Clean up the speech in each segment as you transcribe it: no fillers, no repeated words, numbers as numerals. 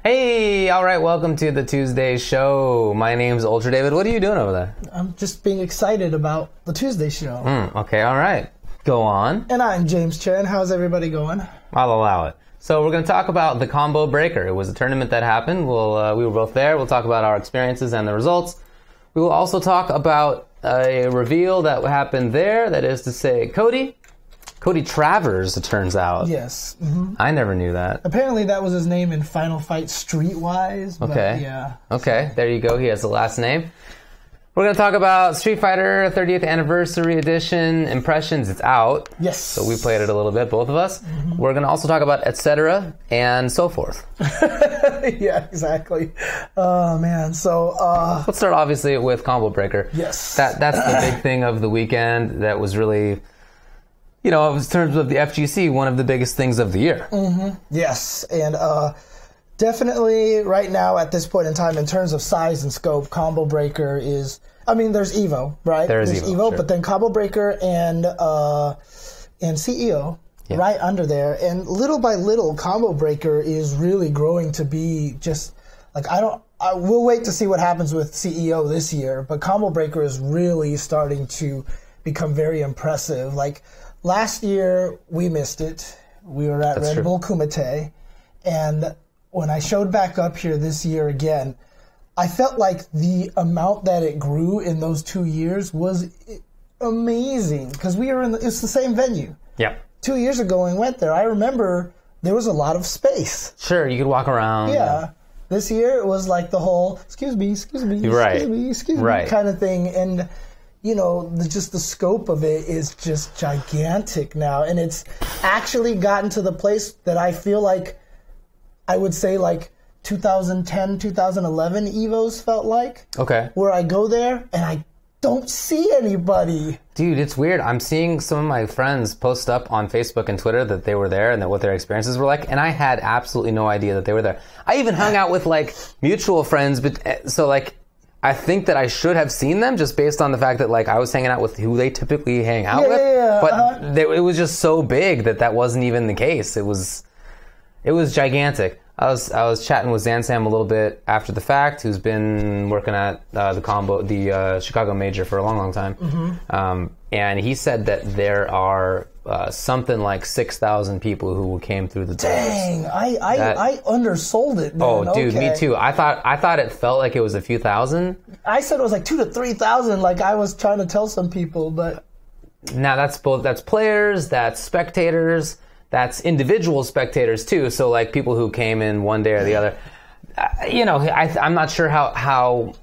Hey, all right, welcome to the Tuesday show. My name's Ultra David. What are you doing over there? I'm just being excited about the Tuesday show. Okay, all right. Go on. And I'm James Chen. How's everybody going? I'll allow it. So we're going to talk about the Combo Breaker. It was a tournament that happened. We were both there. We'll talk about our experiences and the results. We will also talk about a reveal that happened there. That is to say, Cody Travers, it turns out. Yes. I never knew that. Apparently that was his name in Final Fight Streetwise. Okay. Yeah. Okay, there you go. He has the last name. We're going to talk about Street Fighter 30th Anniversary Edition impressions. It's out. Yes. So we played it a little bit, both of us. We're going to also talk about etc. and so forth. Yeah, exactly. Oh, man. So, let's start obviously with Combo Breaker. Yes. That's the big thing of the weekend. That was really, in terms of the FGC, one of the biggest things of the year. Yes. And, definitely right now at this point in time, in terms of size and scope, Combo Breaker is, there's EVO, right? There's EVO, sure. But then Combo Breaker and CEO right under there. And little by little, Combo Breaker is really growing to be just, we'll wait to see what happens with CEO this year, but Combo Breaker is really starting to become very impressive. Like, last year, we missed it. We were at Red Bull Kumite, and when I showed back up here this year again, I felt like the amount that it grew in those 2 years was amazing because we were it's the same venue. Yeah. 2 years ago when we went there, I remember there was a lot of space. Sure, you could walk around. Yeah. This year it was like the whole excuse me kind of thing, and just the scope of it is just gigantic now, and it's actually gotten to the place that I feel like I would say like 2010, 2011 EVOs felt like. Okay. Where I go there and I don't see anybody. Dude, it's weird. I'm seeing some of my friends post up on Facebook and Twitter that they were there and that what their experiences were like, and I had absolutely no idea that they were there. I even hung out with mutual friends, so I think that I should have seen them just based on the fact that I was hanging out with who they typically hang out with. But it was just so big that wasn't even the case. It was gigantic. I was chatting with Zansam a little bit after the fact, who's been working at the Chicago Major for a long, long time. And he said that there are something like 6,000 people who came through the doors. Dang, I undersold it, man. Oh, dude, me too. I thought it felt like it was a few thousand. I said it was like 2,000 to 3,000, like I was trying to tell some people, but now that's players, that's spectators. That's individual spectators too, so people who came in one day or the other. I'm not sure how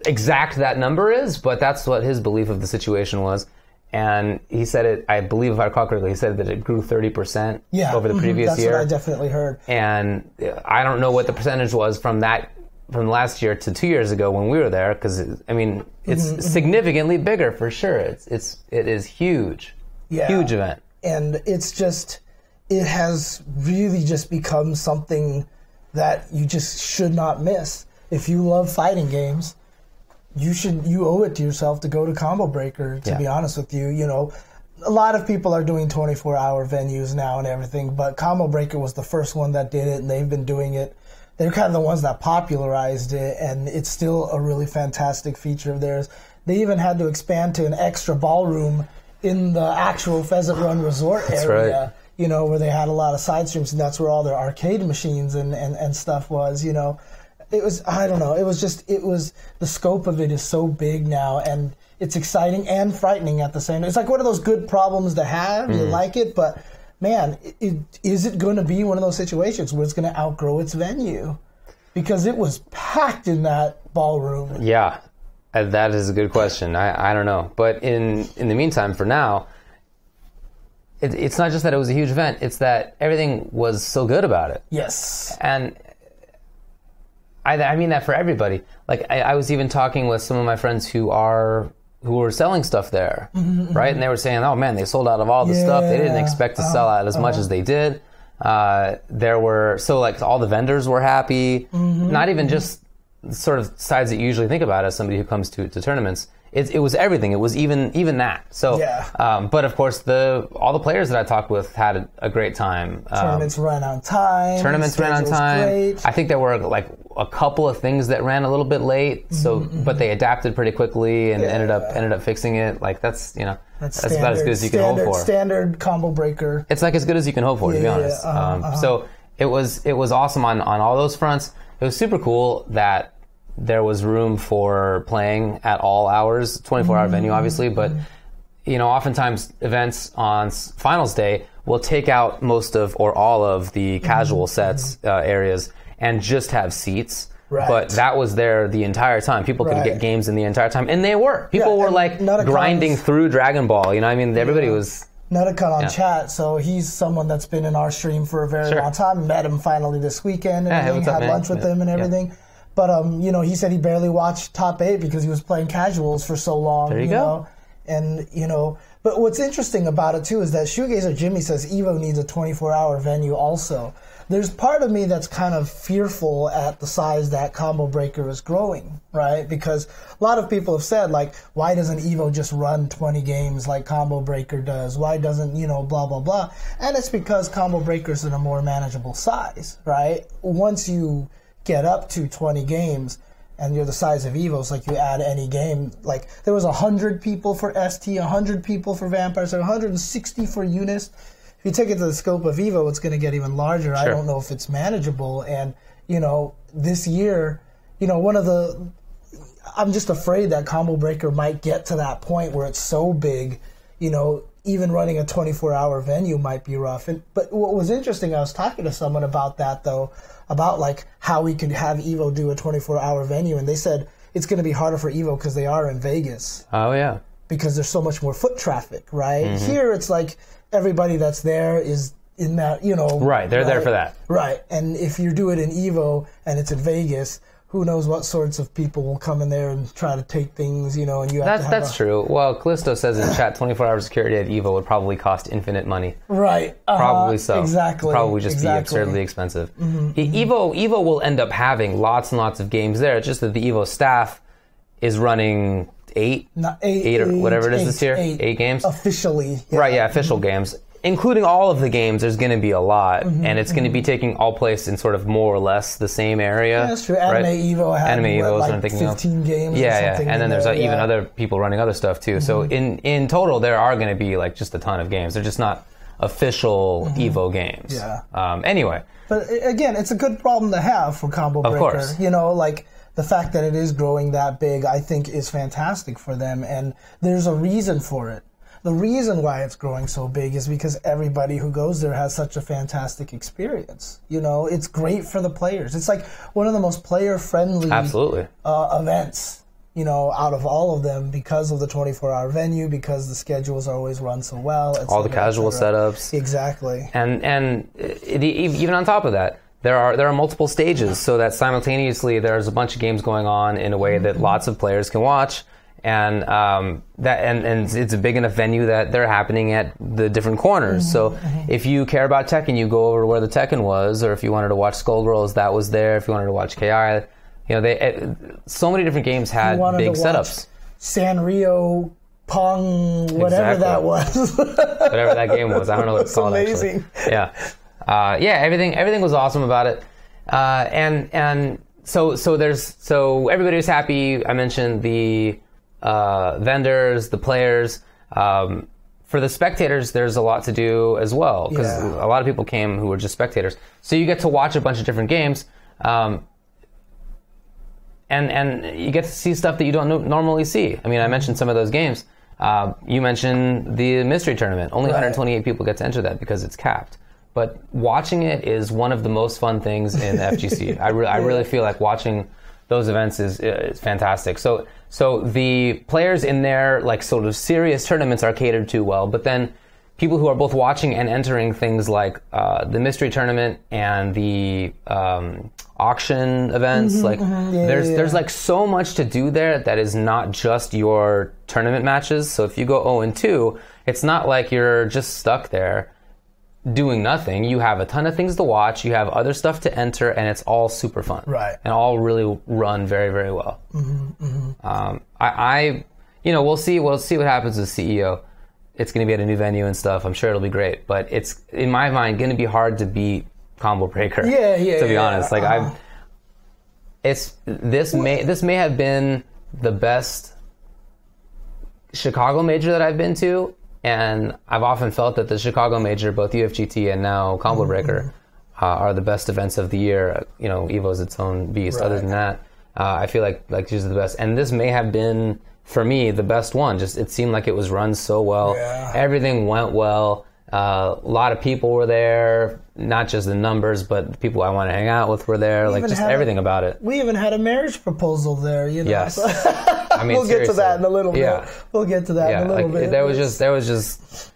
exact that number is, but that's what his belief of the situation was. And he said it, I believe if I recall correctly, he said that it grew 30% over the previous year. That's what I definitely heard. And I don't know what the percentage was from last year to 2 years ago when we were there, because it's significantly bigger for sure. It is huge, huge event, and it's just. It has really just become something that you just should not miss. If you love fighting games, you owe it to yourself to go to Combo Breaker, to be honest with you. A lot of people are doing 24-hour venues now and everything, but Combo Breaker was the first one that did it, and they've been doing it. They're kind of the ones that popularized it, and it's still a really fantastic feature of theirs. They even had to expand to an extra ballroom in the actual Pheasant Run Resort area. Right. Where they had a lot of side streams, and that's where all their arcade machines and stuff was, It was, I don't know, the scope of it is so big now, and it's exciting and frightening at the same time. It's like one of those good problems to have. You like it, but, man, is it going to be one of those situations where it's going to outgrow its venue? Because it was packed in that ballroom. Yeah, that is a good question. I don't know. But in the meantime, for now, it's not just that it was a huge event, it's that everything was so good about it. Yes. And I mean that for everybody. I was even talking with some of my friends who were selling stuff there, right? And they were saying, oh man, they sold out of all the stuff. They didn't expect to sell out as much as they did. There were, all the vendors were happy. Not even just sort of sides that you usually think about as somebody who comes to tournaments. it was everything. It was even that. So, but of course, all the players that I talked with had a great time. Tournaments ran on time. Great. I think there were like a couple of things that ran a little bit late. So, but they adapted pretty quickly and ended up fixing it. Like that's that's about as good as you can hope for. Standard combo breaker. It's like as good as you can hope for, to be honest. So it was awesome on all those fronts. It was super cool that there was room for playing at all hours, 24-hour venue, obviously, but oftentimes events on finals day will take out most of or all of the casual sets areas and just have seats. Right. But that was there the entire time. People could get games in the entire time, and they were. People were like grinding through Dragon Ball. Everybody was. Nutacon on chat, so he's someone that's been in our stream for a very long time. Met him finally this weekend and everything, had lunch with him and everything. Yeah. But he said he barely watched top 8 because he was playing casuals for so long. There you go. And but what's interesting about it too is that Shoegazer Jimmy says Evo needs a 24-hour venue also. There's part of me that's kind of fearful at the size that Combo Breaker is growing, right? Because a lot of people have said, like, why doesn't Evo just run 20 games like Combo Breaker does? Why doesn't, blah, blah, blah. And it's because Combo Breaker's in a more manageable size, right? Once you get up to 20 games and you're the size of Evo, it's like you add any game. Like, there was 100 people for ST, 100 people for Vampires, 160 for Eunice. If you take it to the scope of Evo, it's going to get even larger. Sure. I don't know if it's manageable. And, this year, I'm just afraid that Combo Breaker might get to that point where it's so big, even running a 24-hour venue might be rough. But what was interesting, I was talking to someone about that, though, about like how we could have Evo do a 24-hour venue. And they said it's going to be harder for Evo because they are in Vegas. Oh, yeah. Because there's so much more foot traffic, right? Mm-hmm. Here, it's like everybody that's there is in that, Right, they're there for that. Right, and if you do it in Evo and it's in Vegas, who knows what sorts of people will come in there and try to take things, and you have That's true. Well, Callisto says in chat, 24-hour security at Evo would probably cost infinite money. Right. Probably so. Exactly. Probably just be absurdly expensive. Mm-hmm. Evo will end up having lots and lots of games there. It's just that the Evo staff is running eight or whatever it is this year. 8 games? Officially. Yeah. Right, yeah, official games. Including all of the games, there's going to be a lot, and it's going to be taking all place in sort of more or less the same area. Yeah, that's true. Anime Evo had 15 games Yeah, and then there's even other people running other stuff too. Mm-hmm. So in total, there are going to be like just a ton of games. They're just not official Evo games. Yeah. Anyway. But again, it's a good problem to have for Combo Breaker. Of course. Like the fact that it is growing that big, I think is fantastic for them, and there's a reason for it. The reason why it's growing so big is because everybody who goes there has such a fantastic experience. It's great for the players. It's like one of the most player-friendly events, out of all of them because of the 24-hour venue, because the schedules are always run so well. All the casual setups. Exactly. And even on top of that, there are multiple stages, so that simultaneously there's a bunch of games going on in a way that lots of players can watch. And and it's a big enough venue that they're happening at the different corners. So if you care about Tekken, you go over where the Tekken was, or if you wanted to watch Skullgirls, that was there. If you wanted to watch KI, so many different games had big setups. Sanrio, Pong, whatever that was. Whatever that game was, I don't know what it's called. Amazing. Actually. Yeah. Everything was awesome about it, and so everybody was happy. I mentioned the vendors, the players. For the spectators, there's a lot to do as well, because a lot of people came who were just spectators. So you get to watch a bunch of different games, and you get to see stuff that you don't normally see. I mean, I mentioned some of those games. You mentioned the mystery tournament. Only 128 people get to enter that because it's capped. But watching it is one of the most fun things in the FGC. I really feel like watching those events is fantastic. So the players in their like sort of serious tournaments are catered to well, but then people who are both watching and entering things like the mystery tournament and the auction events, there's like so much to do there that is not just your tournament matches. So if you go 0-2, it's not like you're just stuck there doing nothing. You have a ton of things to watch, you have other stuff to enter, and it's all super fun. Right. And all really run very, very well. you know, we'll see what happens with CEO. It's going to be at a new venue and stuff. I'm sure it'll be great, but it's, in my mind, going to be hard to beat Combo Breaker. To be honest, like this may have been the best Chicago major that I've been to, and I've often felt that the Chicago major, both UFGT and now Combo Breaker, are the best events of the year. You know, Evo's its own beast. Right. Other than that, I feel like these are the best, and this may have been, for me, the best one. Just, it seemed like it was run so well. Yeah. Everything went well. A lot of people were there, not just the numbers, but the people I want to hang out with were there. Like, just everything about it. We even had a marriage proposal there, you know. Yes. I mean, we'll get to that in a little bit. Yeah. We'll get to that in a little bit. There was just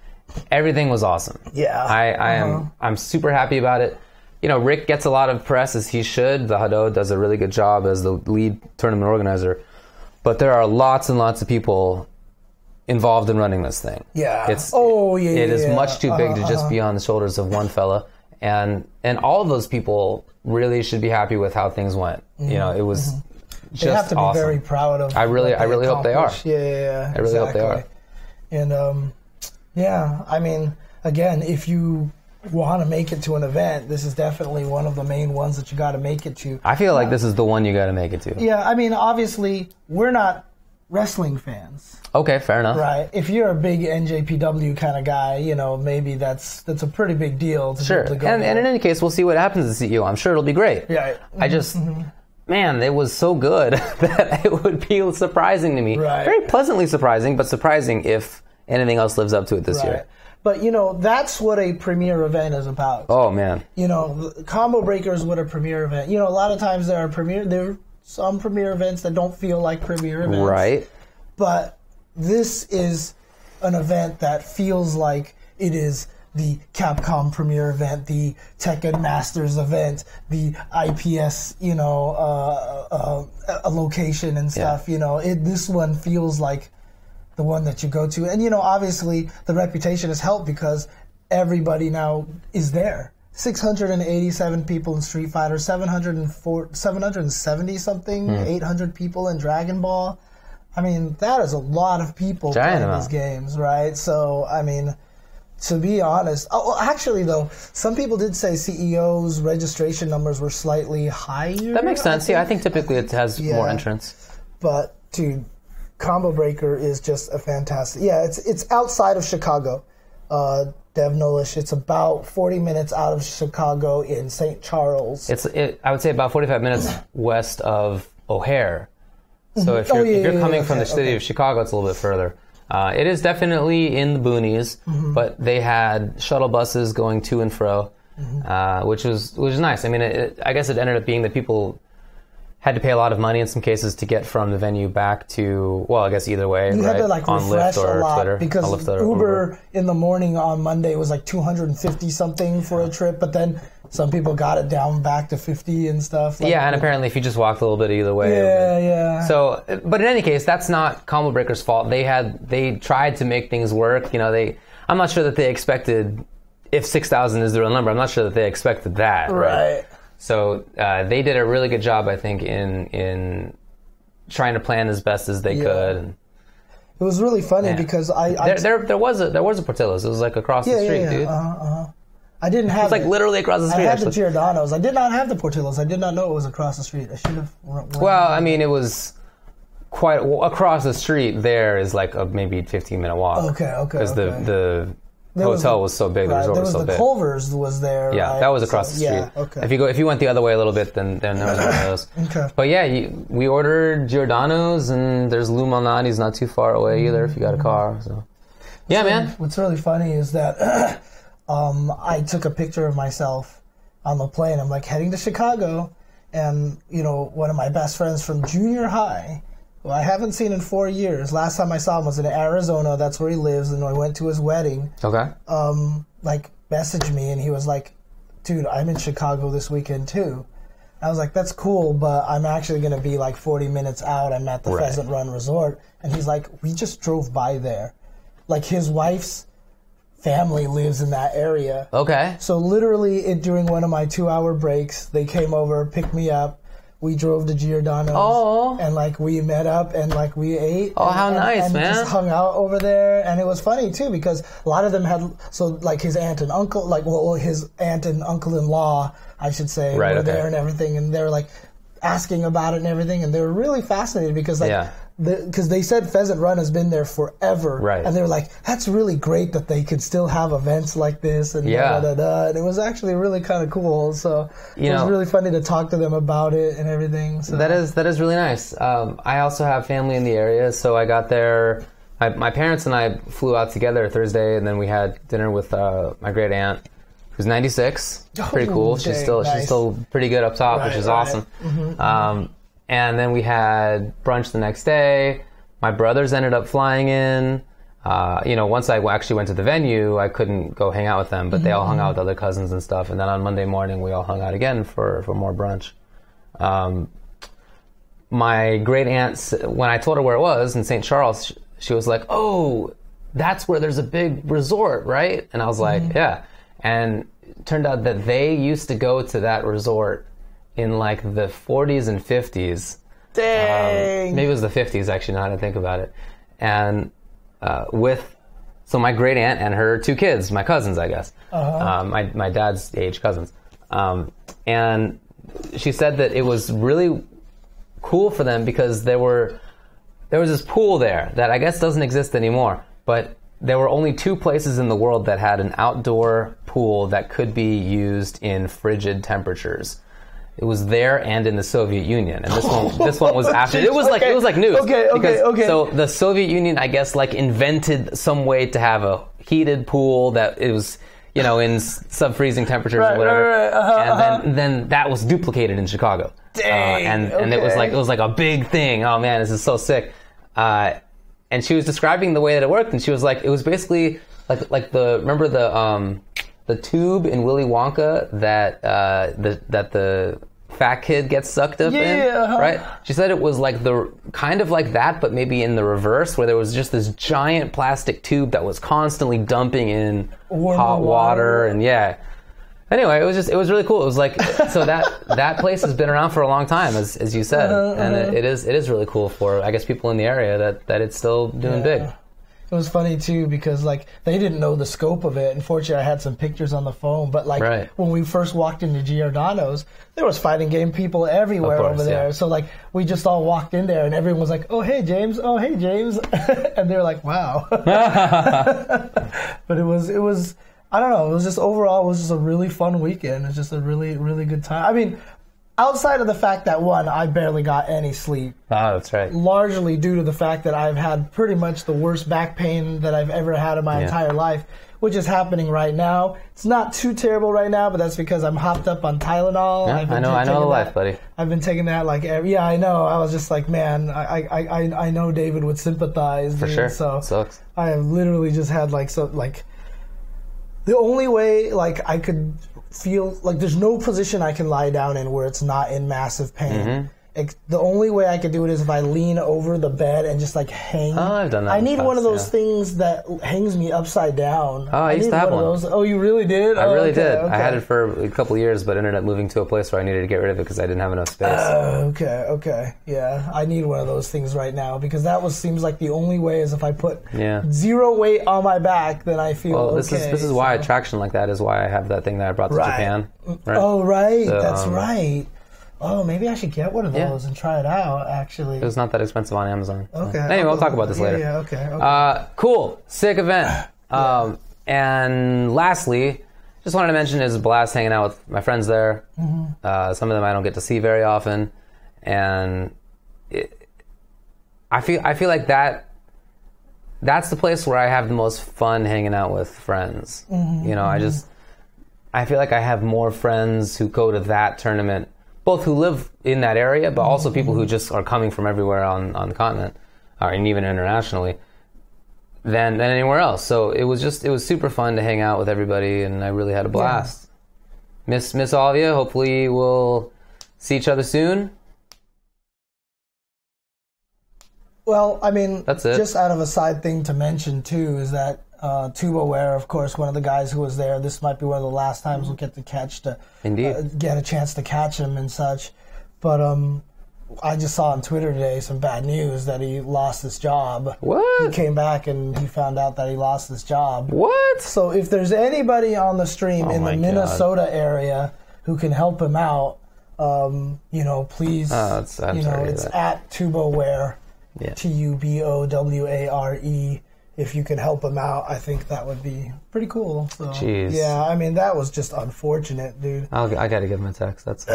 everything was awesome. Yeah. I'm super happy about it. You know, Rick gets a lot of press, as he should. The Hado does a really good job as the lead tournament organizer. But there are lots and lots of people involved in running this thing. Yeah. It is much too big to just be on the shoulders of one fella. And all of those people really should be happy with how things went. You know, it was just they have to be awesome. Very proud of. I really hope they are. Yeah. I really hope they are. And I mean, again, if you want to make it to an event, this is definitely one of the main ones that you got to make it to. I feel like this is the one you got to make it to. Yeah, I mean, obviously, we're not wrestling fans. Okay, fair enough. Right. If you're a big NJPW kind of guy, you know, maybe that's a pretty big deal to be able to go. And in any case, we'll see what happens at CEO. I'm sure it'll be great. Yeah. I just, man, it was so good that it would be surprising to me. Right. Very pleasantly surprising, but surprising if anything else lives up to it this year. But, you know, that's what a premier event is about. Oh, man. You know, Combo Breaker is what a premier event. You know, a lot of times there are some premier events that don't feel like premier events. Right. But this is an event that feels like it is the Capcom premier event, the Tekken Masters event, the IPS, you know, a location and stuff. Yeah. You know, this one feels like the one that you go to. And, you know, obviously the reputation has helped because everybody now is there. 687 people in Street Fighter, 770 something, 800 people in Dragon Ball. I mean, that is a lot of people playing these games, right? So, I mean, to be honest, actually though, some people did say CEO's registration numbers were slightly higher. That makes sense. I think typically it has more entrants. But, dude, Combo Breaker is just a fantastic. Yeah, it's outside of Chicago, Dev Nolish. It's about 40 minutes out of Chicago in St. Charles. I would say about 45 minutes west of O'Hare. So if you're coming from the city of Chicago, it's a little bit further. It is definitely in the boonies, but they had shuttle buses going to and fro, which was nice. I mean, I guess it ended up being that people had to pay a lot of money in some cases to get from the venue back to, well, I guess either way, you right? Had to like on refresh Lyft or a lot Twitter. Because Uber in the morning on Monday was like 250 something for a trip, but then some people got it down back to 50 and stuff. Like, and apparently if you just walked a little bit either way. Yeah. So, but in any case, that's not Combo Breaker's fault. They tried to make things work. You know, I'm not sure that they expected, if 6,000 is the real number, I'm not sure that they expected that. Right. So they did a really good job, I think, in trying to plan as best as they could. And, it was really funny because there was a Portillo's. It was like across the street, dude. I didn't have. It was like literally across the street. I had the Giordano's. I did not have the Portillo's. I did not know it was across the street. I should have. Well, I mean, it was quite across the street. There is like a maybe 15-minute walk. Okay. Because the hotel was so big, the resort was so big. There was the Culver's was there. Yeah, right? that was across the street. Yeah, okay. If you went the other way a little bit, then there was one of those. Okay. But yeah, we ordered Giordano's, and there's Lou Malnati's not too far away either if you got a car. So yeah, man. What's really funny is that I took a picture of myself on the plane. I'm like heading to Chicago, and you know, one of my best friends from junior high, who I haven't seen in 4 years. Last time I saw him was in Arizona. That's where he lives, and I went to his wedding. Okay. Like messaged me, and he was like, "Dude, I'm in Chicago this weekend too." I was like, "That's cool, but I'm actually going to be like 40 minutes out. I'm at the Pheasant Run Resort." And he's like, "We just drove by there." Like his wife's family lives in that area. Okay. So literally during one of my 2-hour breaks, they came over, picked me up. we drove to Giordano's. Oh. And like we met up and like we ate. Oh, how nice, and man. just hung out over there. And it was funny too because a lot of them had, so like his aunt and uncle, like well his aunt and uncle-in-law, I should say, were there and everything. And they were like asking about it and everything. And they were really fascinated because like, because they said Pheasant Run has been there forever, right? And they were like, "That's really great that they could still have events like this." And and it was actually really kind of cool. So it was really funny to talk to them about it and everything. So. That is really nice. I also have family in the area, so I got there. My parents and I flew out together Thursday, and then we had dinner with my great aunt, who's 96. Pretty cool. She's still pretty good up top, which is awesome. Mm-hmm. And then we had brunch the next day. My brothers ended up flying in. Once I actually went to the venue, I couldn't go hang out with them, but they all hung out with other cousins and stuff. And then on Monday morning, we all hung out again for more brunch. My great aunt, when I told her where it was in St. Charles, she was like, "Oh, that's where there's a big resort, right?" And I was like, "Yeah." And it turned out that they used to go to that resort in like the 40s and 50s. Dang! Maybe it was the 50s, actually, now that I think about it. And so my great aunt and her two kids, my cousins, I guess. My dad's age cousins. And she said that it was really cool for them because there was this pool there that I guess doesn't exist anymore. But there were only two places in the world that had an outdoor pool that could be used in frigid temperatures. It was there and in the Soviet Union, and this one was after. It was like news. Okay. So the Soviet Union, I guess, like invented some way to have a heated pool that it was, in sub-freezing temperatures or whatever. And then that was duplicated in Chicago. Dang. And it was like a big thing. Oh man, this is so sick. And she was describing the way that it worked, and she was like, it was basically like remember the tube in Willy Wonka that the fat kid gets sucked up in, right? She said it was like the kind of like that, but maybe in the reverse, where there was just this giant plastic tube that was constantly dumping in hot water, and Anyway, it was really cool. It was like so that place has been around for a long time, as you said, and it is really cool for I guess people in the area that it's still doing big. It was funny too because like they didn't know the scope of it. Unfortunately, I had some pictures on the phone, but like when we first walked into Giordano's, there was fighting game people everywhere over there. So like we just all walked in there, and everyone was like, "Oh hey James, oh hey James," and they're like, "Wow." But it was I don't know. It was just overall, it was just a really fun weekend. It was just a really really good time. I mean, outside of the fact that, one, I barely got any sleep. Oh, that's right. Largely due to the fact that I've had pretty much the worst back pain that I've ever had in my entire life, which is happening right now. It's not too terrible right now, but that's because I'm hopped up on Tylenol. Yeah, I know the life, buddy. I've been taking that I know. I was just like, man, I know David would sympathize. For sure. So sucks. I have literally just had the only way I could feel like there's no position I can lie down in where it's not in massive pain. The only way I could do it is if I lean over the bed and just hang. Oh, I've done that. I need one of those things that hangs me upside down. Oh, I used to have one. Of those. Oh, you really did? I really did. Okay. I had it for a couple of years, but ended up moving to a place where I needed to get rid of it because I didn't have enough space. Okay. Yeah, I need one of those things right now because seems like the only way is if I put zero weight on my back, then I feel this is why traction like that is why I have that thing that I brought to Japan. Right? Oh, right. So, that's right. Oh, maybe I should get one of those and try it out, actually. It was not that expensive on Amazon. So. Okay. Anyway, we'll talk about this later. Yeah, okay. Cool. Sick event. And lastly, just wanted to mention it was a blast hanging out with my friends there. Some of them I don't get to see very often. And I feel like that's the place where I have the most fun hanging out with friends. I feel like I have more friends who go to that tournament, both who live in that area, but also people who just are coming from everywhere on the continent, and even internationally, than anywhere else. So it was super fun to hang out with everybody, and I really had a blast. Miss all of you. Hopefully we'll see each other soon. Well, I mean, that's it. Just out of a side thing to mention too is that Tubaware, of course, one of the guys who was there. This might be one of the last times we'll get a chance to catch him and such. But I just saw on Twitter today some bad news that he lost his job. What? He came back and he found out that he lost his job. What? So if there's anybody on the stream in the Minnesota area who can help him out, please, it's at Tuboware, Tuboware. If you can help him out, I think that would be pretty cool. So, jeez. Yeah, I mean, that was just unfortunate, dude. I got to give him a text. That's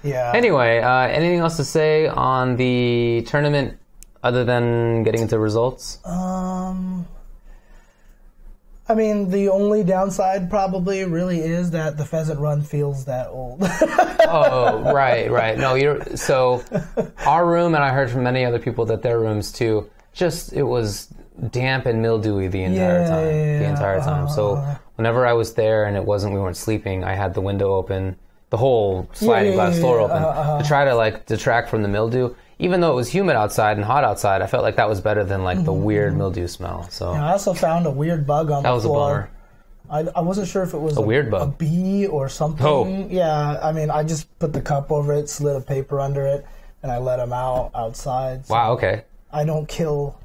yeah. Anyway, anything else to say on the tournament other than getting into results? I mean, the only downside probably really is that the pheasant run feels that old. Oh, right. No, so our room, and I heard from many other people that their rooms too, it was damp and mildewy the entire time. So whenever I was there and we weren't sleeping, I had the window open, the whole sliding glass door open to try to detract from the mildew. Even though it was humid outside and hot outside, I felt like that was better than the weird mildew smell. So I also found a weird bug on the floor. That was a bummer. I wasn't sure if it was a weird bug, a bee or something. Oh. Yeah, I mean, I just put the cup over it, slid a paper under it, and I let them outside. So wow, okay. I don't kill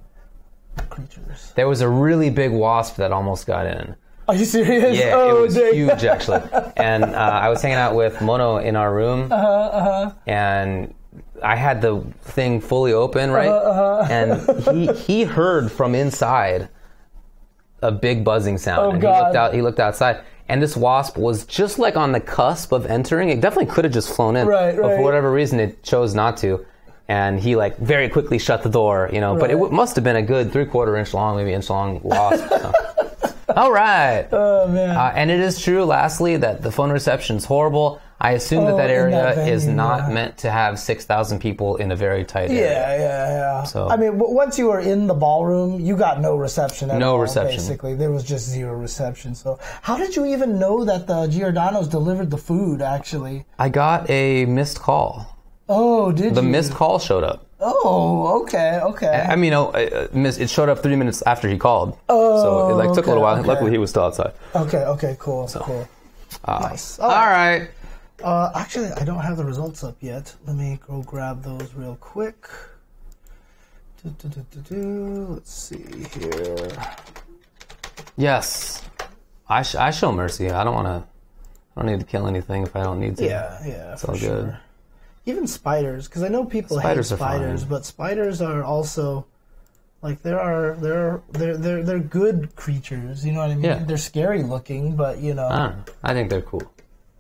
creatures. There was a really big wasp that almost got in. Are you serious? Yeah, it was huge actually. And I was hanging out with Mono in our room, and I had the thing fully open, right? And he heard from inside a big buzzing sound. And God. He looked outside, and this wasp was just on the cusp of entering. It definitely could have just flown in, right. But for whatever reason, it chose not to. And he very quickly shut the door, But it must have been a good 3/4 inch long, maybe inch long wasp. So. All right. Oh man. And it is true, lastly, that the phone reception's horrible. I assume that area is not meant to have 6,000 people in a very tight area. Yeah. So, I mean, once you were in the ballroom, you got no reception at all. No reception. Basically, there was just zero reception. So, how did you even know that the Giordano's delivered the food? Actually, I got a missed call. Oh, did you? The missed call showed up. Oh, okay. I mean, it showed up 3 minutes after he called. Oh, so it took a little while. Okay. Luckily, he was still outside. Okay, cool. Cool. Nice. All right. Actually, I don't have the results up yet. Let me go grab those real quick. Let's see here. Yes, I show mercy. I don't need to kill anything if I don't need to. Yeah. It's all good. Sure. Even spiders, because I know people hate spiders, but spiders are also they're good creatures. You know what I mean? Yeah. They're scary looking, but I think they're cool.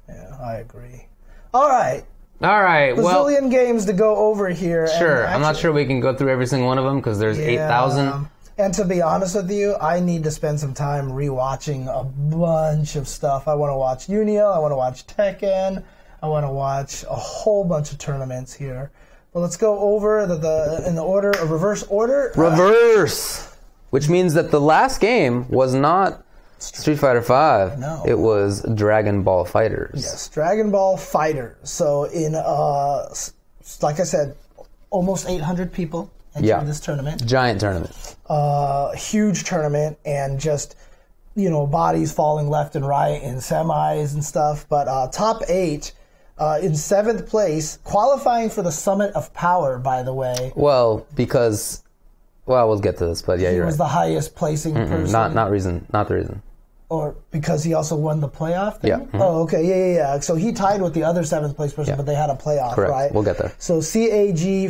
Yeah, I agree. All right. Bazillion games to go over here. Sure. I'm not sure we can go through every single one of them because there's 8,000. And to be honest with you, I need to spend some time rewatching a bunch of stuff. I want to watch Unio. I want to watch Tekken. I want to watch a whole bunch of tournaments here. But let's go over in the order, a reverse order. Reverse! Which means that the last game was not Street Fighter V. No. It was Dragon Ball FighterZ. Yes, Dragon Ball FighterZ. So in, like I said, almost 800 people entered this tournament. Giant tournament. Huge tournament, and just, bodies falling left and right in semis and stuff. But top 8... in 7th place, qualifying for the Summit of Power, by the way. Well, because... Well, we'll get to this, but yeah, you're right. He was the highest placing person. Not the reason. Or because he also won the playoff thing? Yeah. Mm-hmm. Oh, okay, yeah. So he tied with the other 7th place person, but they had a playoff, correct. Right? We'll get there. So CAG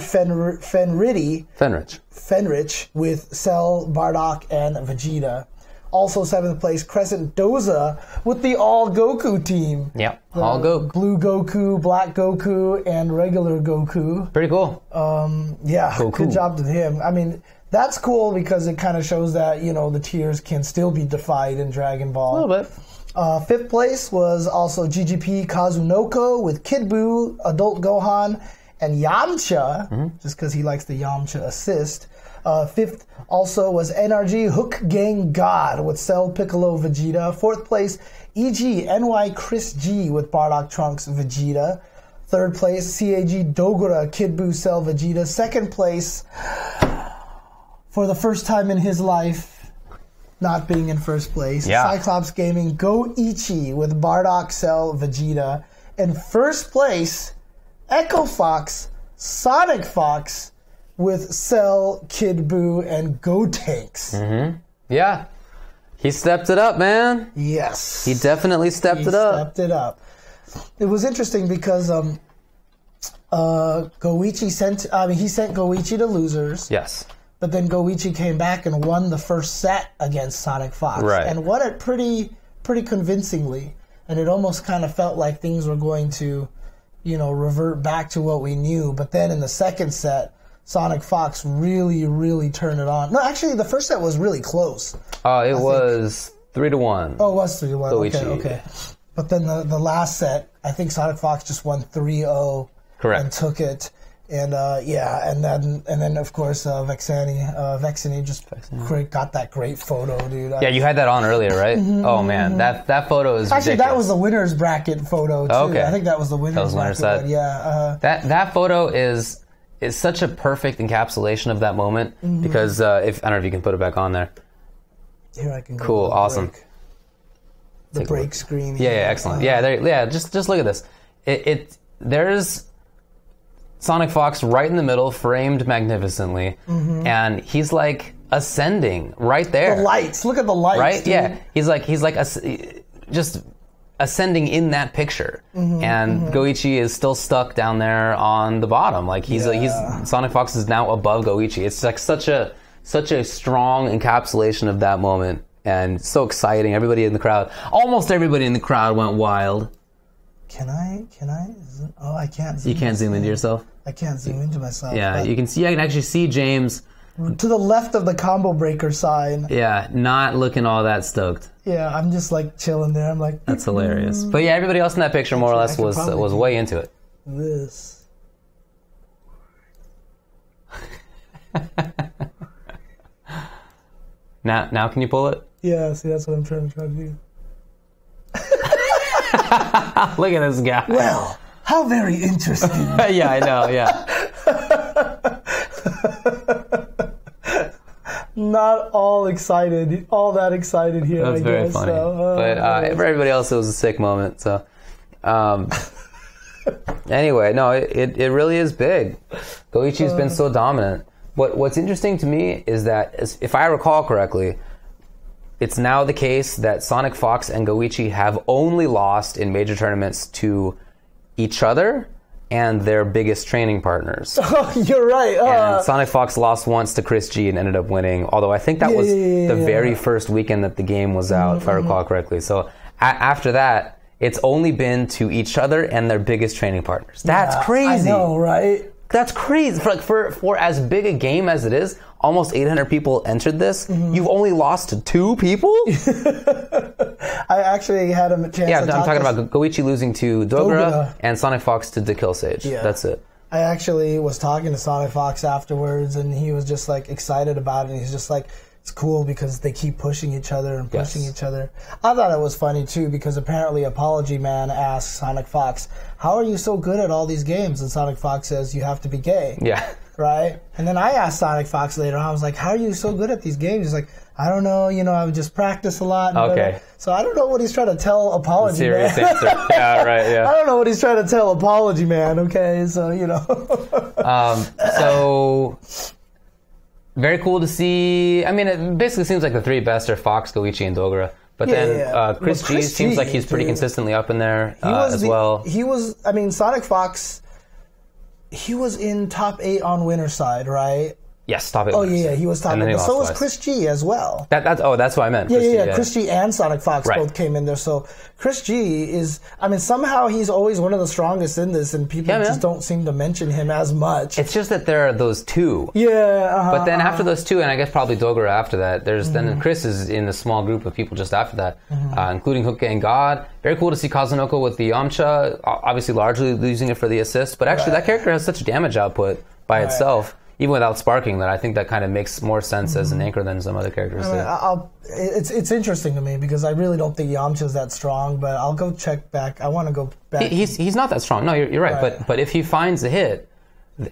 Fenrich with Cell, Bardock, and Vegeta. Also 7th place, Crescent Doza with the All Goku team. Yep, All Goku. Blue Goku, Black Goku, and regular Goku. Pretty cool. Yeah, Goku. Good job to him. I mean, that's cool because it kind of shows that, the tiers can still be defied in Dragon Ball. A little bit. 5th place was also GGP Kazunoko with Kid Buu, Adult Gohan, and Yamcha, just because he likes the Yamcha assist. 5th also was NRG Hook Gang God with Cell, Piccolo, Vegeta. 4th place, EG NY Chris G with Bardock, Trunks, Vegeta. 3rd place, CAG Dogura, Kid Buu, Cell, Vegeta. 2nd place, for the first time in his life, not being in first place, Cyclops Gaming Go Ichi with Bardock, Cell, Vegeta. And first place, Echo Fox, Sonic Fox with Cell, Kid Buu, and Gotenks. Mm-hmm. Yeah. He stepped it up, man. Yes. He definitely stepped it up. Stepped it up. It was interesting because Goichi sent Goichi to losers. Yes. But then Goichi came back and won the first set against Sonic Fox. Right. And won it pretty convincingly. And it almost kind of felt like things were going to, revert back to what we knew. But then in the second set, Sonic Fox really, really turned it on. No, actually, the first set was really close. It was 3-1. Oh, it was 3-1. Goichi. Okay. But then the last set, I think Sonic Fox just won 3-0. Correct. And took it. And and then of course Vexany just got that great photo, dude. Yeah, you had that on earlier, right? Mm-hmm, oh man, that photo is actually ridiculous. That was the winner's bracket photo too. Okay. I think that was the winner's bracket. Set. Yeah. That photo is such a perfect encapsulation of that moment because I don't know if you can put it back on there. Here I can. Go cool, awesome. The break screen. Yeah, excellent. Just look at this. There's Sonic Fox right in the middle, framed magnificently, and he's like ascending right there. The lights, look at the lights, right? Dude. Yeah, he's like just ascending in that picture, and Goichi is still stuck down there on the bottom. Like he's Sonic Fox is now above Goichi. It's like such a strong encapsulation of that moment, and so exciting. Everybody in the crowd, almost everybody in the crowd went wild. Can I? Oh, I can't. You can't zoom into yourself. I can't zoom into myself. Yeah, you can see. I can actually see James to the left of the combo breaker sign. Yeah, not looking all that stoked. Yeah, I'm just like chilling there. I'm like, that's hilarious. But yeah, everybody else in that picture more or less was way into it. This. Now can you pull it? Yeah, see, that's what I'm trying to do. Look at this guy. Well, how very interesting. Yeah, I know, yeah. Not all that excited here. That's very funny. So, but for everybody else, it was a sick moment. So, anyway, no, it really is big. Goichi's been so dominant. What's interesting to me is that, if I recall correctly, it's now the case that Sonic Fox and Goichi have only lost in major tournaments to each other and their biggest training partners. Oh, you're right. And Sonic Fox lost once to Chris G and ended up winning, although I think that was the very first weekend that the game was out, if I recall correctly. So after that, it's only been to each other and their biggest training partners. That's crazy. I know, right? That's crazy. For as big a game as it is, almost 800 people entered this. You've only lost to 2 people? I actually had a chance to I'm talking about Goichi losing to Dogra and Sonic Fox to the Kill Sage. Yeah. That's it. I actually was talking to Sonic Fox afterwards, and he was just like excited about it. And he's just like, it's cool because they keep pushing each other and pushing each other. I thought it was funny too because apparently Apology Man asked Sonic Fox, how are you so good at all these games? And Sonic Fox says, you have to be gay. Yeah. Right? And then I asked Sonic Fox later on, I was like, how are you so good at these games? He's like, I don't know, I would just practice a lot. Okay. So I don't know what he's trying to tell Apology Serious Man. Answer. Yeah, right, yeah. I don't know what he's trying to tell Apology Man, okay? So, so... Very cool to see. I mean, it basically seems like the 3 best are Fox, Goichi, and Dogra. But then Chris G seems like he's pretty consistently up in there as well. Sonic Fox, he was in top 8 on winner's side, right? Yes, top 8. Oh, yeah, he was top 8. But so was Chris G as well. That's what I meant. Chris G and Sonic Fox both came in there. So Chris G is, somehow he's always one of the strongest in this, and people just don't seem to mention him as much. It's just that there are those 2. Yeah. But then after those 2, and I guess probably Dogra after that, then Chris is in the small group of people just after that, including Hookah and God. Very cool to see Kazunoko with the Yamcha, obviously largely using it for the assist, but actually that character has such damage output by itself. Even without sparking, that I think that kind of makes more sense as an anchor than some other characters. It's interesting to me because I really don't think Yamcha's that strong, but I'll go check back. I want to go back. He's not that strong. No, you're right. But if he finds a hit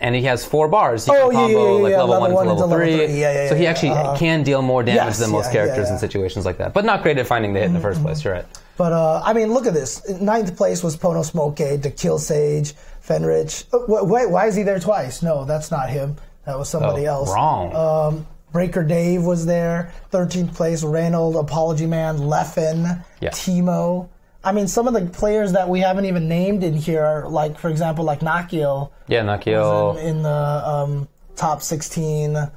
and he has 4 bars, he can combo level 1 to level 3. So he actually can deal more damage than most characters in situations like that. But not great at finding the hit in the first place. You're right. But, I mean, look at this. 9th place was Pono Smoke, to Kill Sage, Fenrich. Oh, wait, why is he there twice? No, that's not him. That was somebody else. Wrong. Breaker Dave was there. 13th place, Reynold, Apology Man, Leffen, Timo. I mean, some of the players that we haven't even named in here are, like, for example, like Nakio. Yeah, Nakio. In the top 16.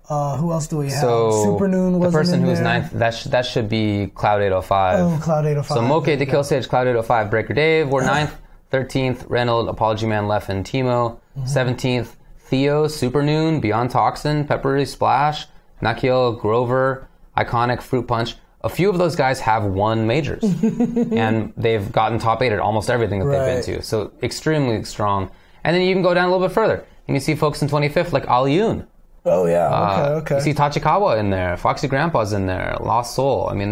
Who else do we have? So Super Noon was the person who's there. 9th, that should be Cloud 805. Oh, Cloud 805. So Moke, to Kill Sage, Cloud 805, Breaker Dave. We're 9th, 13th, Reynold, Apology Man, Leffen, Timo. 17th, Theo, Super Noon, Beyond Toxin, Peppery Splash, Nakio, Grover, Iconic, Fruit Punch. A few of those guys have won majors, and they've gotten top 8 at almost everything that they've been to. So extremely strong. And then you can go down a little bit further, and you see folks in 25th like Aliyun. Oh, yeah. Okay. You see Tachikawa in there, Foxy Grandpa's in there, Lost Soul. I mean,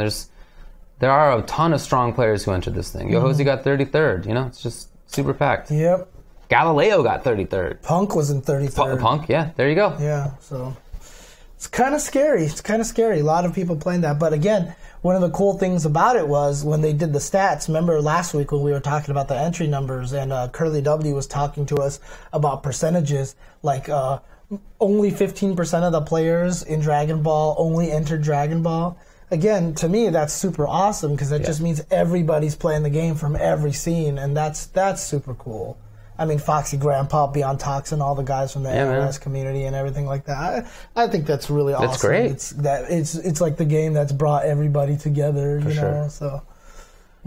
there are a ton of strong players who entered this thing. Yohozi got 33rd. It's just super packed. Yep. Galileo got 33rd. Punk was in 33rd. Punk, yeah. There you go. Yeah, so it's kind of scary. A lot of people playing that. But again, one of the cool things about it was when they did the stats. Remember last week when we were talking about the entry numbers and Curly W was talking to us about percentages, like only 15% of the players in Dragon Ball only entered Dragon Ball. Again, to me, that's super awesome because that just means everybody's playing the game from every scene, and that's super cool. I mean, Foxy Grandpa, Beyond Toxin, all the guys from the NRS community and everything like that. I think that's really awesome. That's great. It's like the game that's brought everybody together, you know. So,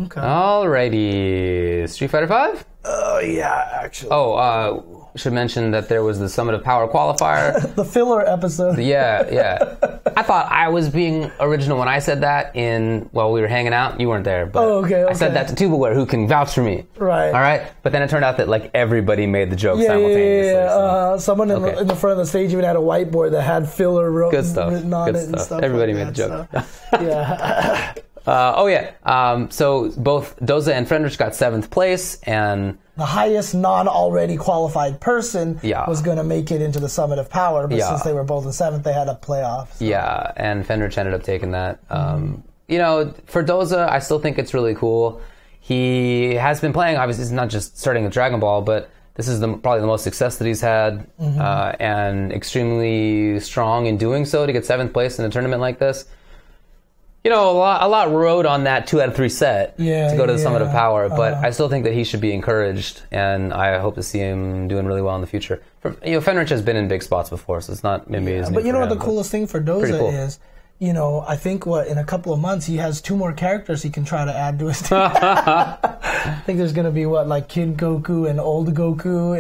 okay. Alrighty, Street Fighter V. Oh yeah, actually. Oh, should mention that there was the Summit of Power qualifier. The filler episode. Yeah. I thought I was being original when I said that while we were hanging out. You weren't there, but I said that to Tubaware, who can vouch for me. Right. All right. But then it turned out that like everybody made the joke simultaneously. Yeah. Someone in the front of the stage even had a whiteboard that had filler written on it and stuff. Everybody like made the joke. So, yeah. So both Doza and Fenrich got 7th place, and the highest non-already qualified person was going to make it into the Summit of Power, but since they were both in 7th, they had a playoff. So. Yeah, and Fenrich ended up taking that. For Doza, I still think it's really cool. He has been playing, obviously, it's not just starting with Dragon Ball, but this is probably the most success that he's had, and extremely strong in doing so to get 7th place in a tournament like this. A lot rode on that 2 out of 3 set to go to the Summit of Power, but I still think that he should be encouraged, and I hope to see him doing really well in the future. Fenrich has been in big spots before, so it's not maybe as new. But what the coolest thing for Doza is, I think in a couple of months he has 2 more characters he can try to add to his team. I think there's going to be Kid Goku and Old Goku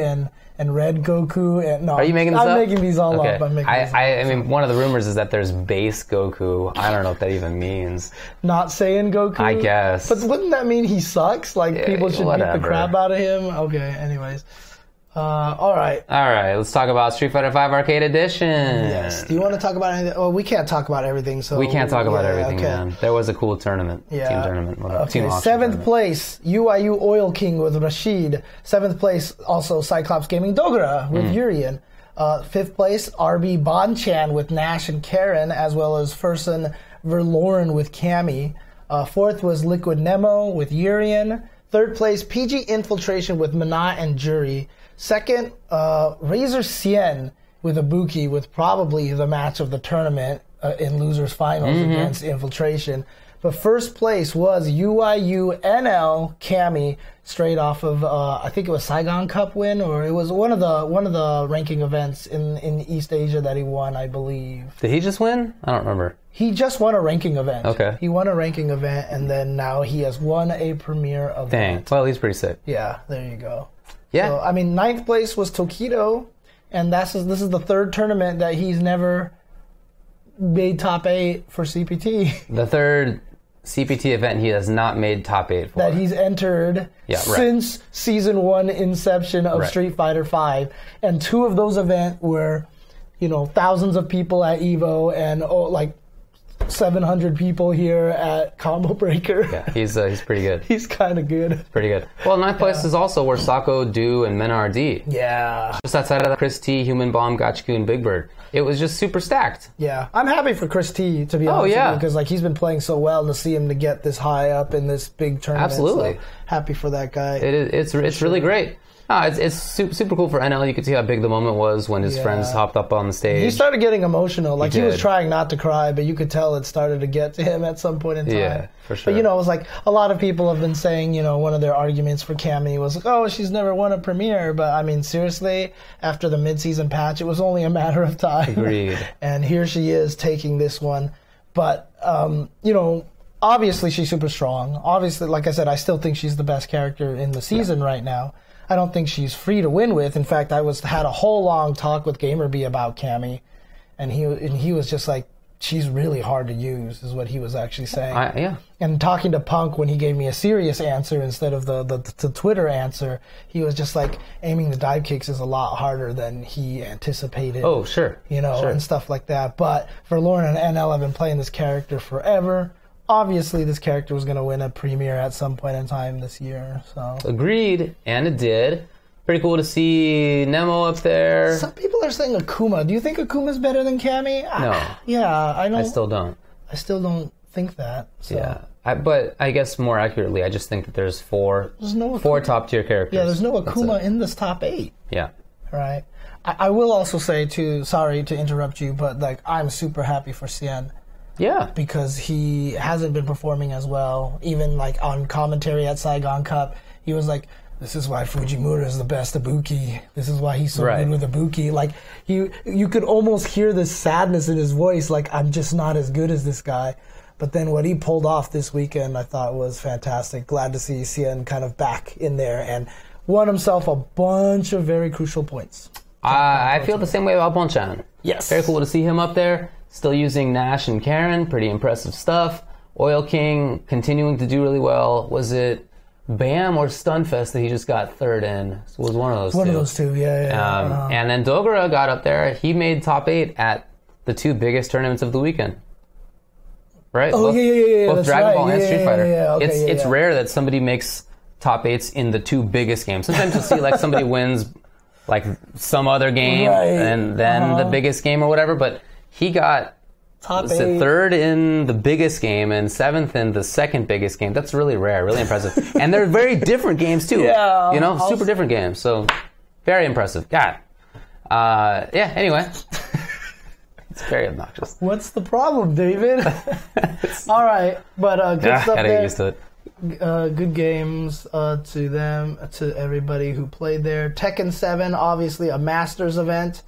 and Red Goku. And Are you making this up? I'm making these all up. I mean, one of the rumors is that there's base Goku. I don't know what that even means. Not saying Goku? I guess. But wouldn't that mean he sucks? Like, people should beat the crap out of him? Okay, anyways. All right. Let's talk about Street Fighter V Arcade Edition. Yes. Do you want to talk about anything? Well, we can't talk about everything. So we can't talk about everything, man. There was a cool tournament. Team tournament. Okay. 7th place, UIU Oil King with Rashid. 7th place, also Cyclops Gaming Dogura with Urian. 5th place, RB Bonchan with Nash and Karen, as well as Furson Verloren with Cammy. 4th was Liquid Nemo with Urian. 3rd place, PG Infiltration with Mana and Jury. 2nd, Razor Cien with Ibuki, with probably the match of the tournament in losers finals against Infiltration. But 1st place was UIU NL Cammy, straight off of I think it was Saigon Cup win, or it was one of the ranking events in East Asia that he won, I believe. Did he just win? I don't remember. He just won a ranking event. Okay. He won a ranking event, and then now he has won a premier event. Dang. Well, he's pretty sick. Yeah, there you go. Yeah. So, 9th place was Tokido, and this is the 3rd tournament that he's never made top 8 for CPT. The 3rd CPT event he has not made top 8 for. That he's entered since Season 1 inception of Street Fighter V. And 2 of those events were, thousands of people at EVO and 700 people here at Combo Breaker. Yeah, he's pretty good. He's kind of good. Pretty good. Well, ninth place is also where Sako, Do, and Menar D. Yeah. Just outside of that, Chris T, Human Bomb, Gotchiku, and Big Bird. It was just super stacked. Yeah. I'm happy for Chris T, to be honest with you, because like he's been playing so well, and to see him to get this high up in this big tournament. Absolutely. So happy for that guy. It's really great. It's super cool for NL. You could see how big the moment was when his friends hopped up on the stage. He started getting emotional. Like he was trying not to cry, but you could tell it started to get to him at some point in time. Yeah, for sure. But it was like a lot of people have been saying, one of their arguments for Cammy was like, oh, she's never won a premiere. But I mean, seriously, after the midseason patch, it was only a matter of time. Agreed. And here she is taking this one. But, obviously she's super strong. Obviously, like I said, I still think she's the best character in the season right now. I don't think she's free to win with. In fact, I had a whole long talk with GamerB about Cammy, and he was just like, she's really hard to use, is what he was actually saying. Yeah. And talking to Punk when he gave me a serious answer instead of the Twitter answer, he was just like, aiming the dive kicks is a lot harder than he anticipated. Oh, sure. And stuff like that. But for Lauren and NL, I've been playing this character forever. Obviously, this character was going to win a premiere at some point in time this year. So agreed, and it did. Pretty cool to see Nemo up there. Some people are saying Akuma. Do you think Akuma's better than Cammy? No. I know. I still don't. I still don't think that. So. Yeah. But I guess more accurately, I just think that there's four top-tier characters. Yeah, there's no Akuma in this top 8. Yeah. Right. I will also say, too, sorry to interrupt you, but like I'm super happy for Cien. Yeah. Because he hasn't been performing as well. Even like on commentary at Saigon Cup, he was like, this is why Fujimura is the best Ibuki. This is why he's so good with Ibuki. Like, you could almost hear this sadness in his voice, like, I'm just not as good as this guy. But then what he pulled off this weekend, I thought was fantastic. Glad to see Cien kind of back in there and won himself a bunch of very crucial points. I feel the same way about Bonchan. Yes. Very cool to see him up there. Still using Nash and Karen. Pretty impressive stuff. Oil King continuing to do really well. Was it BAM or Stunfest that he just got third in? It was one of those two. One of those two, yeah. And then Dogura got up there. He made top 8 at the 2 biggest tournaments of the weekend. Right? Oh, yeah. Both Dragon Ball and Street Fighter. Yeah, okay, it's rare that somebody makes top 8s in the 2 biggest games. Sometimes you'll see like somebody wins like some other game and then the biggest game or whatever, but he got top 8. 3rd in the biggest game and 7th in the second biggest game. That's really rare, really impressive. And they're very different games too. Yeah, super different games. So very impressive. God. Anyway. It's very obnoxious. What's the problem, David? All right, but good stuff gotta there. get used to it. Good games to them, to everybody who played there. Tekken 7, obviously a Masters event.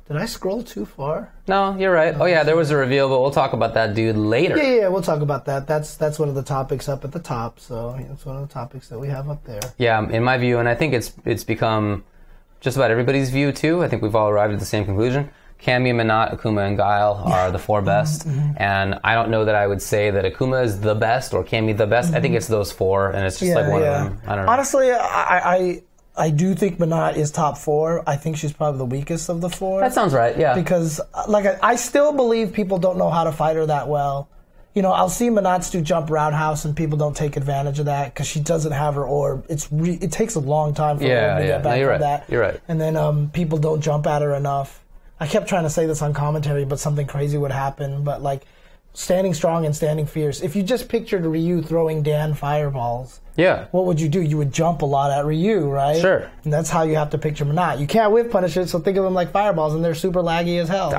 Did I scroll too far? No, you're right. Oh yeah, there was a reveal, but we'll talk about that dude later. Yeah, we'll talk about that. That's one of the topics up at the top. So it's one of the topics that we have up there. Yeah, in my view, and I think it's become just about everybody's view too. I think we've all arrived at the same conclusion. Cammy, Minot, Akuma, and Guile are the 4 best. And I don't know that I would say that Akuma is the best or Cammy the best. I think it's those 4, and it's just like one of them. I don't know. Honestly, I do think Minot is top 4. I think she's probably the weakest of the 4. That sounds right, yeah. Because I still believe people don't know how to fight her that well. I'll see Minot do jump roundhouse and people don't take advantage of that because she doesn't have her orb. It takes a long time for her to get back from that. You're right. And then people don't jump at her enough. I kept trying to say this on commentary, but something crazy would happen. But like standing strong and standing fierce. If you just pictured Ryu throwing Dan fireballs, what would you do? You would jump a lot at Ryu, right? Sure. And that's how you have to picture Minot. You can't whip punish it, so think of them like fireballs, and they're super laggy as hell.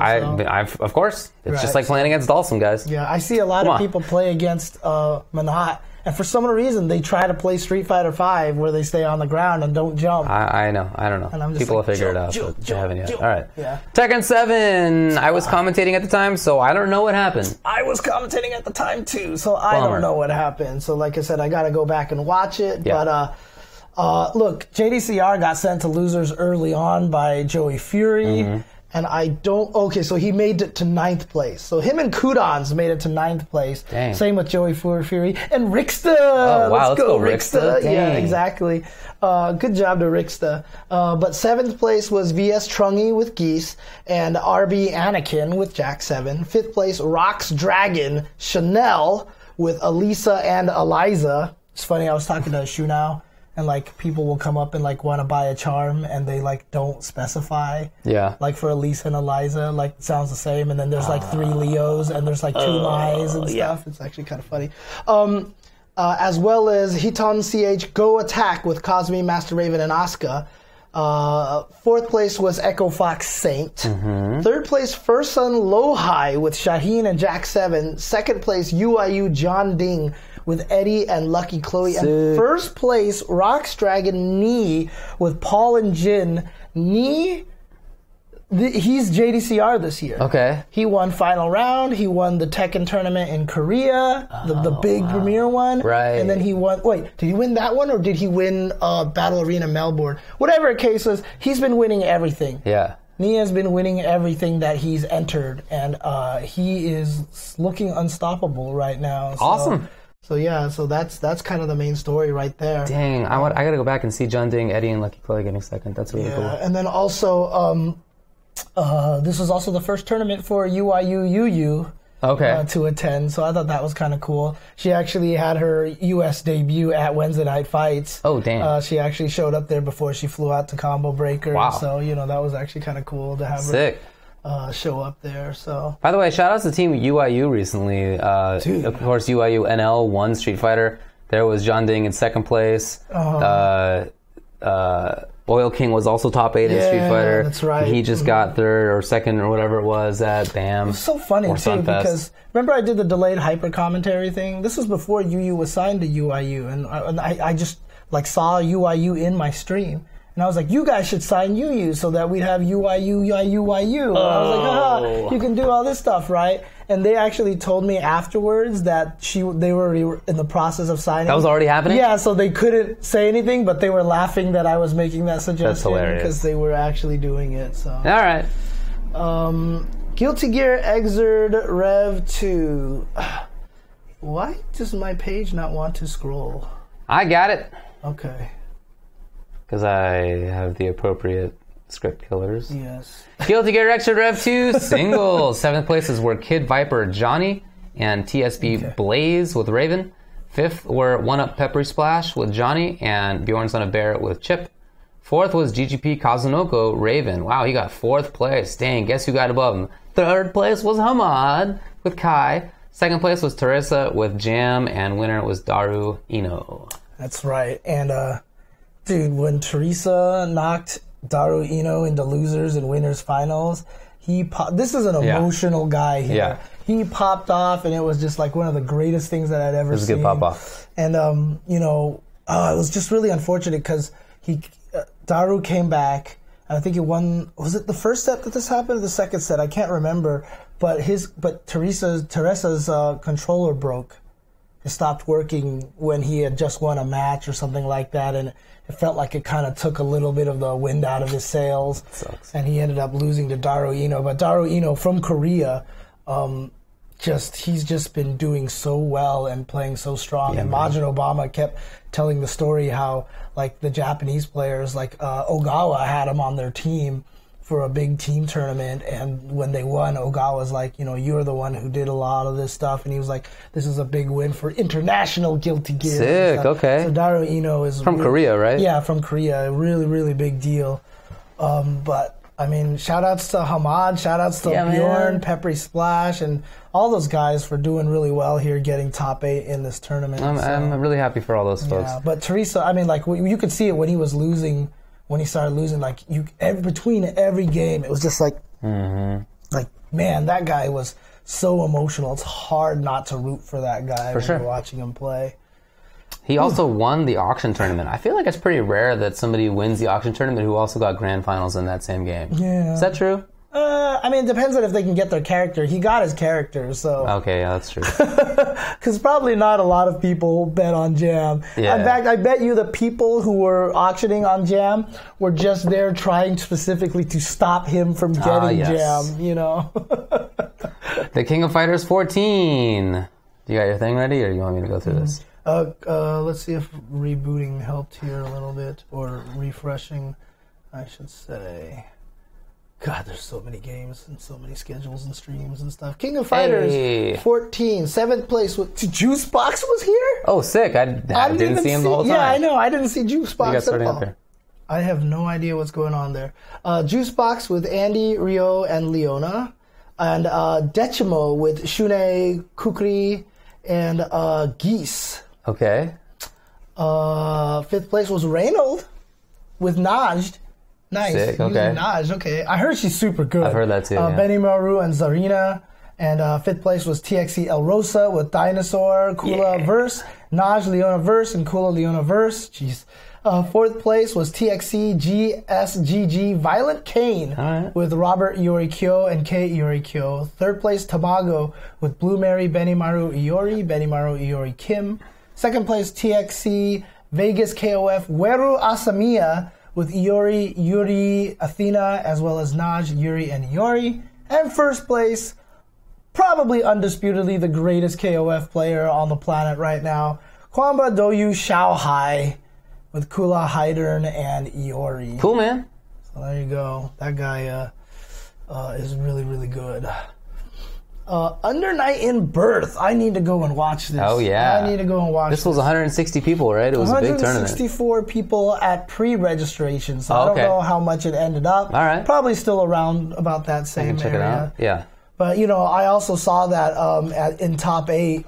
Of course. It's just like playing against Dawson, guys. Yeah, I see a lot of people play against Minot, and for some reason they try to play Street Fighter V where they stay on the ground and don't jump. I know. I don't know. And I'm just people like, will figure it out, jump, but they haven't yet. jump. All right. Yeah. Tekken 7. I was commentating at the time, so I don't know what happened. I was commentating at the time too, so I don't know what happened. So like I said, I got to go back and watch it. Yeah. But look, JDCR got sent to losers early on by Joey Fury. And I don't... Okay, so he made it to 9th place. So him and Kudons made it to 9th place. Dang. Same with Joey Fury and Rixta. Oh, wow, let's go Rixta. Yeah, exactly. Good job to Rixta. But 7th place was VS Trungy with Geese and RB Anakin with Jack 7. 5th place, Rox Dragon Chanel with Elisa and Eliza. It's funny, I was talking to Shunao, and like people will come up and like want to buy a charm and they like don't specify. Yeah. Like for Elisa and Eliza, like it sounds the same, and then there's like 3 Leos and there's like 2 Mai's and stuff. Yeah. It's actually kind of funny. As well as Hiton CH Go Attack with Cosme, Master Raven, and Asuka. 4th place was Echo Fox Saint. 3rd place, First Son Lohai with Shaheen and Jack 7. 2nd place, UIU John Ding with Eddie and Lucky Chloe. Sick. And 1st place, Rox Dragon Knee with Paul and Jin. Knee, he's JDCR this year. Okay. He won final round. He won the Tekken tournament in Korea, the big premier one. Right. And then he won... Wait, did he win that one or did he win Battle Arena Melbourne? Whatever the case is, he's been winning everything. Yeah. Nia's been winning everything that he's entered, and he is looking unstoppable right now. So, Awesome. So yeah, so that's kind of the main story right there. Dang, I gotta go back and see John Ding, Eddie, and Lucky Chloe getting second. That's really cool. And then also, this was also the first tournament for UIU to attend, so I thought that was kind of cool. She actually had her U.S. debut at Wednesday Night Fights. Oh, damn. She actually showed up there before she flew out to Combo Breaker. Wow. So, that was actually kind of cool to have Sick. her show up there. So, by the way, shout out to Team UIU recently. Of course, UIU NL won Street Fighter. There was John Ding in second place. Oil King was also top 8 in Street Fighter. That's right. He just got third or second or whatever it was at BAM. It's so funny too because remember I did the delayed hyper commentary thing. This was before UU was signed to UIU, and I just like saw UIU in my stream, and I was like, you guys should sign UU so that we'd have UIU. And I was like, you can do all this stuff, right? And they actually told me afterwards that they were in the process of signing. That was already happening? Yeah, so they couldn't say anything, but they were laughing that I was making that suggestion. That's hilarious. Because they were actually doing it. So. All right. Guilty Gear Xrd Rev 2. Why does my page not want to scroll? I got it. Okay. Because I have the appropriate script killers. Yes. Guilty Gear Xrd Rev 2 singles. 7th places were Kid Viper Johnny and TSB Blaze with Raven. 5th were 1-Up Peppery Splash with Johnny and Bjorn Son of Bear with Chip. 4th was GGP Kazunoko Raven. Wow, he got 4th place. Dang, guess who got above him? 3rd place was Hamad with Kai. 2nd place was Teresa with Jam, and winner was Daru Ino. That's right. And, dude, when Teresa knocked Daru Ino into losers and winners finals, this is an emotional guy here. Yeah. He popped off, and it was just like one of the greatest things that I'd ever seen. It was a good pop-off. And, it was just really unfortunate because Daru came back, and I think he won. Was it the first set that this happened or the second set? I can't remember. But Teresa's controller broke. It stopped working when he had just won a match or something like that, and it felt like it kind of took a little bit of the wind out of his sails. Sucks. And he ended up losing to Daru Ino. But Daru Ino from Korea, he's just been doing so well and playing so strong. Yeah, and Majin Obama kept telling the story how like the Japanese players, like Ogawa had him on their team for a big team tournament, and when they won, Ogawa's like, you're the one who did a lot of this stuff, and he was like, this is a big win for international Guilty Gear. Sick, okay. So Daru Ino is from Korea, right? Yeah, from Korea. Really, really big deal. But I mean, shout outs to Hamad, shout outs to Bjorn, Peppery Splash, and all those guys for doing really well here, getting top 8 in this tournament. I'm really happy for all those folks. Yeah, but Teresa, I mean, like you could see it when he was losing. When he started losing, like between every game, it was just like, like man, that guy was so emotional. It's hard not to root for that guy when you're watching him play. He also won the auction tournament. I feel like it's pretty rare that somebody wins the auction tournament who also got grand finals in that same game. Yeah, is that true? I mean, it depends on if they can get their character. He got his character, so... Okay, yeah, that's true. Because probably not a lot of people bet on Jam. Yeah. In fact, I bet you the people who were auctioning on Jam were just there trying specifically to stop him from getting Jam, you know? The King of Fighters 14. You got your thing ready, or you want me to go through this? Let's see if rebooting helped here a little bit, or refreshing, I should say. God, there's so many games and so many schedules and streams and stuff. King of Fighters 14, 7th place. Juicebox was here? Oh, sick. I didn't see him the whole time. Yeah, I know. I didn't see Juicebox at all. There. I have no idea what's going on there. Juicebox with Andy, Ryo, and Leona. And Decimo with Shune, Kukri, and Geese. Okay. 5th place was Reynold with Najd. Nice. Sick, okay. Naj, okay. I heard she's super good. I've heard that too. Benny Maru and Zarina. And 5th place was TXE El Rosa with Dinosaur, Kula Verse, Naj Leona Verse, and Kula Leona Verse. Jeez. 4th place was TXE GSGG Violent Kane with Robert Iori-kyo and Kei Iori-kyo. 3rd place Tamago with Blue Mary, Benny Maru Iori, Benny Maru Iori Kim. 2nd place TXE Vegas KOF Weru Asamiya with Iori, Yuri, Athena, as well as Naj, Yuri, and Iori. And 1st place, probably undisputedly the greatest KOF player on the planet right now, Kwamba Doyu Xiaohai with Kula Haidern and Iori. Cool, man. So there you go. That guy is really, really good. Under Night in Birth. I need to go and watch this. Oh, yeah. I need to go and watch this. This was 160 people, right? It was a big tournament. 164 people at pre-registration, so I don't know how much it ended up. All right. Probably still around about that same area. I can check it out. Yeah. But, you know, I also saw that in top 8,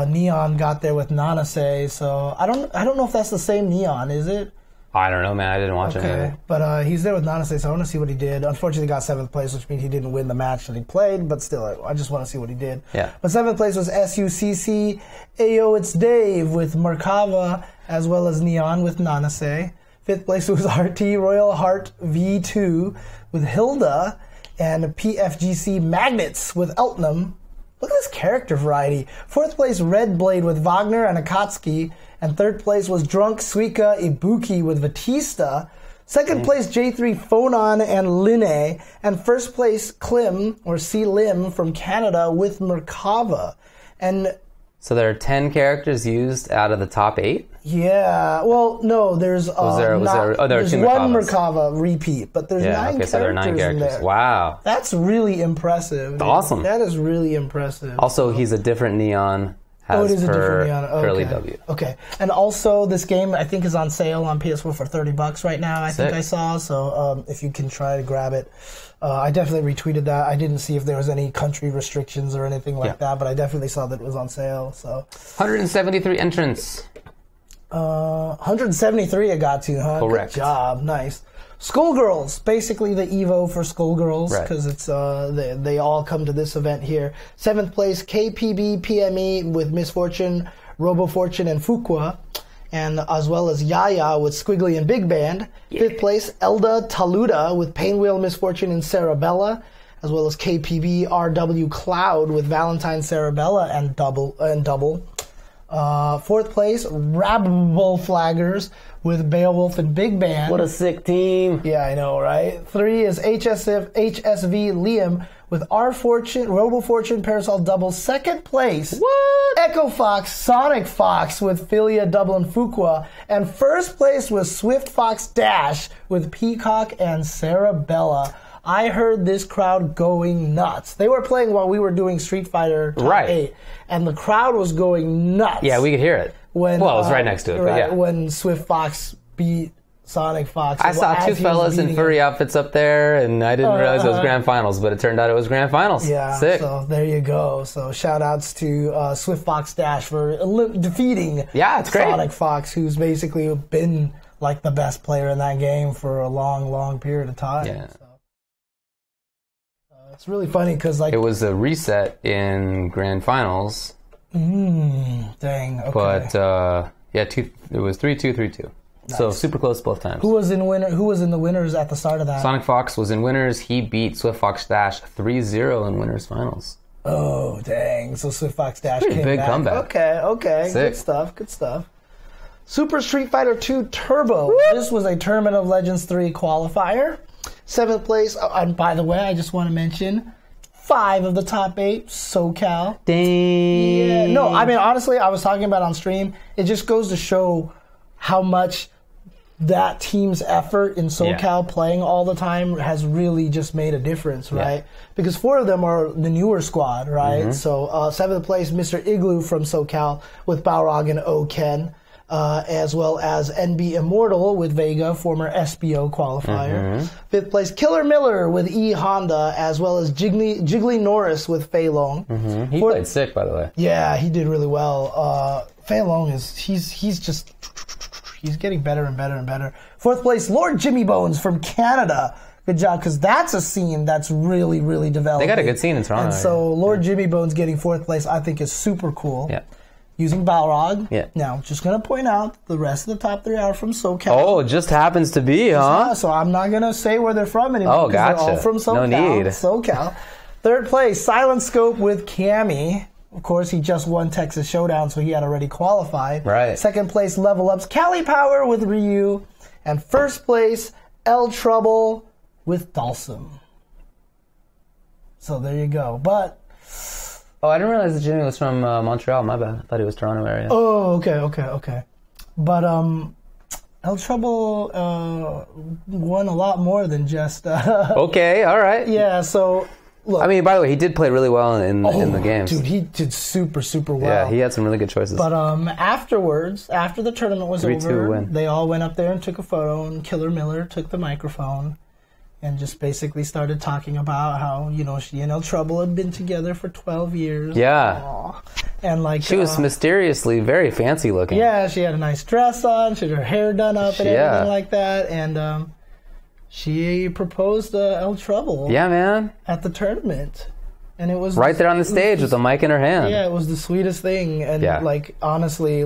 Neon got there with Nanase, so I don't know if that's the same Neon, is it? I don't know, man. I didn't watch it. But he's there with Nanase, so I want to see what he did. Unfortunately, he got 7th place, which means he didn't win the match that he played, but still, I just want to see what he did. Yeah. But 7th place was SUCC Ayo It's Dave with Merkava, as well as Neon with Nanase. 5th place was RT Royal Heart V2 with Hilda, and PFGC Magnets with Eltnum. Look at this character variety. 4th place Red Blade with Wagner and Akatsuki. And 3rd place was Drunk Suika Ibuki with Batista. 2nd place J3 Phonon and Line. And 1st place Klim, or C Lim from Canada with Merkava. And so there are 10 characters used out of the top 8? Yeah. Well, no, there's there are there's two one Merkavas. Merkava repeat, but there's 9 characters. So there are 9 characters. In there. Wow. That's really impressive. That's awesome. That is really impressive. Also, he's a different Neon. It is a different Neon. Curly W. Okay. And also, this game, I think, is on sale on PS4 for $30 right now, I think I saw. So if you can try to grab it. I definitely retweeted that. I didn't see if there was any country restrictions or anything like that, but I definitely saw that it was on sale. So 173 entrants. 173 I got to, huh? Correct. Good job. Nice. Skullgirls, basically the Evo for Skullgirls, because it's they all come to this event here. 7th place, KPB PME with Misfortune, Robo Fortune, and Fuqua, and as well as Yaya with Squiggly and Big Band. 5th place, Elda Taluda with Painwheel, Misfortune, and Sarabella, as well as KPB RW Cloud with Valentine, Sarabella, and Double. 4th place, Rabble Flaggers with Beowulf and Big Band. What a sick team. Yeah, I know, right? 3 is HSV Liam with R Fortune, Robo Fortune, Parasol Double. 2nd place, what? Echo Fox, Sonic Fox with Philia Double and Fuqua. And 1st place was Swift Fox Dash with Peacock and Sarabella. I heard this crowd going nuts. They were playing while we were doing Street Fighter Top 8, and the crowd was going nuts. Yeah, we could hear it. It was right next to it, but yeah. When Swift Fox beat Sonic Fox. I saw 2 fellas in furry outfits up there, and I didn't realize it was Grand Finals, but it turned out it was Grand Finals. Yeah, sick. So there you go. So shout outs to Swift Fox Dash for defeating Sonic Fox, who's basically been like the best player in that game for a long, long period of time. Yeah. So. It's really funny because it was a reset in Grand Finals. Dang. Okay. But it was 3-2, 3-2. So super close both times. Who was in the winners at the start of that? Sonic Fox was in winners. He beat Swift Fox Dash 3-0 in winners finals. Oh, dang. So Swift Fox Dash came big back. comeback. Okay. Sick. Good stuff. Super Street Fighter 2 Turbo. Whoop. This was a Tournament of Legends 3 qualifier. 7th place. And by the way, I just want to mention 5 of the top 8 SoCal. Dang. Yeah. No, I mean, honestly, I was talking about on stream. It just goes to show how much that team's effort in SoCal playing all the time has really just made a difference, right? Yeah. Because 4 of them are the newer squad, right? Mm-hmm. So 7th place, Mr. Igloo from SoCal with Balrog and O-Ken, as well as NB Immortal with Vega, former SBO qualifier. Mm-hmm. 5th place, Killer Miller with E Honda, as well as Jiggly Norris with Fei Long. Mm-hmm. He played sick, by the way. Yeah, he did really well. Fei Long he's getting better and better and better. 4th place, Lord Jimmy Bones from Canada. Good job, because that's a scene that's really, really developing. They got a good scene in Toronto. And so Lord Jimmy Bones getting 4th place, I think, is super cool. Yeah. Using Balrog. Yeah. Now, just going to point out, the rest of the top 3 are from SoCal. Oh, it just happens to be, huh? So I'm not going to say where they're from anymore. Oh, gotcha. They're all from SoCal. No need. SoCal. 3rd place, Silent Scope with Cammy. Of course, he just won Texas Showdown, so he had already qualified. Right. 2nd place, Level Up's Cali Power with Ryu. And 1st place, El Trouble with Dalsum. So there you go. But... Oh, I didn't realize that Jimmy was from Montreal. My bad. I thought he was Toronto area. Oh, okay. But El Trouble won a lot more than just... Okay, all right. Yeah, so... Look, I mean, by the way, he did play really well in the games. Dude, he did super, super well. Yeah, he had some really good choices. But afterwards, after the tournament was 3-2 over, win. They all went up there and took a photo, and Killer Miller took the microphone and just basically started talking about how, she and El Trouble had been together for 12 years. Yeah. Aww. And she was mysteriously very fancy looking. Yeah, she had a nice dress on, she had her hair done up and everything like that, and she proposed El Trouble. Yeah, man. At the tournament. And it was... Right there on the stage with the mic in her hand. Yeah, it was the sweetest thing. And, honestly,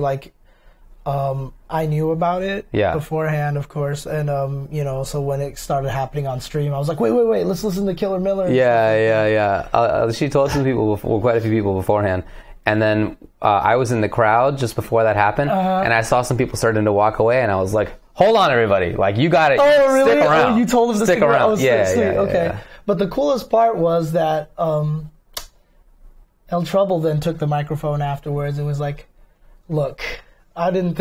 I knew about it beforehand, of course. And, so when it started happening on stream, I was like, wait, let's listen to Killer Miller. Yeah. She told some people, quite a few people beforehand. And then I was in the crowd just before that happened. And I saw some people starting to walk away. And I I was like, hold on, everybody. You got it. Oh, really? Stick around. Oh, you told them to stick around. Oh, yeah, sweet. Okay. Yeah. But the coolest part was that El Trouble then took the microphone afterwards and was like, look, I didn't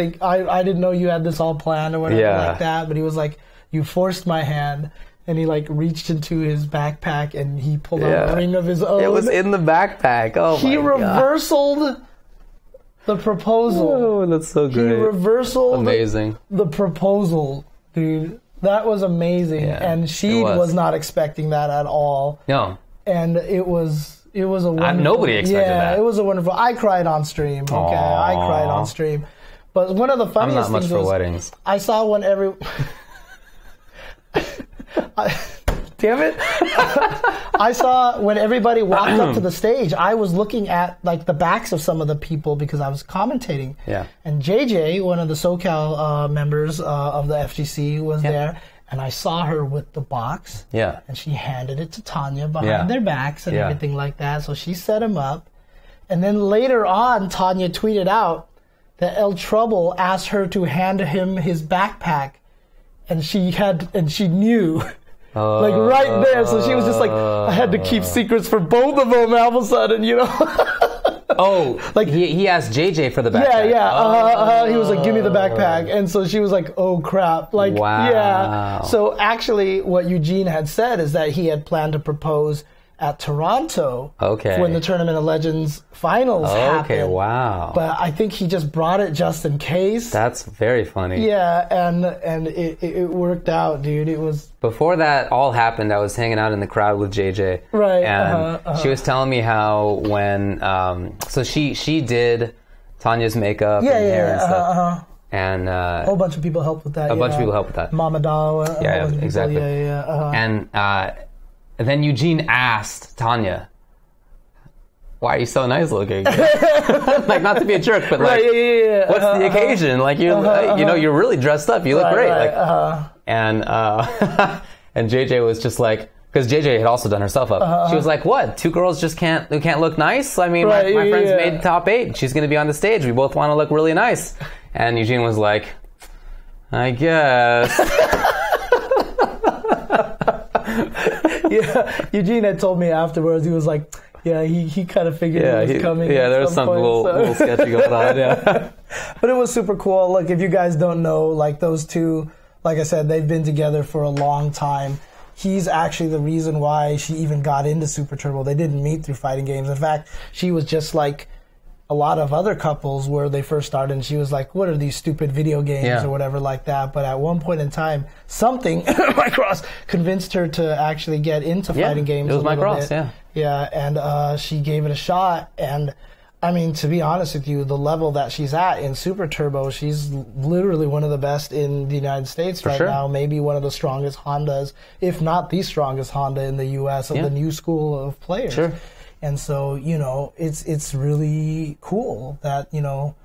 know you had this all planned or whatever like that. But he was like, you forced my hand. And he reached into his backpack and he pulled out a ring of his own. It was in the backpack. Oh, he reversaled the proposal. Oh, that's so great. He reversaled amazing. The proposal, dude. That was amazing. Yeah, and she was not expecting that at all. No. And it was a wonderful... Nobody expected that. Yeah, it was a wonderful... I cried on stream, okay? Aww. I cried on stream. But one of the funniest things was... I'm not much for weddings. I saw one every... Damn it. I saw when everybody walked up to the stage, I was looking at the backs of some of the people because I was commentating. Yeah. And JJ, one of the SoCal members of the FGC, was there. And I saw her with the box. Yeah. And she handed it to Tanya behind their backs and everything like that. So she set him up. And then later on, Tanya tweeted out that El Trouble asked her to hand him his backpack. And she knew, right there. So she was just I had to keep secrets for both of them all of a sudden, he asked JJ for the backpack. Yeah. He was like, give me the backpack. And so she was like, oh, crap. Wow. Yeah. So actually what Eugene had said is that he had planned to propose at Toronto when the Tournament of Legends finals happened. Okay, wow. But I think he just brought it just in case. That's very funny. Yeah, and it worked out, dude. It was... Before that all happened, I was hanging out in the crowd with JJ. Right. And she was telling me how when... so she did Tanya's makake and hair and stuff. And a whole bunch of people helped with that. A bunch of people helped with that. Mama Dawa. Yeah, exactly. Yeah. And then Eugene asked Tanya, why are you so nice looking? Like, not to be a jerk, but like, what's the occasion? Like, you're, you know, you're really dressed up. You look great. Like, and and JJ was just like, because JJ had also done herself up. She was like, "What? Two girls just can't look nice? I mean, my friend's made top 8. She's going to be on the stage. We both want to look really nice." And Eugene was like, "I guess." Yeah, Eugene had told me afterwards. He was like, "Yeah, he kind of figured it was coming." Yeah, there was some little sketchy going on. Yeah, but it was super cool. Look, if you guys don't know, like those two, like I said, they've been together for a long time. He's actually the reason why she even got into Super Turbo. They didn't meet through fighting games. In fact, she was just like a lot of other couples where they first started, and she was like, "What are these stupid video games?" or whatever like that. But at one point in time, something, Micross, convinced her to actually get into fighting games. It was Micross, Yeah, and she gave it a shot. And I mean, to be honest with you, the level that she's at in Super Turbo, she's literally one of the best in the United States right now. Maybe one of the strongest Hondas, if not the strongest Honda in the U.S. of the new school of players. Sure. And so, you know, it's really cool that, you know,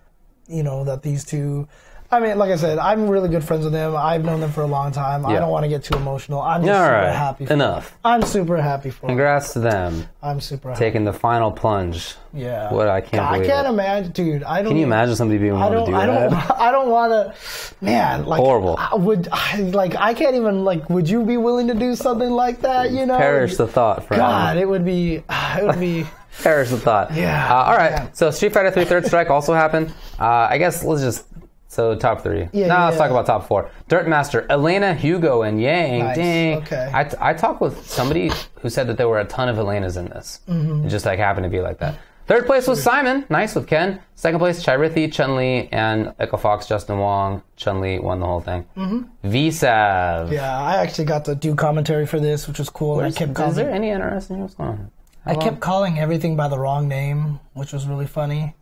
that these two, I mean, like I said, I'm really good friends with them. I've known them for a long time. I don't want to get too emotional. I'm just super happy for them. I'm super happy for them. Congrats to them. I'm super happy. Taking the final plunge. Yeah. What, I can't believe I can't imagine, dude. Can you imagine somebody being able to do that? I don't want to, man. Like, horrible. I can't even, like, would you be willing to do something like that, you know? Perish the thought, friend. God, it would be. Perish the thought. Yeah. All right. So Street Fighter 3 Third Strike also happened. I guess let's just... So top 3. Let's talk about top 4. Dirt Master, Elena, Hugo, and Yang. Nice. Dang. Okay. I talked with somebody who said that there were a ton of Elenas in this. It just like happened to be like that. Third place was Simon. Nice with Ken. Second place, Chirithi, Chun-Li, and Echo Fox, Justin Wong. Chun-Li won the whole thing. VSAV. Yeah, I actually got to do commentary for this, which was cool. Is there any interesting? What's going on? I kept calling everything by the wrong name, which was really funny,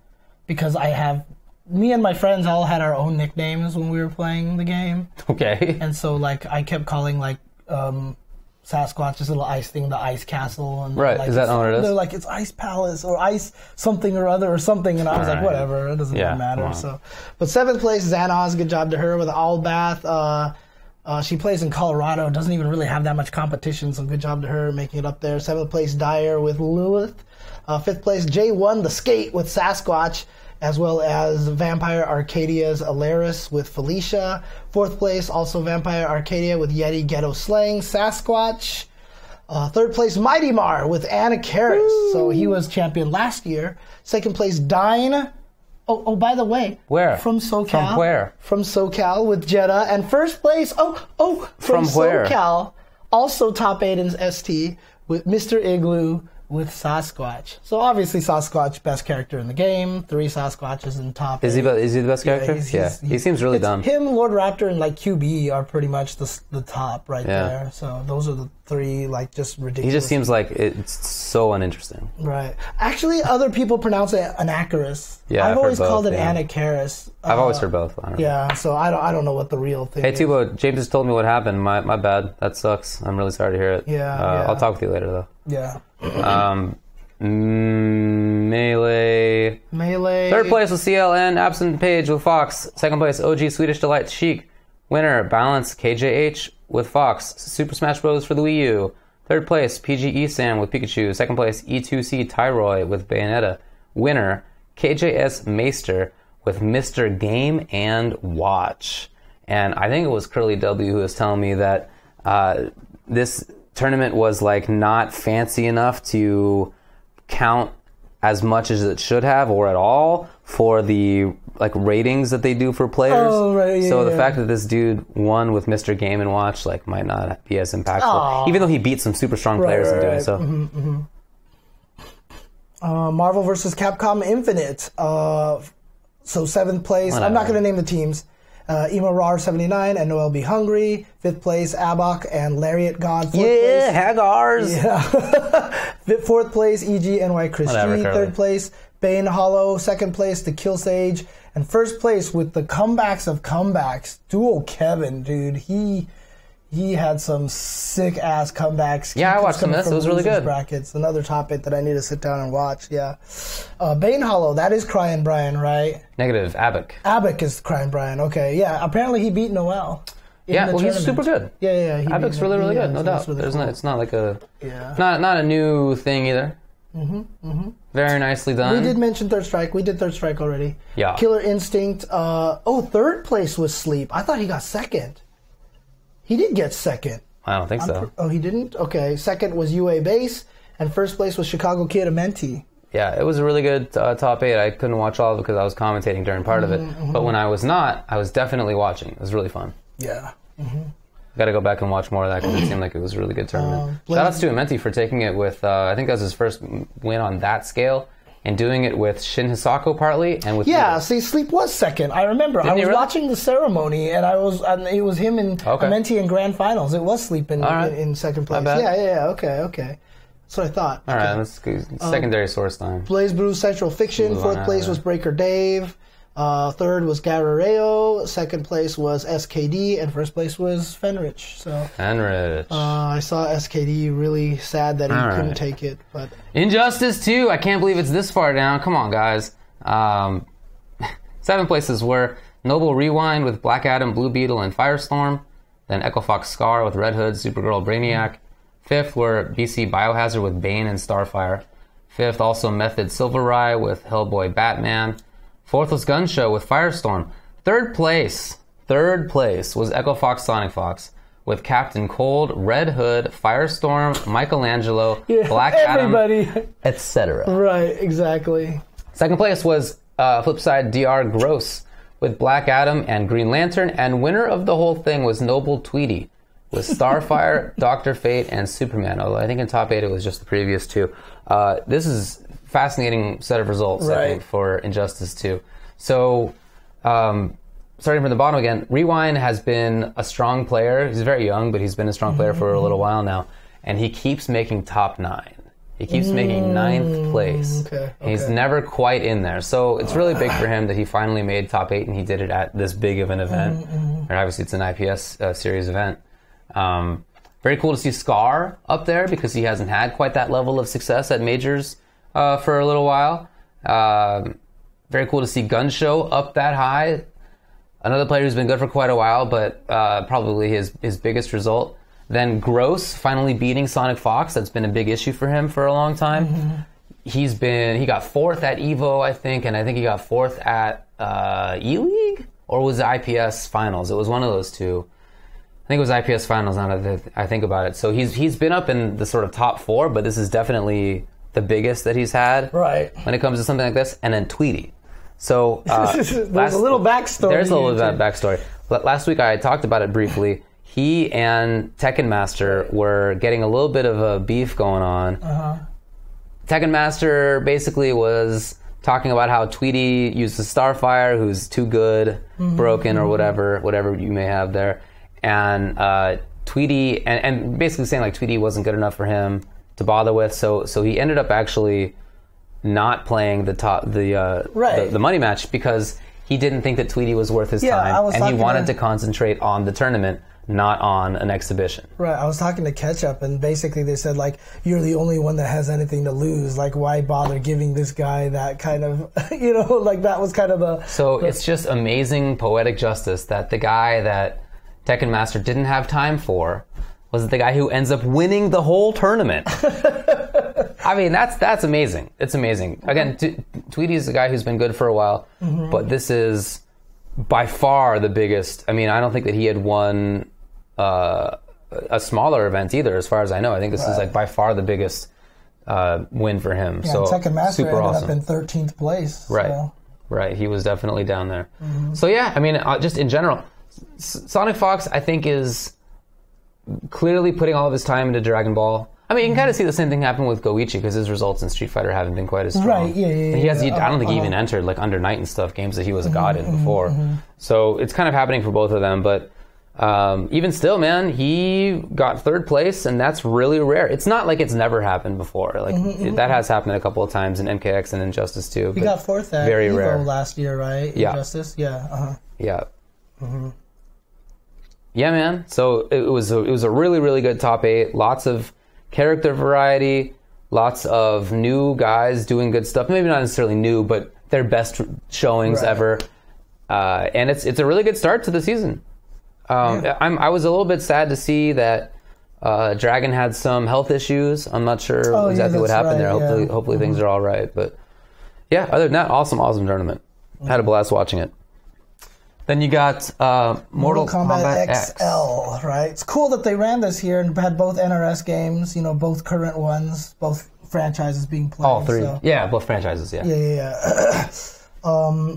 because me and my friends all had our own nicknames when we were playing the game. Okay. And so, like, I kept calling, like, Sasquatch's little ice thing, the Ice Castle. And right. Is that what it is? They're like, it's Ice Palace or Ice something or other or something. And I was like, whatever. It doesn't really matter. So, but 7th place, Xanoz. Good job to her with Owl Bath. She plays in Colorado. Doesn't even really have that much competition. So good job to her making it up there. 7th place, Dyer with Lilith. 5th place, J1, the Skate with Sasquatch, as well as Vampire Arcadia's Alaris with Felicia. 4th place, also Vampire Arcadia with Yeti Ghetto Slang, Sasquatch. 3rd place, Mighty Mar with Anna Karis. Woo! So he was champion last year. 2nd place, Dine. Oh, by the way. Where? From SoCal. From where? From SoCal with Jeddah. And 1st place, from where? SoCal, also top 8 in ST, with Mr. Igloo with Sasquatch. So obviously Sasquatch, best character in the game. 3 Sasquatches in top 8. Is he the best character? He seems really dumb. Him, Lord Raptor, and like QB are pretty much the top right there. So those are the 3, like, just ridiculous. He just seems like it's so uninteresting. Right. Actually, other people pronounce it Anacharis. Yeah, I've always called it yeah. Anacharis. I've always heard both. Yeah, so I don't know what the real thing is. Hey, Tubo, James just told me what happened. My bad. That sucks. I'm really sorry to hear it. Yeah. I'll talk with you later, though. Yeah. Melee. 3rd place was CLN, Absent Page with Fox. 2nd place, OG Swedish Delight Chic. Winner, Balance KJH with Fox. Super Smash Bros. For the Wii U. 3rd place, PGE Sam with Pikachu. 2nd place, E2C Tyroy with Bayonetta. Winner, KJS Maester with Mr. Game and Watch. And I think it was Curly W who was telling me that this tournament was like not fancy enough to count as much as it should have or at all for the like ratings that they do for players. Oh, right, yeah, so the fact that this dude won with Mr. Game & Watch like might not be as impactful, even though he beat some super strong players in doing so. Mm-hmm. Marvel vs. Capcom Infinite. So 7th place. I'm not going to name the teams. Emarar 79 and Noel B. Hungry. 5th place, Abok and Lariat God. 4th place, Haggars. Yeah. 4th place, EG NY Chris G. 3rd place, Bane Hollow. 2nd place, The Kill Sage. And 1st place with the comebacks of comebacks, Duo Kevin, dude. He He had some sick ass comebacks. Yeah, I watched some of this. It was really good. Brackets. Another topic that I need to sit down and watch. Yeah, Bane Hollow. That is Crying Brian, right? Negative. Abek. Abek is Crying Brian. Okay, yeah. Apparently he beat Noel. Yeah, well, he's super good. Yeah. Abek's really good, no doubt. Really cool. It's not like a not a new thing either. Very nicely done. We did mention Third Strike. We did Third Strike already. Yeah. Killer Instinct. Third place was Sleep. I thought he got second. He did get second. I don't think so. He didn't? Okay. Second was UA Base, and first place was Chicago Kid Amenti. Yeah, it was a really good top 8. I couldn't watch all of it because I was commentating during part of it. But when I was not, I was definitely watching. It was really fun. Yeah. Got to go back and watch more of that because it seemed like it was a really good tournament. Shout-outs to Amenti for taking it with, I think that was his first win on that scale, and doing it with Shin Hisako partly, and with... Yeah, see, Sleep was second. I remember. I was watching the ceremony, and it was him and Amenti in grand finals. It was Sleep in second place. Yeah, okay. That's what I thought. All right, let's go. Secondary source time. Blaze Brew Central Fiction. Fourth place was Breaker Dave. Third was Garareo. Second place was SKD, and first place was Fenrich. Fenrich. I saw SKD really sad that he couldn't take it. But Injustice 2. I can't believe it's this far down. Come on, guys. 7 places were Noble Rewind with Black Adam, Blue Beetle, and Firestorm. Then Echo Fox Scar with Red Hood, Supergirl, Brainiac. 5th were BC Biohazard with Bane and Starfire. 5th also Method Silvereye with Hellboy Batman. 4th was Gun Show with Firestorm. Third place was Echo Fox Sonic Fox with Captain Cold, Red Hood, Firestorm, Michelangelo, Black Adam, etc. Right, exactly. Second place was Flipside DR Gross with Black Adam and Green Lantern, and winner of the whole thing was Noble Tweety with Starfire, Dr. Fate, and Superman, although I think in top 8 it was just the previous 2. This is fascinating set of results, I think, for Injustice 2. So, starting from the bottom again, Rewind has been a strong player. He's very young, but he's been a strong player for a little while now. And he keeps making top 9. He keeps making 9th place. Okay. He's never quite in there. So it's really big for him that he finally made top 8, and he did it at this big of an event. And obviously it's an IPS series event. Very cool to see Scar up there because he hasn't had quite that level of success at majors for a little while. Very cool to see Gun Show up that high. Another player who's been good for quite a while, but probably his biggest result. Then Gross finally beating Sonic Fox. That's been a big issue for him for a long time. He got 4th at EVO, I think, and I think he got 4th at E-League? Or was it IPS Finals? It was one of those two. I think it was IPS Finals now that I think about it. So he's been up in the sort of top 4, but this is definitely the biggest that he's had when it comes to something like this. And then Tweety. So there's a little backstory. There's a little bit of backstory. Last week I talked about it briefly. He and Tekken Master were getting a little bit of a beef going on. Tekken Master basically was talking about how Tweety uses Starfire, who's too good, broken, or whatever you may have there. And Tweety, and basically saying like Tweety wasn't good enough for him to bother with, so he ended up actually not playing the money match because he didn't think that Tweety was worth his time, and he wanted to concentrate on the tournament, not on an exhibition. Right, I was talking to Ketchup, and basically they said, like, you're the only one that has anything to lose. Like, why bother giving this guy that kind of, like that was kind of the... So it's just amazing poetic justice that the guy that Tekken Master didn't have time for was the guy who ends up winning the whole tournament. I mean, that's amazing. It's amazing. Again, Tweety is a guy who's been good for a while, but this is by far the biggest. I mean, I don't think that he had won a smaller event either, as far as I know. I think this is like by far the biggest win for him. Yeah, so Tekken Master super ended awesome. up in 13th place. Right, so. Right. He was definitely down there. So yeah, I mean, just in general, Sonic Fox, I think, is clearly putting all of his time into Dragon Ball. I mean, you can kind of see the same thing happen with Goichi because his results in Street Fighter haven't been quite as strong. Right, yeah. I don't think he even entered like Under Night and stuff, games that he was a god in before. So it's kind of happening for both of them. But even still, man, he got 3rd place, and that's really rare. It's not like it's never happened before. Like that has happened a couple of times in MKX and Injustice 2. He got 4th at very Evo rare. last year, right? Yeah. Injustice, yeah. Yeah. Yeah, man. So it was a really, really good top 8. Lots of character variety, lots of new guys doing good stuff. Maybe not necessarily new, but their best showings ever. And it's a really good start to the season. I was a little bit sad to see that Dragon had some health issues. I'm not sure exactly what happened there. Hopefully things are all right. But yeah, other than that, awesome tournament. Had a blast watching it. Then you got Mortal Kombat XL, right? It's cool that they ran this here and had both NRS games, both current ones, both franchises being played. All 3. So. Yeah, both franchises, yeah. Yeah.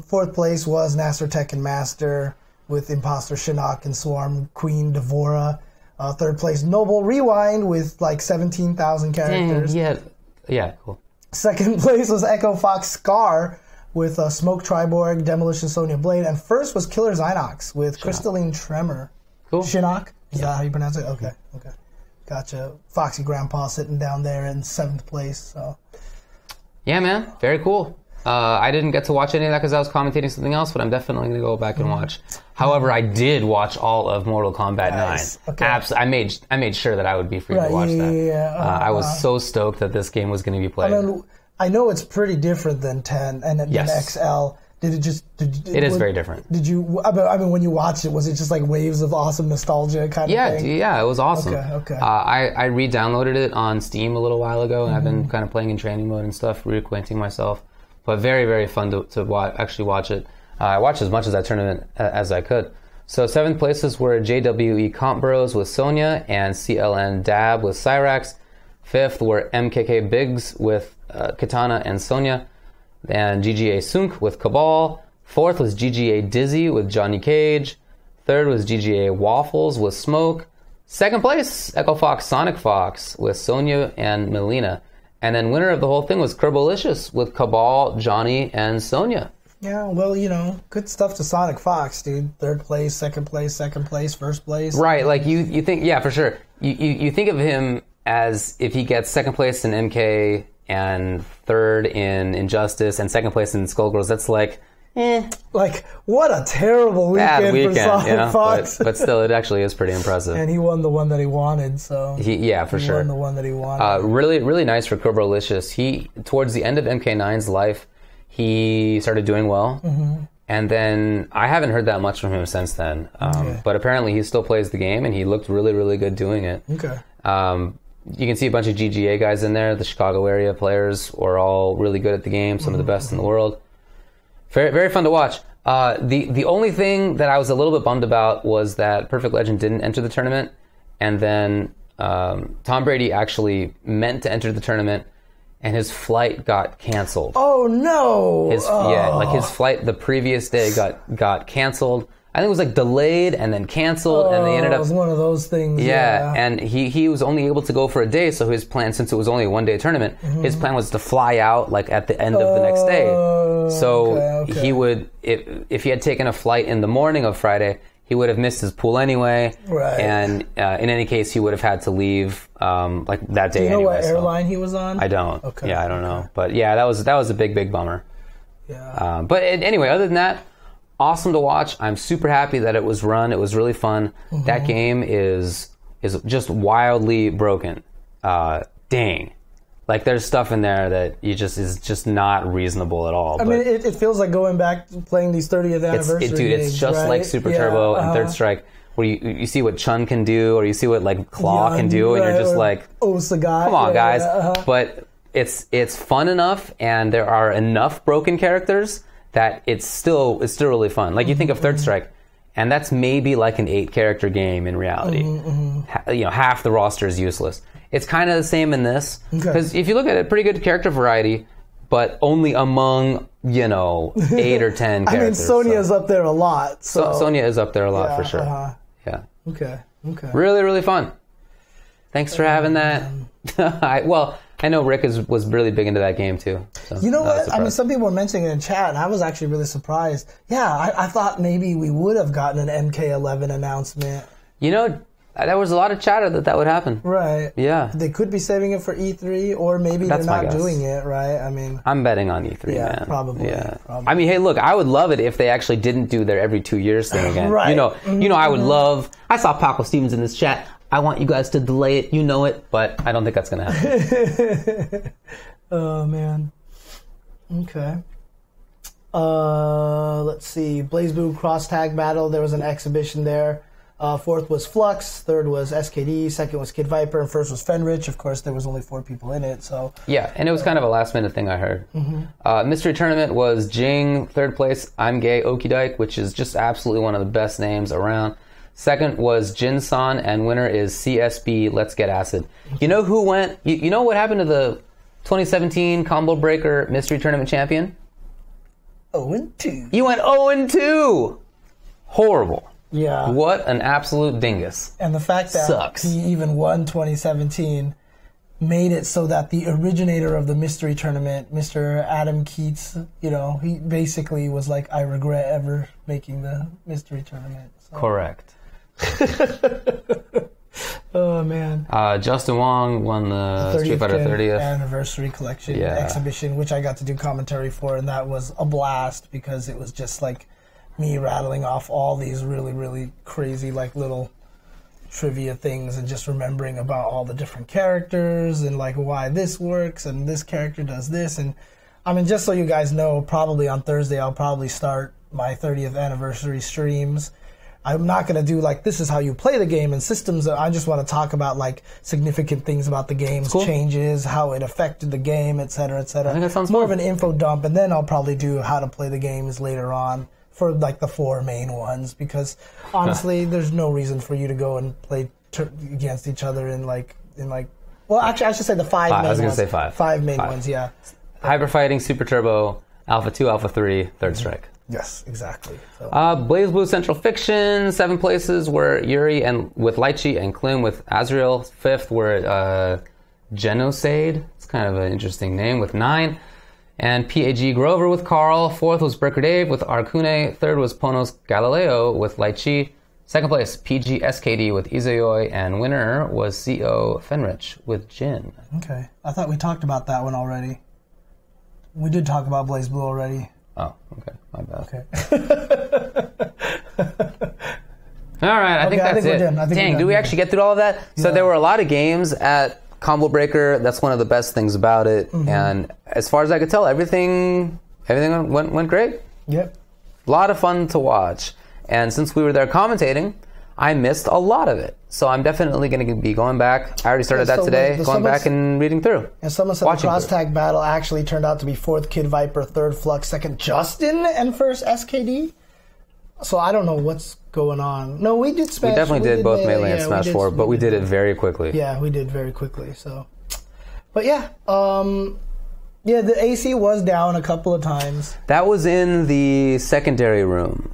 Fourth place was Master Tekken Master with Imposter Shinnok and Swarm Queen Devora. Third place, Noble Rewind with like 17,000 characters. Yeah, cool. Second place was Echo Fox Scar with Smoke Triborg, Demolition Sonya Blade. And first was Killer Zynox with Crystalline Tremor. Cool. Shinnok? Is that how you pronounce it? Okay. Gotcha. Foxy Grandpa sitting down there in 7th place. So. Yeah, man. Very cool. I didn't get to watch any of that because I was commentating something else, but I'm definitely going to go back and watch. However, I did watch all of Mortal Kombat 9. Okay. I made sure that I would be free to watch that. I was so stoked that this game was going to be played. I know it's pretty different than 10 and than XL. It is very different. Did you? I mean, when you watched it, was it just like waves of awesome nostalgia kind of thing? Yeah, it was awesome. Okay. I re-downloaded it on Steam a little while ago, and I've been kind of playing in training mode and stuff, reacquainting myself. But very, very fun to actually watch it. I watched as much of that tournament as I could. So 7th places were JWE Comp Bros with Sonya and CLN Dab with Cyrax. 5th were MKK Biggs with Katana and Sonya. And GGA Sunk with Cabal. 4th was GGA Dizzy with Johnny Cage. 3rd was GGA Waffles with Smoke. 2nd place, Echo Fox Sonic Fox with Sonya and Melina. And then winner of the whole thing was Kerbalicious with Cabal, Johnny, and Sonya. Yeah, well, good stuff to Sonic Fox, dude. 3rd place, 2nd place, 2nd place, 1st place. Right, like you think, yeah, for sure. You think of him as if he gets 2nd place in MK and 3rd in Injustice and 2nd place in Skullgirls, that's like, Like, what a terrible weekend for Sonic Fox. But still, it actually is pretty impressive. And he won the one that he wanted, so... He won the one that he wanted. Really, really nice for Kerbalicious. Towards the end of MK9's life, he started doing well. Mm-hmm. And then, I haven't heard that much from him since then. But apparently, he still plays the game, and he looked really, really good doing it. Okay. You can see a bunch of GGA guys in there. The Chicago area players were all really good at the game, some of the best in the world. Very, very fun to watch. The only thing that I was a little bit bummed about was that Perfect Legend didn't enter the tournament, and then Tom Brady actually meant to enter the tournament, and his flight got canceled. Oh no! His flight the previous day got canceled. I think it was like delayed and then canceled, and they ended up... It was one of those things. Yeah, and he was only able to go for a day, so his plan, since it was only a one-day tournament, his plan was to fly out like at the end of the next day. So he would, if he had taken a flight in the morning of Friday, he would have missed his pool anyway. Right. And in any case, he would have had to leave like that day anyway. Do you know what airline he was on? I don't. Okay. Yeah, I don't know. But yeah, that was a big bummer. Yeah. But anyway, other than that, awesome to watch. I'm super happy that it was run. It was really fun. Mm-hmm. That game is just wildly broken. Dang. Like, there's stuff in there that is just not reasonable at all. I mean, it feels like going back to playing these 30th anniversary games, it's just right? like Super Turbo and Third Strike, where you see what Chun can do, or you see what like Claw can do, and you're just like, Osagai. Come on, guys. But it's fun enough, and there are enough broken characters that it's still really fun. Like, you think of Third Strike, and that's maybe like an 8-character game in reality. Half the roster is useless. It's kind of the same in this, because if you look at it, pretty good character variety, but only among 8 or 10 characters. I mean, Sonya's up there a lot. So Sonya is up there a lot for sure. Yeah. Okay. Really, really fun. Thanks for having that. I know Rick was really big into that game too. So you know what? I mean, some people were mentioning it in chat, and I was actually really surprised. Yeah, I thought maybe we would have gotten an MK11 announcement. There was a lot of chatter that would happen. Right. Yeah. They could be saving it for E3, or maybe That's they're my not guess. doing it, right? I mean... I'm betting on E3, yeah, man. Probably. Yeah. Probably. I mean, hey, look, I would love it if they actually didn't do their every 2 years thing again. Right. You know, I would love... I saw Paco Stevens in this chat. I want you guys to delay it. You know it, but I don't think that's going to happen. Oh, man. Okay. Let's see. BlazBlue Cross Tag Battle. There was an exhibition there. Fourth was Flux. Third was SKD. Second was Kid Viper. And first was Fenrich. Of course, there was only 4 people in it. So Yeah, and it was kind of a last-minute thing I heard. Mystery Tournament was Jing. Third place, I'm Gay Okidike, which is just absolutely one of the best names around. Second was Jinsan, and winner is CSB, Let's Get Acid. You know who went... You know what happened to the 2017 Combo Breaker Mystery Tournament champion? 0-2. You went 0-2! Horrible. Yeah. What an absolute dingus. And the fact that Sucks. he even won 2017 made it so that the originator of the mystery tournament, Mr. Adam Keats, he basically was like, I regret ever making the mystery tournament. So. Correct. Oh, man. Justin Wong won the Street Fighter 30th. Anniversary Collection exhibition, which I got to do commentary for, and that was a blast because it was just like me rattling off all these really, really crazy like little trivia things and just remembering about all the different characters and like why this works and this character does this. And I mean, just so you guys know, probably on Thursday I'll probably start my 30th anniversary streams. I'm not going to do like this is how you play the game and systems. I just want to talk about like significant things about the game's changes, how it affected the game, etc., etc. I think that sounds more cool. of an info dump, and then I'll probably do how to play the games later on for like the 4 main ones, because honestly, there's no reason for you to go and play against each other in like. Well, actually, I should say the 5 main ones. I was going to say 5. 5 main ones, yeah. Hyper Fighting, Super Turbo, Alpha 2, Alpha 3, Third Strike. Yes, exactly. So. BlazBlue Central Fiction, 7 places were Yuri and with Lychee and Klim with Azrael. 5th were Genocide. It's kind of an interesting name with 9. And PAG Grover with Carl. 4th was Breaker Dave with Arcune. 3rd was Ponos Galileo with Lychee. 2nd place, PG SKD with Izayoi. And winner was CO Fenrich with Jin. Okay. I thought we talked about that one already. We did talk about BlazBlue already. Oh, okay. My bad. Okay. All right, I think that's it. Dang, did we actually get through all of that? Yeah. So there were a lot of games at Combo Breaker. That's one of the best things about it. Mm-hmm. And as far as I could tell, everything went great. Yep. A lot of fun to watch. And since we were there commentating, I missed a lot of it. So I'm definitely going to be going back. I already started that today, going back and reading through. And someone said the cross tag battle actually turned out to be 4th Kid Viper, 3rd Flux, 2nd Justin, and 1st SKD. So I don't know what's going on. No, we did Smash. We definitely did both Melee and Smash 4, but we did it very quickly. Yeah, we did very quickly. So, but yeah, the AC was down a couple of times. That was in the secondary room.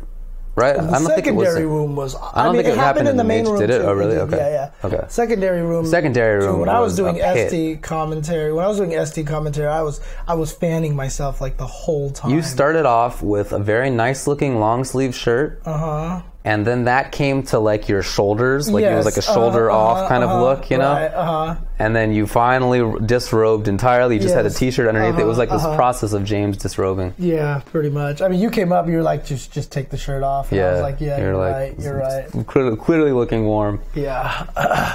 Right? The secondary room was... I don't think it happened in the main room. Did it? Oh, really? Okay. Yeah. Okay. Secondary room. When I was doing ST commentary, I was fanning myself like the whole time. You started off with a very nice looking long sleeve shirt. Uh-huh. And then that came to like your shoulders, like it was like a shoulder off kind of look, you know? Right, And then you finally disrobed entirely. You just had a t-shirt underneath. It was like this process of James disrobing. Yeah, pretty much. I mean, you came up, you were like, just take the shirt off. And I was like, yeah, you're right. Clearly looking warm. Yeah.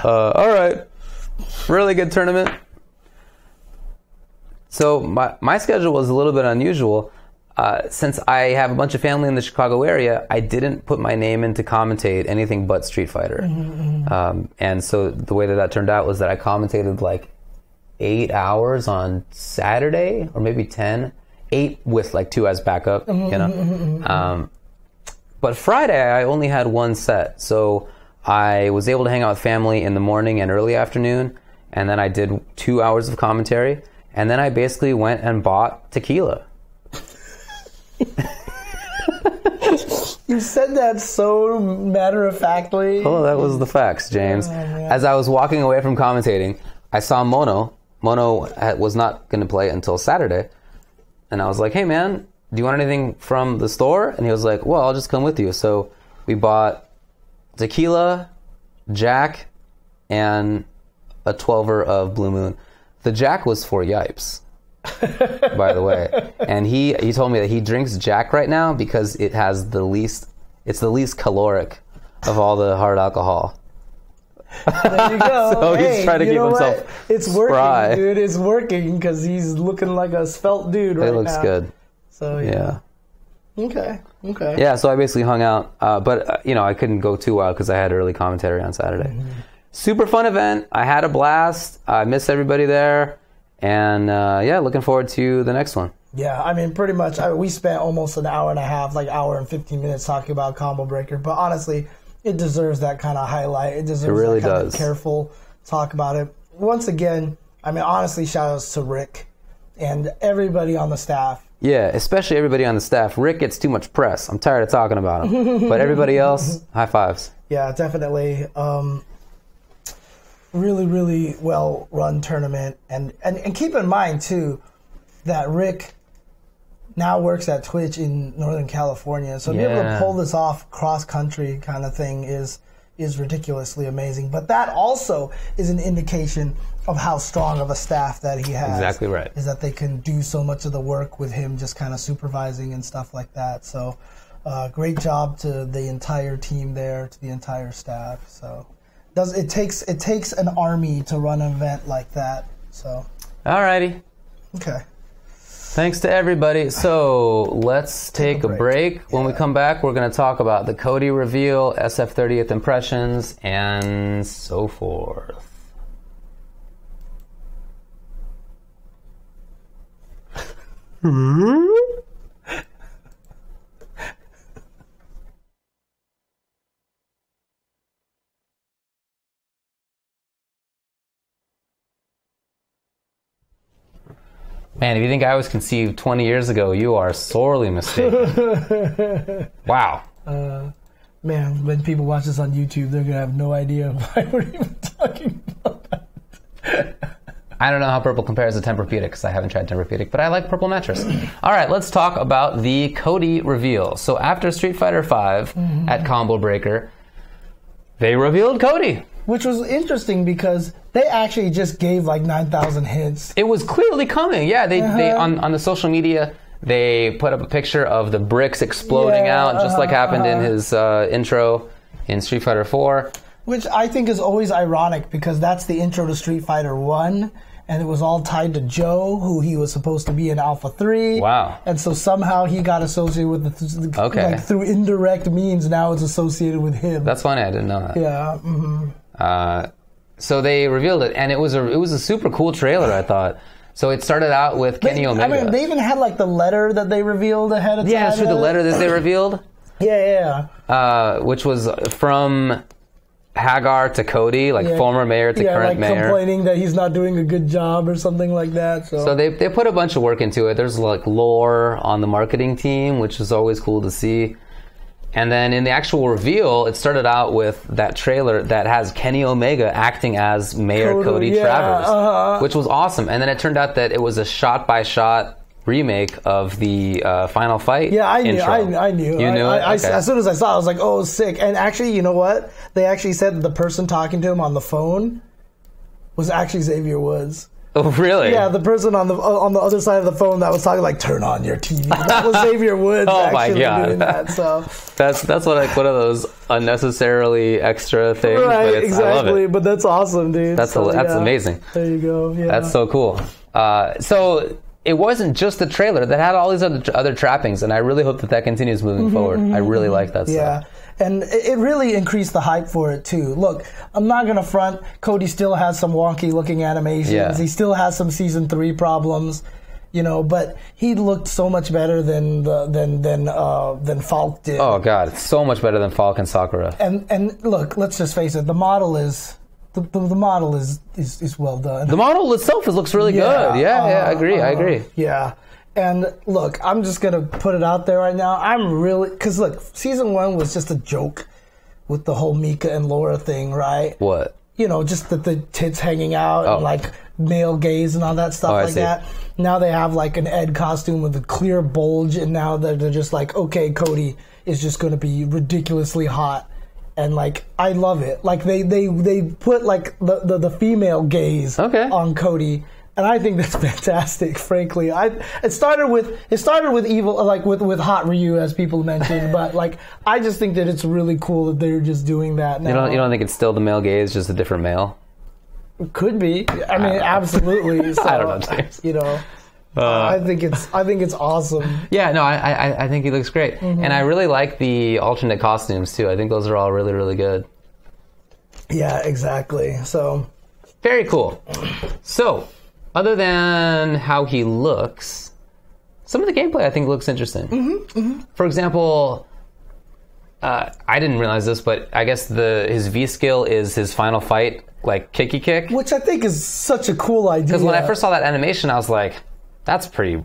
All right. Really good tournament. So my schedule was a little bit unusual. Since I have a bunch of family in the Chicago area, I didn't put my name in to commentate anything but Street Fighter. Mm-hmm. And so the way that turned out was that I commentated like 8 hours on Saturday, or maybe 10. 8 with like 2 as backup, you know? But Friday, I only had 1 set. So I was able to hang out with family in the morning and early afternoon. And then I did 2 hours of commentary. And then I basically went and bought tequila. You said that so matter-of-factly. Oh, that was the facts, James. As I was walking away from commentating, I saw Mono. Mono was not going to play until Saturday. And I was like, hey, man, do you want anything from the store? And he was like, well, I'll just come with you. So we bought tequila Jack, and a 12er of Blue Moon. The Jack was for Yipes, by the way. And he told me that he drinks Jack right now because it's the least caloric of all the hard alcohol. There you go. So he's trying to keep himself It's spry. working, dude. It's working because he's looking like a svelte dude right now. It looks good. So Yeah. Okay. Yeah, so I basically hung out. But, I couldn't go too wild because I had early commentary on Saturday. Mm-hmm. Super fun event. I had a blast. I miss everybody there. And, looking forward to the next one. Yeah, I mean, pretty much. We spent almost an hour and a half, like hour and 15 minutes talking about Combo Breaker. But honestly, it deserves that kind of highlight. It deserves really that kind does. of careful talk about it. Once again, I mean, honestly, shout outs to Rick and everybody on the staff. Yeah, especially everybody on the staff. Rick gets too much press. I'm tired of talking about him. But everybody else, high fives. Yeah, definitely. Really, really well run tournament. And keep in mind, too, that Rick now works at Twitch in Northern California. So to be able to pull this off cross-country kind of thing is ridiculously amazing. But that also is an indication of how strong of a staff that he has. Exactly right. Is that they can do so much of the work with him just kind of supervising and stuff like that. So great job to the entire team there, to the entire staff. So it takes an army to run an event like that. So Alrighty. okay. Thanks to everybody. So let's take a break. When we come back, we're going to talk about the Cody reveal, SF30th impressions, and so forth. Man, if you think I was conceived 20 years ago, you are sorely mistaken. Wow. Man, when people watch this on YouTube, they're going to have no idea why we're even talking about that. I don't know how purple compares to Tempur-Pedic because I haven't tried Tempur-Pedic, but I like purple mattress. All right, let's talk about the Cody reveal. So after Street Fighter V at Combo Breaker, they revealed Cody. Which was interesting because they actually just gave like 9,000 hints. It was clearly coming. Yeah, they on the social media, they put up a picture of the bricks exploding out, just like happened in his intro in Street Fighter 4. Which I think is always ironic because that's the intro to Street Fighter 1. And it was all tied to Joe, who he was supposed to be in Alpha 3. Wow. And so somehow he got associated with like through indirect means, now it's associated with him. That's funny, I didn't know that. Yeah. Mm-hmm. So they revealed it, and it was a super cool trailer, I thought. So it started out with Kenny Omega. I mean, they even had like the letter that they revealed ahead of time. Yeah, so the letter that they revealed. Yeah. Which was from Hagar to Cody, like former mayor to current mayor. Complaining that he's not doing a good job or something like that. So they put a bunch of work into it. There's like lore on the marketing team, which is always cool to see. And then in the actual reveal, it started out with that trailer that has Kenny Omega acting as Mayor Cody Travers, which was awesome. And then it turned out that it was a shot-by-shot remake of the Final Fight intro. I knew. You knew it? Okay. As soon as I saw it, I was like, oh, sick. And actually, you know what? They actually said that the person talking to him on the phone was actually Xavier Woods. Oh, really? Yeah, the person on the other side of the phone that was talking like, turn on your TV. That was Xavier Woods actually doing that. So that's like one of those unnecessarily extra things. Right, but exactly. I love it. But that's awesome, dude. That's amazing. There you go. Yeah. That's so cool. So it wasn't just the trailer that had all these other trappings, and I really hope that continues moving forward. I really like that stuff. Yeah. And it really increased the hype for it, too. Look, I'm not going to front. Cody still has some wonky-looking animations. Yeah. He still has some Season 3 problems, but he looked so much better than Falk did. Oh, God. It's so much better than Falk and Sakura. And look, let's just face it. The model is... The model is well done. The model itself looks really good. Yeah, I agree. Yeah. And look, I'm just going to put it out there right now. Because look, Season 1 was just a joke with the whole Mika and Laura thing, right? What? Just the tits hanging out and like male gaze and all that stuff that. Now they have like an Ed costume with a clear bulge, and now they're just like, okay, Cody is just going to be ridiculously hot And like I love it. Like they put like the female gaze on Cody, and I think that's fantastic. Frankly, it started with evil, like with Hot Ryu, as people mentioned, but like I just think that it's really cool that they're just doing that now. You don't think it's still the male gaze, just a different male? Could be. I mean, absolutely. So, I don't know, James. You know. I think it's awesome. Yeah, no, I think he looks great, and I really like the alternate costumes too. I think those are all really, really good. Yeah, exactly. So very cool. So, other than how he looks, some of the gameplay I think looks interesting. For example, I didn't realize this, but I guess his V skill is his final fight, like kicky kick, which I think is such a cool idea. Because when I first saw that animation, I was like, that's pretty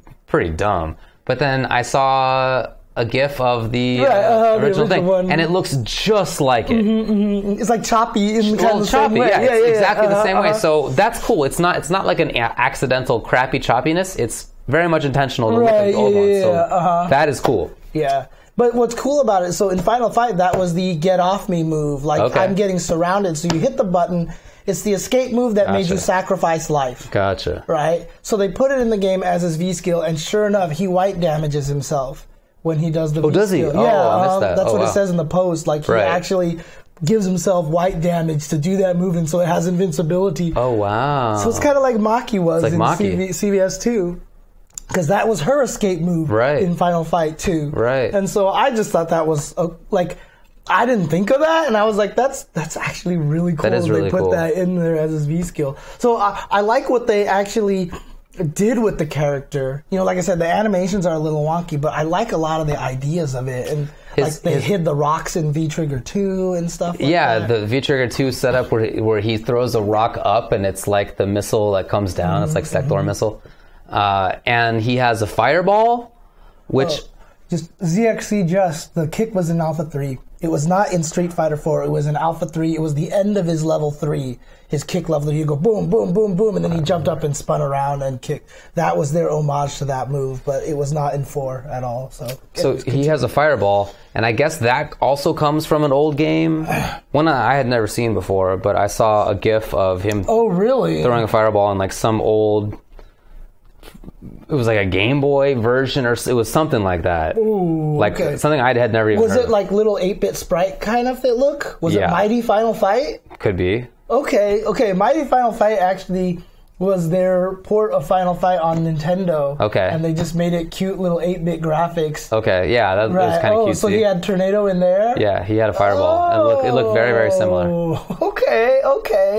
dumb. But then I saw a GIF of the original thing, and it looks just like it. It's like choppy in kind of the same way. Yeah, it's exactly the same way. So that's cool. It's not like an accidental crappy choppiness. It's very much intentional to look like the old one. So that is cool. Yeah. But what's cool about it, so in Final Fight, that was the get off me move. Like, I'm getting surrounded, so you hit the button. It's the escape move that made you sacrifice life. Gotcha. Right? So they put it in the game as his V skill, and sure enough, he white damages himself when he does the V skill. Does he? Yeah, I missed that. That's what it says in the post. Like, he actually gives himself white damage to do that move, and so it has invincibility. Oh, wow. So it's kind of like Maki was in CVS 2. Because that was her escape move in Final Fight 2. Right. And so I just thought that was, I didn't think of that, and I was like, that's actually really cool. That is really cool. They put that in there as his V skill. So I like what they actually did with the character. You know, like I said, the animations are a little wonky, but I like a lot of the ideas of it. And they hid the rocks in V-Trigger 2 and stuff like that. The V-Trigger 2 setup where he throws a rock up, and it's like the missile that comes down. It's like Sector missile. And he has a fireball, which... Just ZXC the kick was in Alpha 3. It was not in Street Fighter 4. It was in Alpha 3. It was the end of his level 3. His kick level. You go boom, boom, boom, boom, and then he jumped up and spun around and kicked. That was their homage to that move, but it was not in 4 at all. So he has a fireball, and I guess that also comes from an old game. One I had never seen before, but I saw a GIF of him throwing a fireball in like some old... It was like a Game Boy version, or it was something like that. Ooh, something I had never even heard of. Was it like little 8-bit sprite kind of look? Was it Mighty Final Fight? Could be. Okay. Mighty Final Fight actually was their port of Final Fight on Nintendo. Okay. And they just made it cute little 8-bit graphics. Okay, yeah, that was kind of cute. So he had Tornado in there? Yeah, he had a fireball. It looked very, very similar. Okay.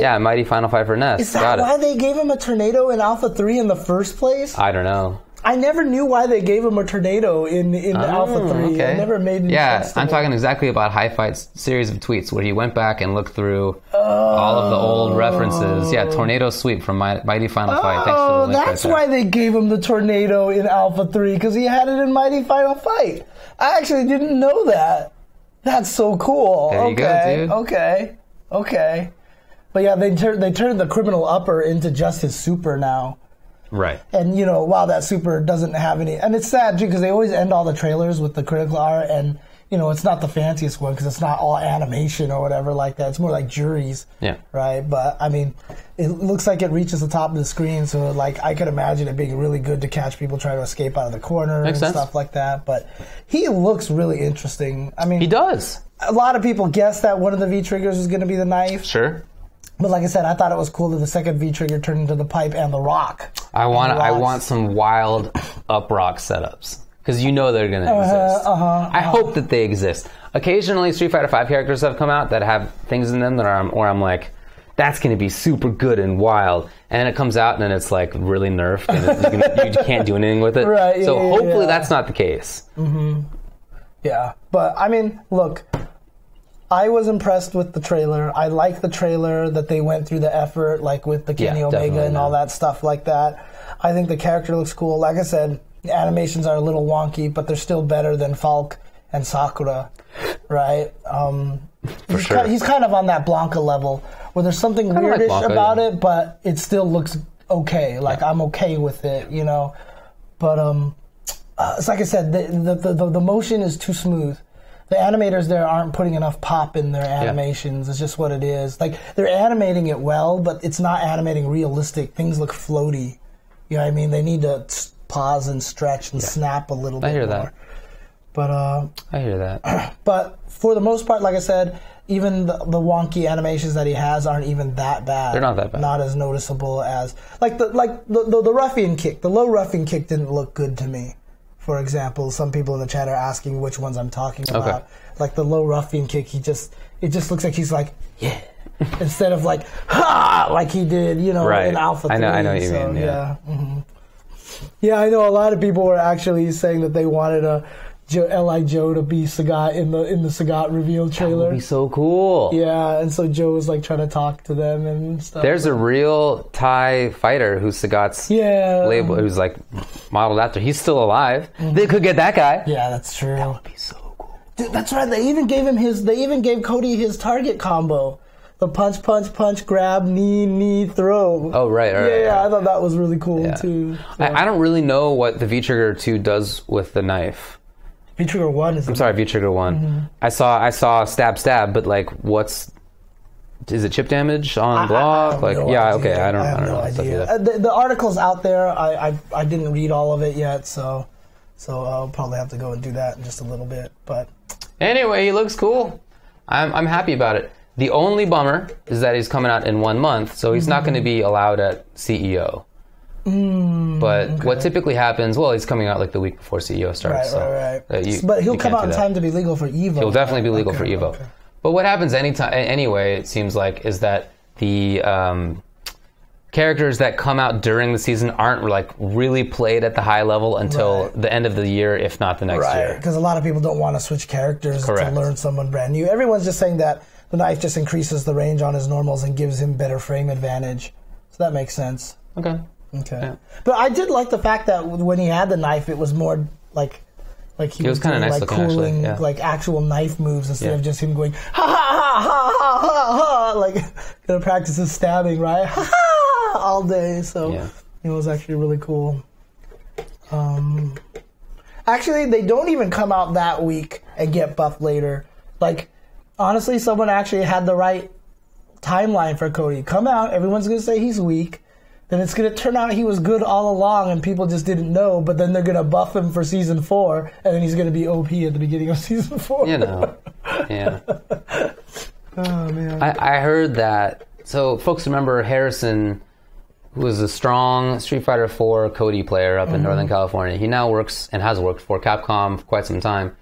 Yeah, Mighty Final Fight for NES. Is that why they gave him a Tornado in Alpha 3 in the first place? I don't know. I never knew why they gave him a Tornado in Alpha 3. Okay. It never made any sense to I'm me. talking exactly about High Fight's series of tweets where he went back and looked through all of the old references. Yeah, Tornado Sweep from Mighty Final Fight. Thanks for the link that's why they gave him the Tornado in Alpha 3, because he had it in Mighty Final Fight. I actually didn't know that. That's so cool. There you go, dude. Okay. But yeah, they turned the criminal upper into just his super now. Right. And, while that super doesn't have any... And it's sad, too, because they always end all the trailers with the critical art, and, it's not the fanciest one, because it's not all animation or whatever like that. It's more like juries. Yeah. Right? But, I mean, it looks like it reaches the top of the screen, so, I could imagine it being really good to catch people trying to escape out of the corner stuff like that. But he looks really interesting. I mean... He does. A lot of people guessed that one of the V-triggers was going to be the knife. Sure. But like I said, I thought it was cool that the second V-trigger turned into the pipe and the rock. I want some wild up rock setups, because they're going to exist. I hope that they exist. Occasionally, Street Fighter V characters have come out that have things in them where I'm like, that's going to be super good and wild. And then it comes out and it's like really nerfed and you can't do anything with it. Right, so hopefully that's not the case. Mm-hmm. Yeah, but I mean, look... I was impressed with the trailer. I like the trailer that they went through the effort, like with the Kenny Omega and all that stuff like that. I think the character looks cool. Like I said, the animations are a little wonky, but they're still better than Falk and Sakura, right? He's kind of on that Blanca level, where there's something weirdish about it, but it still looks okay. I'm okay with it, But it's like I said, the motion is too smooth. the animators there aren't putting enough pop in their animations. It's just what it is. Like, they're animating it well, but it's not animating realistic. Things look floaty. You know what I mean? They need to pause and stretch and snap a little bit more. I hear that. But I hear that. But for the most part, like I said, even the wonky animations that he has aren't even that bad. They're not that bad. Not as noticeable as the ruffian kick. The low ruffian kick didn't look good to me. For example, some people in the chat are asking which ones I'm talking about. Okay. Like the low ruffian kick, it just looks like he's like, yeah, instead of like, ha, like he did, you know, in Alpha 3. I know what you mean. Yeah. Mm-hmm. Yeah, I know a lot of people were actually saying that they wanted L.I. Joe to be Sagat in the Sagat reveal trailer. That would be so cool. Yeah, and so Joe was like trying to talk to them and stuff. There's a real Thai fighter who's Sagat's label, who's like modeled after. He's still alive. Mm-hmm. They could get that guy. Yeah, that's true. That would be so cool. Dude, that's right. They even gave Cody his target combo. The punch, punch, punch, grab, knee, throw. Oh, right. Yeah, I thought that was really cool too. So. I don't really know what the V-Trigger 2 does with the knife. V-Trigger 1 is... I'm sorry, V-Trigger 1. Mm-hmm. I saw stab, but like, is it chip damage on block? I don't know idea. The article's out there. I didn't read all of it yet, so I'll probably have to go and do that in just a little bit. But anyway, he looks cool. I'm happy about it. The only bummer is that he's coming out in 1 month, so he's not going to be allowed at CEO. But what typically happens, he's coming out like the week before CEO starts. Right. But he'll come out in time to be legal for EVO. He'll definitely be legal for EVO. Okay. But what happens anyway, it seems like, is that the characters that come out during the season aren't like really played at the high level until the end of the year, if not the next year. Because a lot of people don't want to switch characters to learn someone brand new. Everyone's just saying that the knife just increases the range on his normals and gives him better frame advantage. So that makes sense. Okay. Yeah. But I did like the fact that when he had the knife, it was more like he was kind of nice looking, cooling, like actual knife moves instead of just him going ha ha ha ha ha ha, like gonna practice his stabbing, right? Ha ha all day. So it was actually really cool. Actually, they don't even come out that week and get buffed later. Like, honestly, someone actually had the right timeline for Cody. Come out, everyone's gonna say he's weak. Then it's going to turn out he was good all along and people just didn't know, but then they're going to buff him for Season 4, and then he's going to be OP at the beginning of Season 4. You know, yeah. Oh, man. I heard that, so folks remember Harrison, who was a strong Street Fighter IV Cody player up in Northern California. He now works, and has worked for Capcom for quite some time.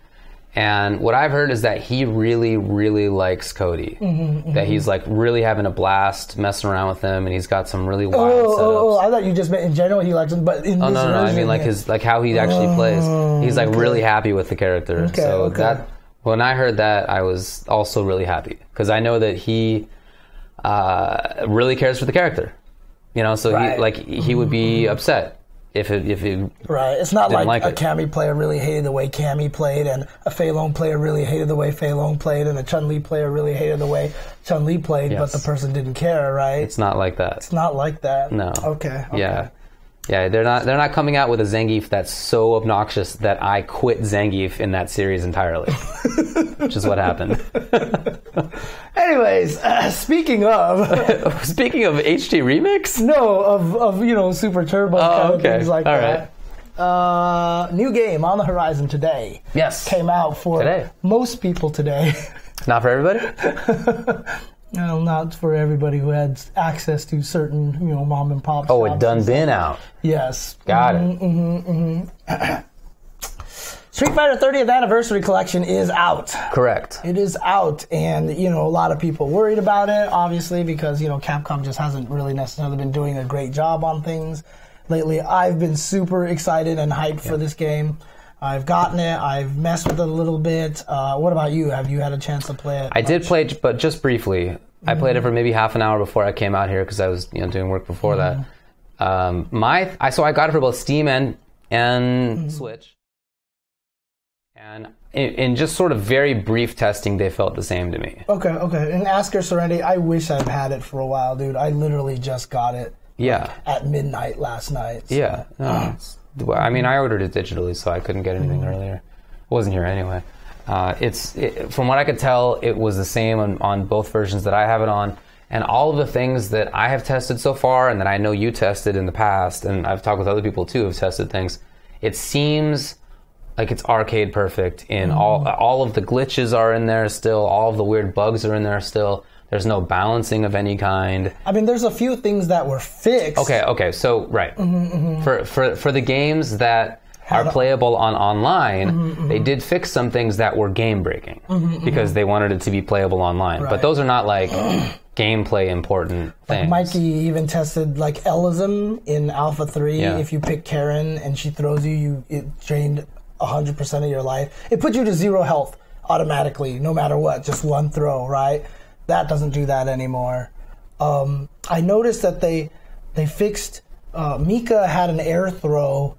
And what I've heard is that he really, really likes Cody. That he's like really having a blast messing around with him, and he's got some really wild setups. Oh, I thought you just meant in general he likes him, but in this version... I mean like how he actually plays. He's like really happy with the character. That when I heard that, I was also really happy because I know that he really cares for the character. You know, so he would be upset. If it right, it's not like a Cammy player really hated the way Cammy played, and a Fei Long player really hated the way Fei Long played, and a Chun-Li player really hated the way Chun-Li played, but the person didn't care, right? It's not like that. It's not like that. No. Okay. Yeah, they're not coming out with a Zangief that's so obnoxious that I quit Zangief in that series entirely, which is what happened. Anyways, speaking of HT Remix? No, of Super Turbo kind of things like that. Right. New game on the horizon today. Yes. Came out for most people today. Not for everybody? No, not for everybody who had access to certain, mom and pop. Oh, it done been out. Yes. Got it. Street Fighter 30th Anniversary Collection is out. Correct. It is out, and, a lot of people worried about it, obviously, because, Capcom just hasn't really necessarily been doing a great job on things lately. I've been super excited and hyped for this game. I've gotten it. I've messed with it a little bit. What about you? Have you had a chance to play it? I did play it, but just briefly. I played it for maybe half an hour before I came out here because I was doing work before that. So I got it for both Steam and Switch. And in just sort of very brief testing, they felt the same to me. Okay. And Asker Serenity, I wish I'd had it for a while, dude. I literally just got it at midnight last night. So. Yeah. No, I mean, I ordered it digitally, so I couldn't get anything earlier. It wasn't here anyway. From what I could tell, it was the same on both versions that I have it on. And all of the things that I have tested so far, and that I know you tested in the past, and I've talked with other people too who have tested things, it seems like it's arcade perfect. In all of the glitches are in there still, all of the weird bugs are in there still. There's no balancing of any kind. I mean, there's a few things that were fixed. Okay. So right, for the games that are playable on online, they did fix some things that were game breaking because they wanted it to be playable online. Right. But those are not like gameplay important things. Like Mikey even tested like Elism in Alpha 3. Yeah. If you pick Karen and she throws you, it drained 100% of your life. It put you to 0 health automatically, no matter what, just one throw, right? That doesn't do that anymore. I noticed that they fixed, Mika had an air throw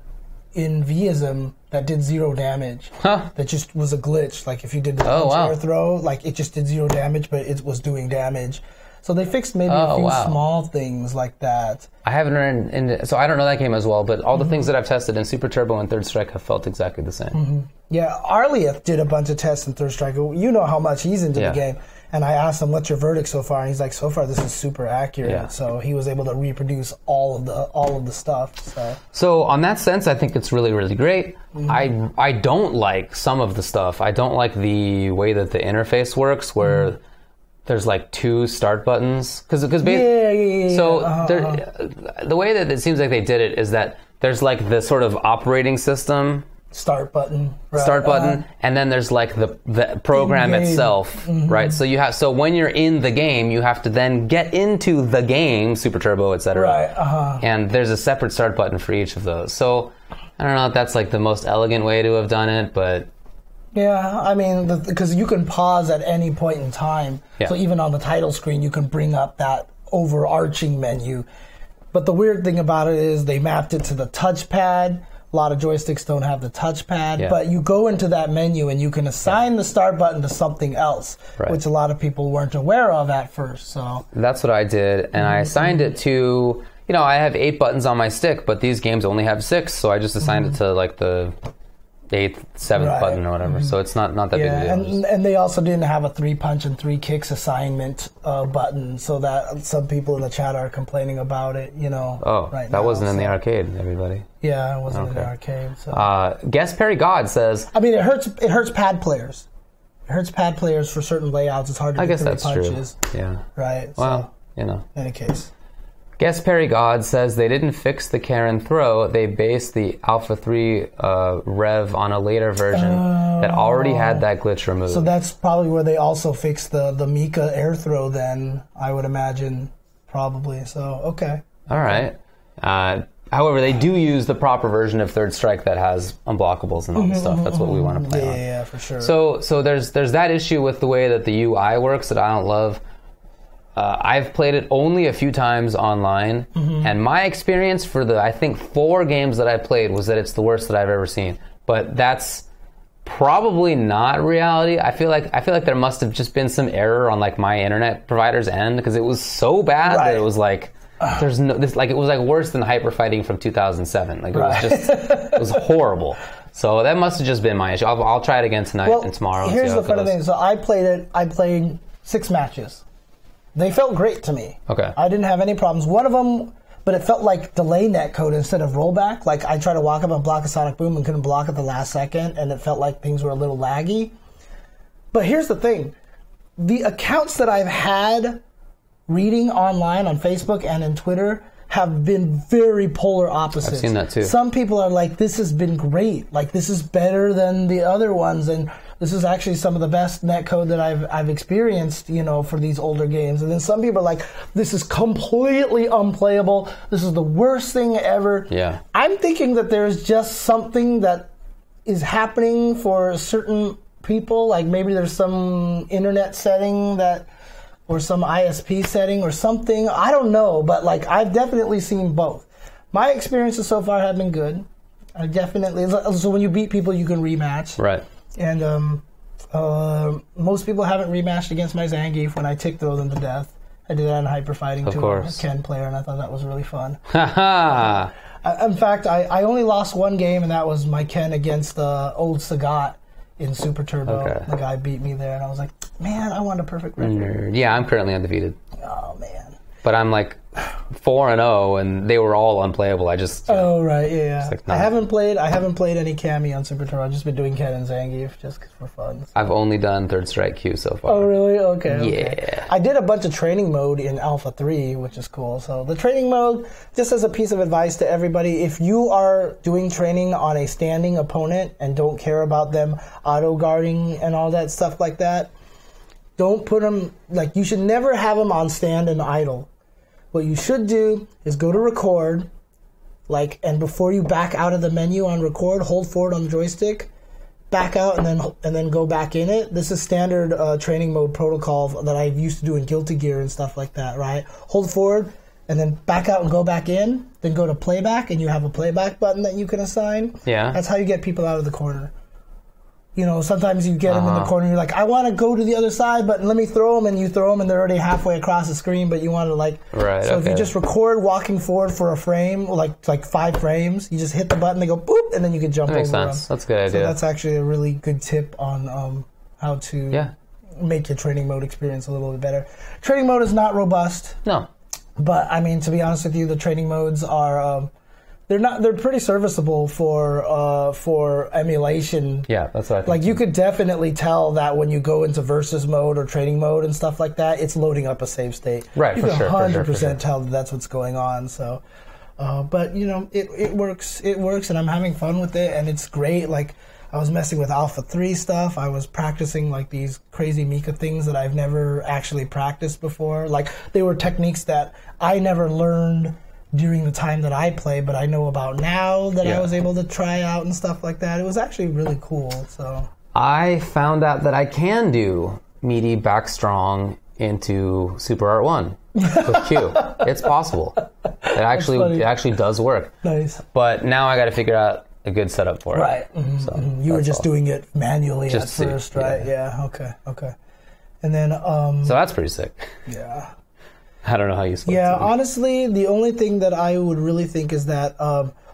in Vism that did 0 damage. That just was a glitch. Like if you did the air throw, like it just did 0 damage, but it was doing damage. So they fixed maybe a few small things like that. I haven't run so I don't know that game as well, but all the things that I've tested in Super Turbo and Third Strike have felt exactly the same. Yeah, Arlieth did a bunch of tests in Third Strike. You know how much he's into the game. And I asked him, what's your verdict so far? And he's like, so far this is super accurate. Yeah. So he was able to reproduce all of the stuff. So on that sense, I think it's really, really great. I don't like some of the stuff. I don't like the way that the interface works, where there's like 2 start buttons. Because So the way that it seems like they did it is that there's like the sort of operating system start button, and then there's like the program itself, right? So when you're in the game, you have to then get into the game, Super Turbo, etc. And there's a separate start button for each of those. So I don't know if that's like the most elegant way to have done it, but yeah, I mean, because you can pause at any point in time. So even on the title screen, you can bring up that overarching menu. But the weird thing about it is they mapped it to the touchpad. A lot of joysticks don't have the touchpad, but you go into that menu and you can assign the start button to something else, which a lot of people weren't aware of at first. So that's what I did, and I assigned it to, I have 8 buttons on my stick, but these games only have 6, so I just assigned it to like the 8th, 7th button or whatever. So it's not that big a deal. And they also didn't have a 3 punch and 3 kicks assignment button, so that some people in the chat are complaining about it. That wasn't in the arcade, everybody. Yeah, it wasn't in the arcade. So. Guest Perry God says, I mean, it hurts pad players. It hurts pad players for certain layouts. It's hard to get 3 punches. True. Yeah. Right. Well, in any case. Guest Perry God says they didn't fix the Karen throw. They based the Alpha 3 rev on a later version that already had that glitch removed. So that's probably where they also fixed the Mika air throw then, I would imagine, probably. So, okay. All right. However, they do use the proper version of Third Strike that has unblockables and all this stuff. That's what we want to play on. Yeah, for sure. So there's that issue with the way that the UI works that I don't love. I've played it only a few times online, and my experience for the, I think, 4 games that I played was that it's the worst that I've ever seen. But that's probably not reality. I feel like there must have just been some error on like my internet provider's end, because it was so bad that it was like there's no this, like it was like worse than Hyper Fighting from 2007. Like it was just it was horrible. So that must have just been my issue. I'll try it again tonight and tomorrow. Here's the funny thing. So I played 6 matches. They felt great to me. Okay. I didn't have any problems. One of them, but it felt like delay netcode instead of rollback. Like I tried to walk up and block a Sonic Boom and couldn't block at the last second, and it felt like things were a little laggy. But here's the thing. The accounts that I've had reading online on Facebook and in Twitter have been very polar opposites. I've seen that too. Some people are like, this has been great. Like, this is better than the other ones, and this is actually some of the best netcode that I've experienced, for these older games. And then some people are like, this is completely unplayable. This is the worst thing ever. Yeah. I'm thinking that there's just something that is happening for certain people. Like maybe there's some internet setting or some ISP setting or something. I don't know, but like I've definitely seen both. My experiences so far have been good. So when you beat people, you can rematch. Right. And most people haven't rematched against my Zangief when I tick throw them to death. I did that in Hyper Fighting too. Of course. I'm a Ken player, and I thought that was really fun. In fact, I only lost one game, and that was my Ken against old Sagat in Super Turbo. Okay. The guy beat me there, and I was like, man, I want a perfect record. Nerd. Yeah, I'm currently undefeated. Oh, man. But I'm like 4-0, and they were all unplayable. I just Oh right, yeah. like, no. I haven't played any Cammy on Super Turbo. I've just been doing Ken and Zangief just for fun. I've only done Third Strike Q so far. Oh really? Okay. Yeah. I did a bunch of training mode in Alpha 3, which is cool. So the training mode, just as a piece of advice to everybody, if you are doing training on a standing opponent and don't care about them auto guarding and all that stuff like that, don't put them, like, you should never have them on stand and idle. What you should do is go to record, and before you back out of the menu on record, hold forward on the joystick, back out, and then go back in it. This is standard training mode protocol that I used to do in Guilty Gear and stuff like that, right? Hold forward, and then back out and go back in, then go to playback, and you have a playback button that you can assign. Yeah. That's how you get people out of the corner. You know, sometimes you get them in the corner, you're like, I want to go to the other side, but let me throw them, and you throw them, and they're already halfway across the screen, but you want to, Right, so if you just record walking forward for a frame, like 5 frames, you just hit the button, they go boop, and then you can jump over That makes sense. them. That's a good idea. So that's actually a really good tip on how to make your training mode experience a little bit better. Training mode is not robust. No. But, I mean, to be honest with you, the training modes are... They're pretty serviceable for emulation. Yeah, that's what I think. Like, you could definitely tell that when you go into versus mode or training mode and stuff like that, it's loading up a save state. Right, you for can sure. 100% tell that that's what's going on. So, but you know, it works. It works, and I'm having fun with it, and it's great. Like, I was messing with Alpha 3 stuff. I was practicing like these crazy Mika things that I've never actually practiced before. Like, they were techniques that I never learned during the time that I play, but I know about now that I was able to try out and stuff like that. It was actually really cool. So I found out that I can do meaty back strong into Super Art 1 with Q. It's possible. It actually does work. Nice. But now I got to figure out a good setup for it. Right. Mm-hmm. So you were just doing it manually at first, right? Yeah. Okay. And then so that's pretty sick. Yeah. I don't know how useful Yeah, honestly, the only thing that I would really think is that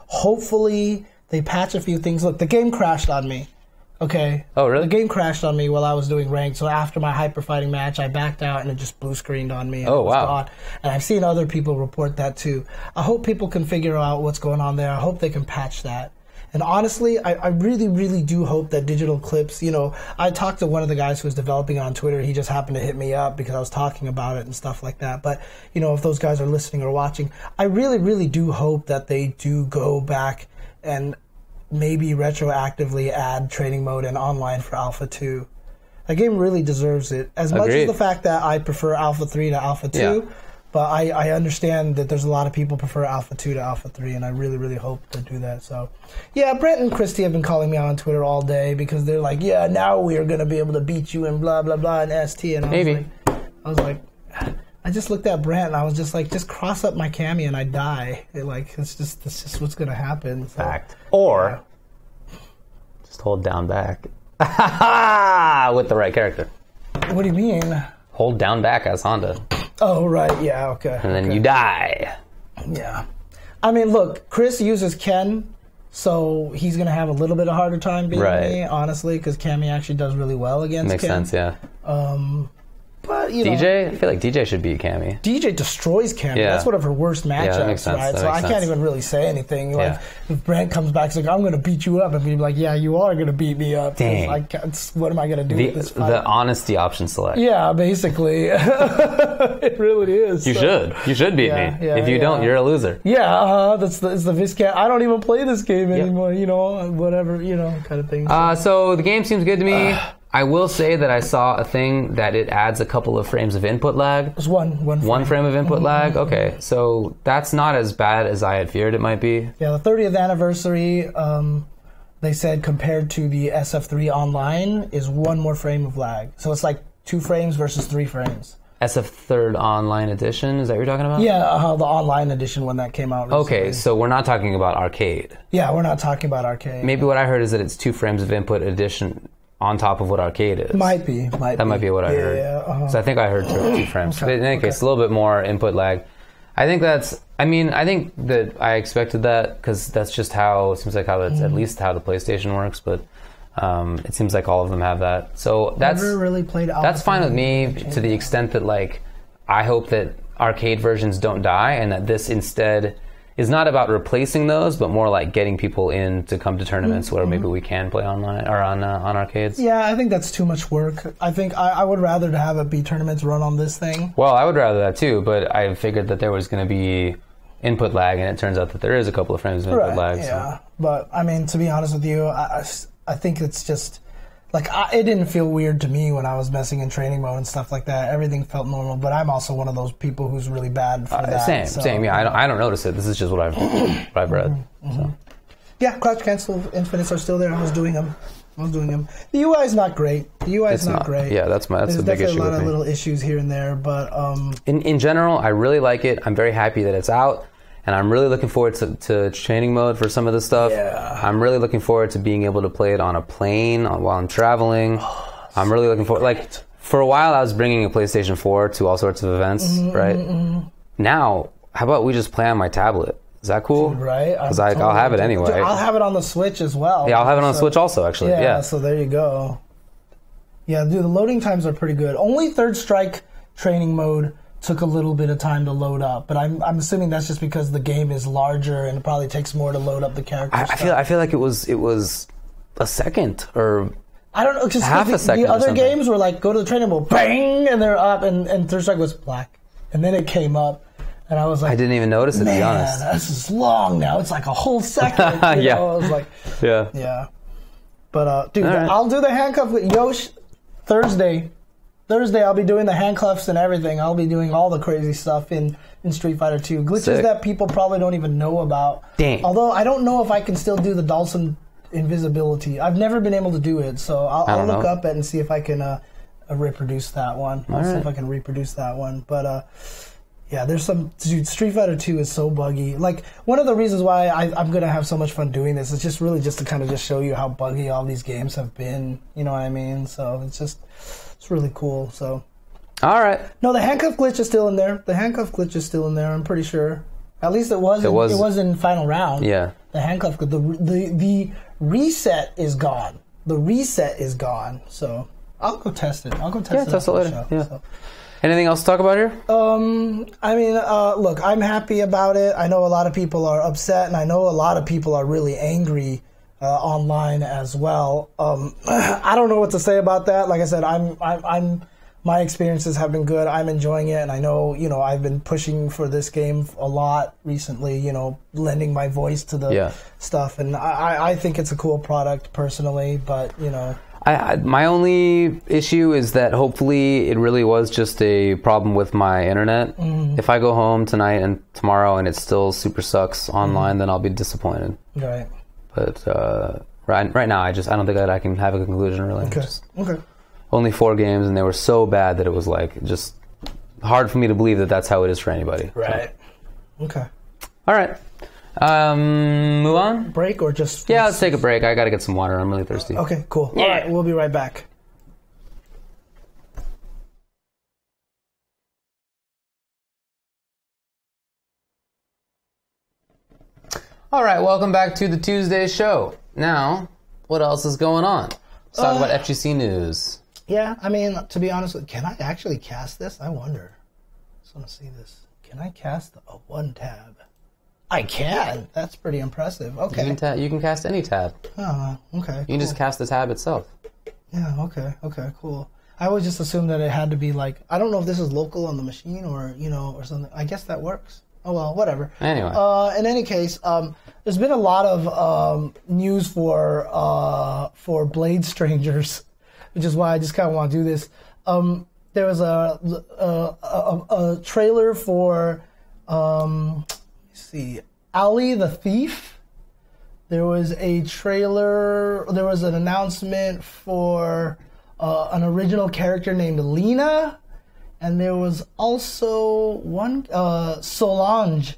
hopefully they patch a few things. Look, the game crashed on me. Okay. Oh, really? The game crashed on me while I was doing ranked. So after my hyper fighting match, I backed out and it just blue screened on me. And oh, it was wow. gone. And I've seen other people report that too. I hope people can figure out what's going on there. I hope they can patch that. And honestly, I really, really do hope that digital clips, you know, I talked to one of the guys who was developing it on Twitter. He just happened to hit me up because I was talking about it and stuff like that. But, you know, if those guys are listening or watching, I really, really do hope that they do go back and maybe retroactively add training mode and online for Alpha 2. That game really deserves it. As much as the fact that I prefer Alpha 3 to Alpha 2, but I understand that there's a lot of people prefer Alpha 2 to Alpha 3, and I really, really hope to do that. So, yeah, Brent and Christy have been calling me on Twitter all day because they're like, yeah, now we are going to be able to beat you and blah, blah, blah, and ST. And I was like, I just looked at Brent, and I was just like, just cross up my Cammy and I die. It's just what's going to happen. So, fact. Or just hold down back with the right character. What do you mean? Hold down back as Honda. Oh, right, yeah, okay. And then you die. Yeah. I mean, look, Chris uses Ken, so he's going to have a little bit of harder time beating me, honestly, because Cammy actually does really well against Makes Ken. sense, yeah. But, you DJ? know, I feel like DJ should beat Cammy. DJ destroys Cammy. Yeah. That's one of her worst matchups, that makes sense. right? That So makes I sense. can't even really say anything. Like, if Brent comes back, he's like, I'm going to beat you up. And we'd be like, yeah, you are going to beat me up. Dang. What am I going to do with this fight? The honesty option select. Yeah, basically. It really is. You should. You should beat me. If you don't, you're a loser. Yeah, it's the Viscat. I don't even play this game anymore, you know, whatever, you know, kind of thing. So the game seems good to me. I will say that I saw a thing that it adds a couple of frames of input lag. It's one frame of input lag? Okay, so that's not as bad as I had feared it might be. Yeah, the 30th anniversary, they said compared to the SF3 online is one more frame of lag. So it's like 2 frames versus 3 frames. SF3rd Online Edition, is that what you're talking about? Yeah, the online edition when that came out recently. Okay, so we're not talking about arcade. Yeah, we're not talking about arcade. Maybe what I heard is that it's 2 frames of input addition on top of what arcade is. Might be. That might be what I heard. Yeah, So I think I heard 2 frames. Okay, But in any case, a little bit more input lag. I think that I expected that because that's just how, it seems like how that's at least how the PlayStation works. But It seems like all of them have that. So Never really played that's fine with me to the extent that, like, I hope that arcade versions don't die, and that this instead is not about replacing those, but more like getting people in to come to tournaments where maybe we can play online or on arcades. Yeah, I think that's too much work. I think I would rather to have it be tournaments run on this thing. Well, I would rather that too, but I figured that there was going to be input lag, and it turns out that there is a couple of frames of input lag. Yeah, but I mean, to be honest with you, I think it's just like it didn't feel weird to me when I was messing in training mode and stuff like that. Everything felt normal, but I'm also one of those people who's really bad for that. Same. Yeah, I don't notice it. This is just what I've read. So. Yeah, crouch cancel infinites are still there. I was doing them. The UI is not great. The UI is not great. Yeah, that's the big issue with me. There's definitely a lot of little issues here and there, but in general, I really like it. I'm very happy that it's out. And I'm really looking forward to training mode for some of this stuff. Yeah. I'm really looking forward to being able to play it on a plane while I'm traveling. I'm really looking forward. Like, for a while, I was bringing a PlayStation 4 to all sorts of events, right? Now, how about we just play on my tablet? Is that cool? Right. Because I'll have it anyway. Dude, I'll have it on the Switch as well. Yeah, I'll have it on the Switch also, actually. Yeah, so there you go. Yeah, dude, the loading times are pretty good. Only Third Strike training mode took a little bit of time to load up, but I'm assuming that's just because the game is larger and it probably takes more to load up the characters. I feel like it was a second or I don't know, just half a second. The other games were like go to the training mode, bang, and they're up, and Third Strike was black, and then it came up, and I was like, I didn't even notice it. To be honest, this is long now. It's like a whole second. Yeah, I was like, yeah. But dude, I'll do the handcuff with Yosh Thursday, I'll be doing the handcuffs and everything. I'll be doing all the crazy stuff in Street Fighter 2. Glitches that people probably don't even know about. Dang. Although I don't know if I can still do the Dawson invisibility. I've never been able to do it, so I'll look up it and see if I can reproduce that one. I'll see if I can reproduce that one. But yeah, there's some... Dude, Street Fighter 2 is so buggy. Like, one of the reasons why I'm going to have so much fun doing this is just really just to kind of just show you how buggy all these games have been. You know what I mean? So it's just... It's really cool, so... All right. No, the handcuff glitch is still in there. I'm pretty sure. At least it was in Final Round. Yeah. The handcuff... The reset is gone. So, I'll go test it. Test it later. Yeah. So. Anything else to talk about here? I mean, look, I'm happy about it. I know a lot of people are upset, and I know a lot of people are really angry online as well. I don't know what to say about that. Like I said, my experiences have been good. I'm enjoying it, and I know, I've been pushing for this game a lot recently, lending my voice to the stuff, and I think it's a cool product personally, but, my only issue is that hopefully it really was just a problem with my internet. If I go home tonight and tomorrow and it still super sucks online, then I'll be disappointed. Right. But right now, I don't think that I can have a conclusion, really. Okay. Only 4 games, and they were so bad that it was like just hard for me to believe that that's how it is for anybody. Right. So. Okay. All right. Move on? Break or just... Yeah, let's take a break. I got to get some water. I'm really thirsty. Okay, cool. Yeah. All right, we'll be right back. All right, welcome back to the Tuesday show. Now, what else is going on? Let's talk about FGC news. Yeah, I mean, to be honest, can I actually cast this? I wonder. I just want to see this. Can I cast a 1 tab? I can. That's pretty impressive. Okay. You can cast any tab. Oh, okay. You can just cast the tab itself. Yeah, okay, cool. I always just assumed that it had to be like, I don't know if this is local on the machine or, or something. I guess that works. Oh, well, whatever. Anyway. In any case, there's been a lot of news for Blade Strangers, which is why I just kind of want to do this. There was a trailer for, let's see, Ali the Thief. There was a trailer, there was an announcement for an original character named Lena. And there was also one, Solange,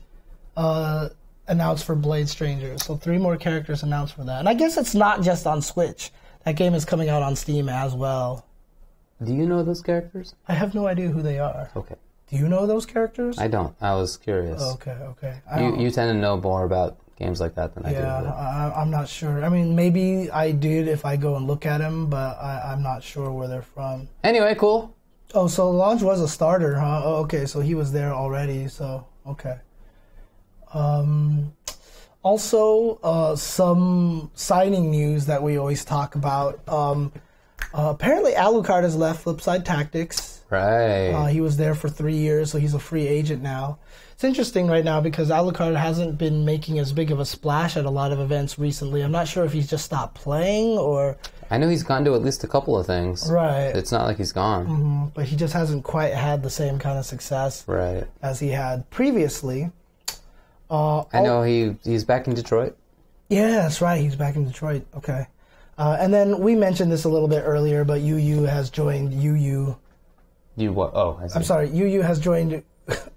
announced for Blade Strangers. So 3 more characters announced for that. And I guess it's not just on Switch. That game is coming out on Steam as well. Do you know those characters? I have no idea who they are. Okay. Do you know those characters? I don't. I was curious. Okay. You tend to know more about games like that than I do. Yeah, I'm not sure. I mean, maybe I did if I go and look at them, but I'm not sure where they're from. Anyway, cool. Oh, so Launch was a starter, huh? Oh, okay, so he was there already, so, okay. Also, some signing news that we always talk about. Apparently, Alucard has left Flipside Tactics. Right. He was there for 3 years, so he's a free agent now. It's interesting right now because Alucard hasn't been making as big of a splash at a lot of events recently. I'm not sure if he's just stopped playing or... I know he's gone to at least a couple of things. Right. It's not like he's gone. But he just hasn't quite had the same kind of success as he had previously. I know he's back in Detroit. Yeah, that's right. He's back in Detroit. Okay. And then we mentioned this a little bit earlier, but UU has joined UU. You what? Oh, I'm sorry. UU has joined...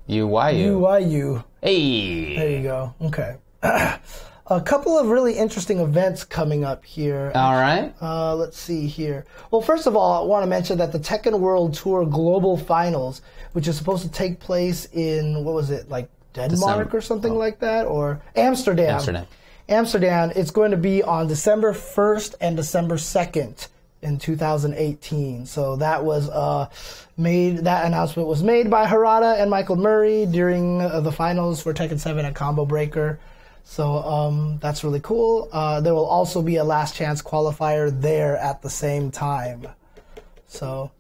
UYU. UYU. Hey. There you go. Okay. A couple of really interesting events coming up here. All right. Let's see here. Well, first of all, I want to mention that the Tekken World Tour Global Finals, which is supposed to take place in, what was it, like Denmark or something like that? Or Amsterdam. Amsterdam. It's going to be on December 1st and December 2nd. In 2018. So that was that announcement was made by Harada and Michael Murray during the finals for Tekken 7 at Combo Breaker. So that's really cool. There will also be a last chance qualifier there at the same time. So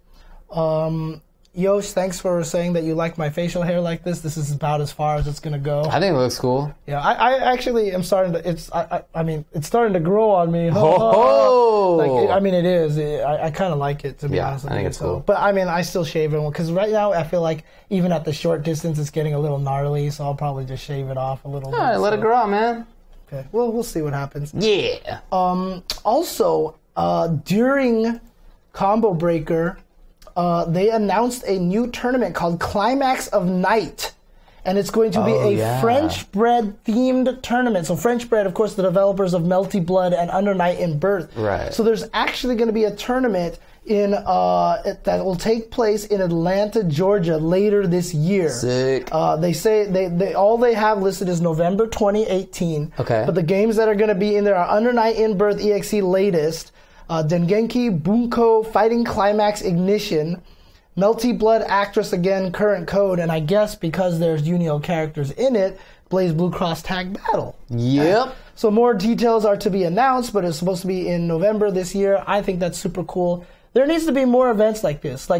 Yosh, thanks for saying that you like my facial hair like this. This is about as far as it's gonna go. I think it looks cool. Yeah, I actually am starting to. It's starting to grow on me. Oh, it is. I kind of like it, to be honest with you. I think it's cool. But I mean, I still shave it because right now I feel like even at the short distance, it's getting a little gnarly. So I'll probably just shave it off a little bit. Let it grow out, man. Okay. Well, we'll see what happens. Yeah. Also, during Combo Breaker. They announced a new tournament called Climax of Night. And it's going to be a French Bread themed tournament. So French Bread, of course, the developers of Melty Blood and Under Night in Birth. Right. So there's actually going to be a tournament in that will take place in Atlanta, Georgia later this year. Sick. They say all they have listed is November 2018. Okay. But the games that are going to be in there are Under Night in Birth EXE latest, Dengenki Bunko Fighting Climax Ignition, Melty Blood Actress Again Current Code, and I guess because there's Unio characters in it, Blaze Blue Cross Tag Battle. Yep. So more details are to be announced, but it's supposed to be in November this year. I think that's super cool. There needs to be more events like this. We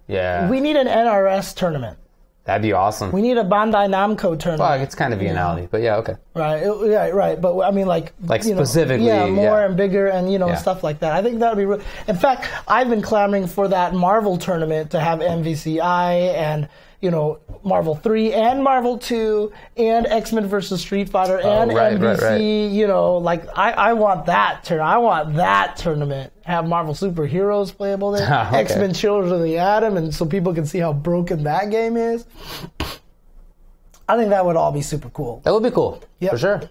need an NRS tournament. That'd be awesome. We need a Bandai Namco tournament. Well, it's kind of Viennale, but yeah, okay. Right, right. But I mean, specifically, more and bigger and, stuff like that. I think that would be real. In fact, I've been clamoring for that Marvel tournament to have MVCI and, Marvel 3 and Marvel 2 and X-Men vs. Street Fighter and MVC, right. I want that tournament. I want that tournament. Have Marvel superheroes playable there. Okay. X-Men Children of the Atom, and so people can see how broken that game is. I think that would all be super cool. That would be cool. Yep. For sure.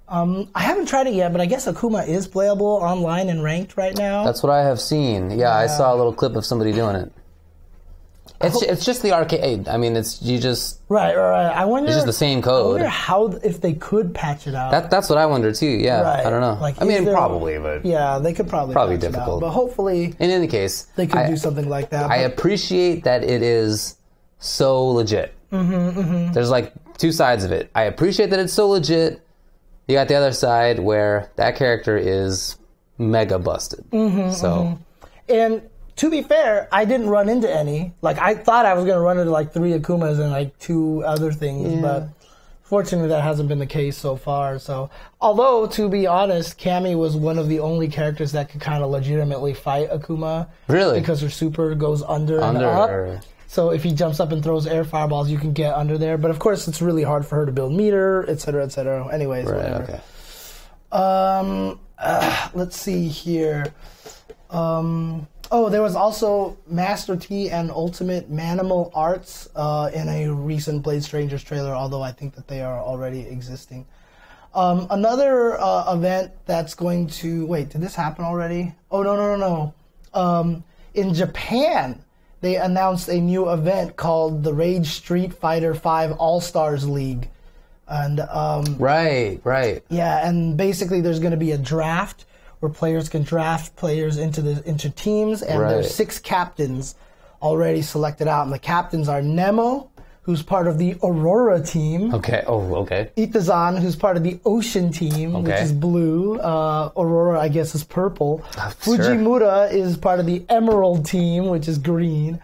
I haven't tried it yet, but I guess Akuma is playable online and ranked right now. That's what I have seen. Yeah, I saw a little clip of somebody doing it. It's just the arcade. I mean, it's right. I wonder. It's just the same code. I wonder if they could patch it out. That's what I wonder too. Yeah, right. I don't know. Probably, but yeah, they could probably difficult. But hopefully, in any case, they could do something like that. I appreciate that it is so legit. There's two sides of it. I appreciate that it's so legit. You got the other side where that character is mega busted. And to be fair, I didn't run into any. I thought I was going to run into 3 Akumas and 2 other things, but fortunately that hasn't been the case so far. So, although to be honest, Cammy was one of the only characters that could kind of legitimately fight Akuma. Really? Because her super goes under and up. So if he jumps up and throws air fireballs, you can get under there. But of course, it's really hard for her to build meter, etc., etc. Anyways, whatever. Okay. Let's see here. There was also Master T and Ultimate Manimal Arts in a recent Blade Strangers trailer, although I think that they are already existing. Another event that's going to... Wait, did this happen already? Oh, no. In Japan, they announced a new event called the Rage Street Fighter V All-Stars League. And right. Yeah, and basically there's going to be a draft where players can draft players into teams, and there's 6 captains already selected out, and the captains are Nemo, who's part of the Aurora team. Okay. Itazan, who's part of the Ocean team, which is blue. Aurora, I guess, is purple. Fujimura is part of the Emerald team, which is green.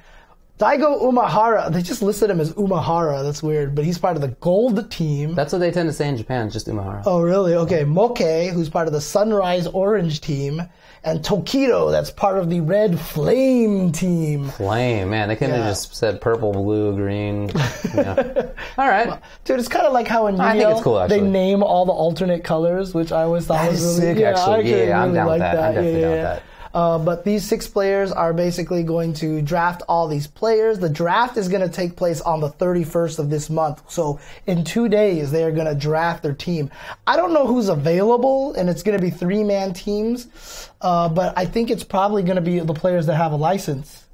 Daigo Umahara, they just listed him as Umahara. That's weird, but he's part of the Gold team. That's what they tend to say in Japan, just Umahara. Oh, really? Okay. Moke, who's part of the Sunrise Orange team. And Tokido, that's part of the Red Flame team. Flame, man. They couldn't have just said purple, blue, green. Yeah. All right. Well, dude, it's kind of like how in Yu-Gi-Oh! I think it's cool, actually. They name all the alternate colors, which I always thought was really sick, actually. Yeah, I'm down like with that. I'm definitely down with that. But these 6 players are basically going to draft all these players. The draft is going to take place on the 31st of this month. So in 2 days, they are going to draft their team. I don't know who's available, and it's going to be 3-man teams. But I think it's probably going to be the players that have a license,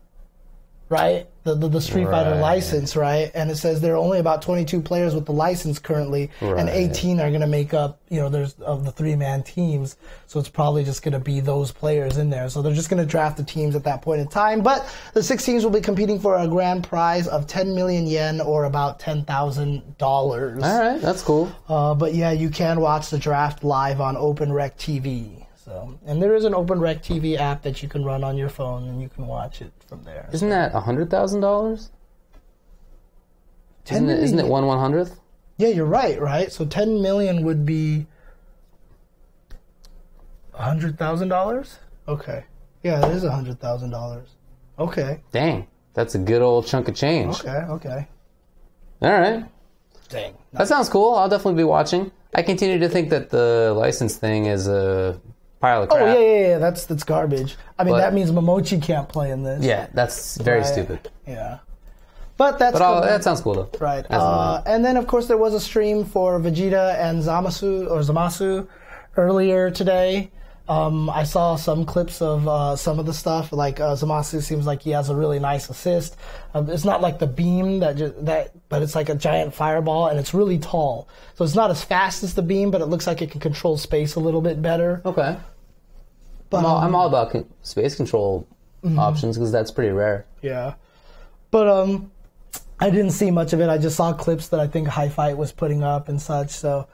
right? The Street Fighter license, right? And it says there are only about 22 players with the license currently, and 18 are going to make up, there's of the 3-man teams. So it's probably just going to be those players in there. So they're just going to draft the teams at that point in time. But the 6 teams will be competing for a grand prize of 10 million yen, or about $10,000. All right, that's cool. But yeah, you can watch the draft live on OpenRec TV. So, and there is an OpenRec TV app that you can run on your phone, and you can watch it from there. Isn't that $100,000? Isn't it 1/100th? Yeah, you're right? So 10 million would be $100,000? Okay. Yeah, it is $100,000. Okay. Dang, that's a good old chunk of change. Okay. All right. Dang. That sounds cool. I'll definitely be watching. I continue to think that the license thing is a pile of crap. Oh, yeah. That's garbage. I mean, that means Momochi can't play in this. Yeah, that's very stupid. Yeah. But that sounds cool, though. Right. And then, of course, there was a stream for Vegeta and Zamasu earlier today. I saw some clips of some of the stuff. Like Zamasu seems like he has a really nice assist. It's not like the beam but it's like a giant fireball, and it's really tall. So it's not as fast as the beam, but it looks like it can control space a little bit better. Okay. But I'm all about space control options, because that's pretty rare. Yeah. But I didn't see much of it. I just saw clips that I think Hi Fight was putting up and such. So.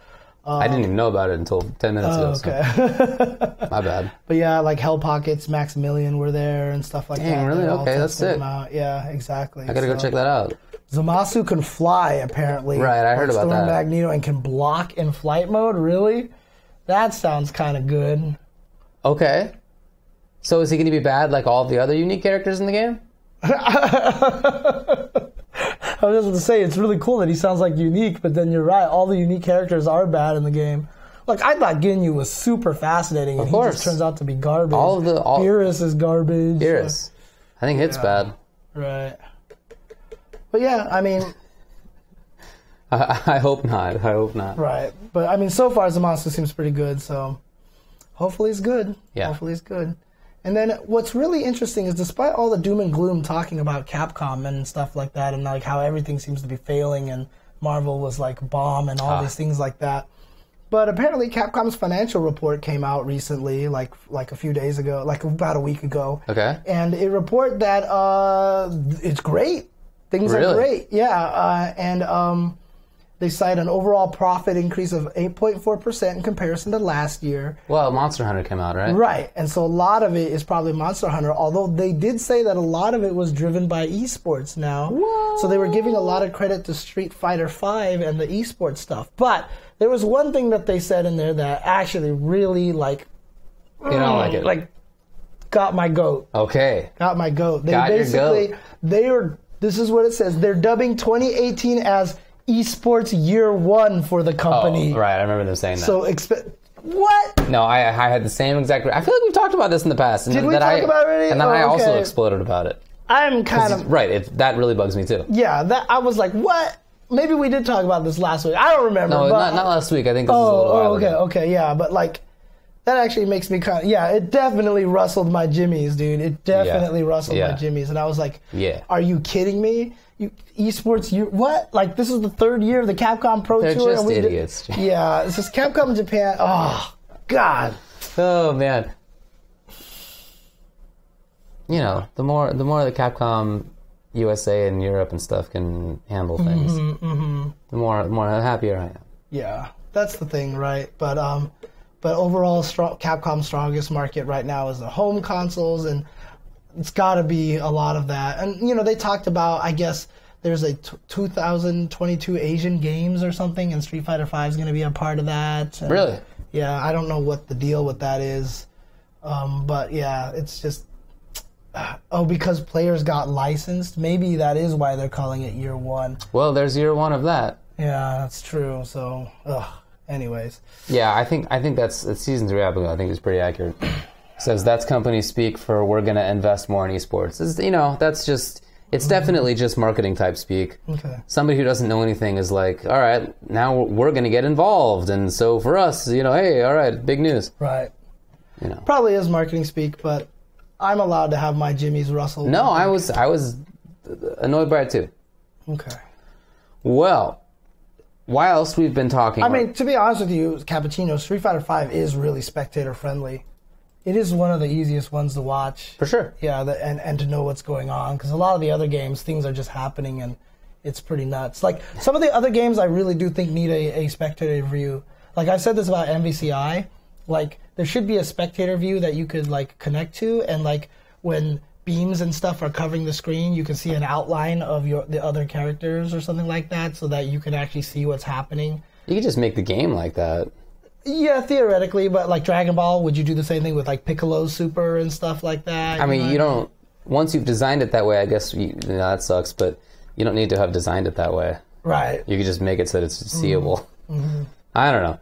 I didn't even know about it until 10 minutes ago. Okay. So. My bad. But yeah, like Hell Pockets, Maximilian were there and stuff like that. Dang, really? Okay, that's it. Yeah, exactly. I gotta go check that out. Zamasu can fly, apparently. Right, I heard about that. Magneto, and can block in flight mode? Really? That sounds kind of good. Okay. So is he going to be bad like all the other unique characters in the game? I was just going to say, it's really cool that he sounds like unique, but then you're right, all the unique characters are bad in the game. Like, I thought Ginyu was super fascinating, and he just turns out to be garbage. Beerus is garbage. Beerus. I think Hit's bad. Right. But yeah, I mean... I hope not. Right. But, I mean, so far, Zamasu seems pretty good, so... Hopefully it's good. Yeah. Hopefully it's good. And then what's really interesting is, despite all the doom and gloom talking about Capcom and stuff like that, and like how everything seems to be failing and Marvel was like bomb and all these things like that, but apparently Capcom's financial report came out recently, like a few days ago, like about a week ago. Okay. And it reported that it's great. Things are great. Yeah. And they cite an overall profit increase of 8.4% in comparison to last year. Well, Monster Hunter came out, right? Right. And so a lot of it is probably Monster Hunter, although they did say that a lot of it was driven by esports now. Whoa. So they were giving a lot of credit to Street Fighter V and the esports stuff. But there was one thing that they said in there that actually really, like... You don't like it? Like, got my goat. Okay. Got my goat. They got basically, your goat. This is what it says. They're dubbing 2018 as... Esports year one for the company. Oh, right. I remember them saying that. So, what? No, I had the same exact... I feel like we've talked about this in the past. Did we talk about it already? And then I also exploded about it. I'm kind of... Right. That really bugs me, too. Yeah, I was like, what? Maybe we did talk about this last week. I don't remember. No, but, not last week. I think this is a little while ago. Okay, yeah. But, like, That actually makes me kind of, it definitely rustled my jimmies, dude. It definitely rustled my jimmies. And I was like, are you kidding me? Esports, what? Like, this is the third year of the Capcom Pro They're Tour. Just idiots. It's just Capcom Japan. Oh, God. Oh, man. You know, the more the Capcom USA and Europe and stuff can handle things, the more happier I am. Yeah, that's the thing, right? But overall, Capcom's strongest market right now is the home consoles, and it's got to be a lot of that. And, you know, they talked about, I guess, there's a 2022 Asian Games or something, and Street Fighter V is going to be a part of that. And, really? Yeah, I don't know what the deal with that is. But, yeah, it's just... because players got licensed? Maybe that is why they're calling it Year 1. Well, there's Year 1 of that. Yeah, that's true. So, anyways. Yeah, I think that's Season 3 applicant. I think is pretty accurate. Says that's company speak for we're going to invest more in esports. That's just, it's definitely just marketing type speak. Okay. Somebody who doesn't know anything is like, all right, now we're going to get involved. And so for us, hey, all right, big news. Right. Probably is marketing speak, but I'm allowed to have my jimmies rustle. No, I was annoyed by it too. Okay. Well, whilst we've been talking... I mean, to be honest with you, Cappuccino, Street Fighter V is really spectator-friendly. It is one of the easiest ones to watch. For sure. Yeah, and to know what's going on. Because a lot of the other games, things are just happening, and it's pretty nuts. Like, some of the other games I really do think need a spectator view. Like, I said this about MVCI. Like, there should be a spectator view that you could, like, connect to, and, like, when beams and stuff are covering the screen, you can see an outline of the other characters or something like that, so that you can actually see what's happening. You could just make the game like that. Yeah, theoretically, but, like, Dragon Ball, would you do the same thing with, like, Piccolo Super and stuff like that? I mean, you don't... Once you've designed it that way, I guess, that sucks, but you don't need to have designed it that way. Right. You could just make it so that it's seeable. Mm-hmm. I don't know.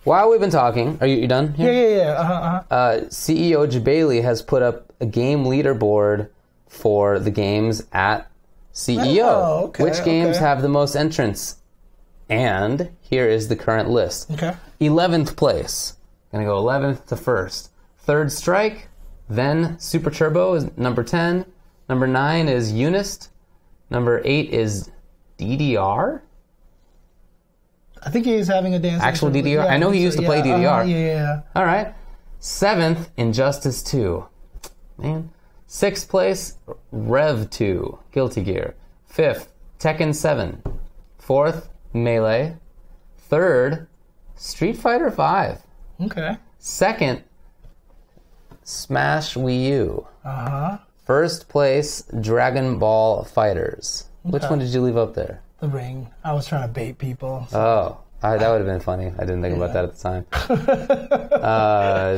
While we've been talking, are you done here? Yeah. CEO Jabali has put up a game leaderboard for the games at CEO. Oh, okay, Which games have the most entrants? And here is the current list. Okay. 11th place. Gonna go 11th to 1st. Third Strike, then Super Turbo is number 10. Number 9 is Unist. Number 8 is DDR. I think he's having a dance. Actual DDR? Yeah, I know he used to play DDR. Yeah. All right. 7th, Injustice 2. Man. 6th place, Rev 2, Guilty Gear. 5th, Tekken 7. 4th, Melee. 3rd, Street Fighter 5. Okay. 2nd, Smash Wii U. Uh-huh. 1st place, Dragon Ball FighterZ. Which one did you leave up there? The Ring. I was trying to bait people. So. That would have been funny. I didn't think about that at the time.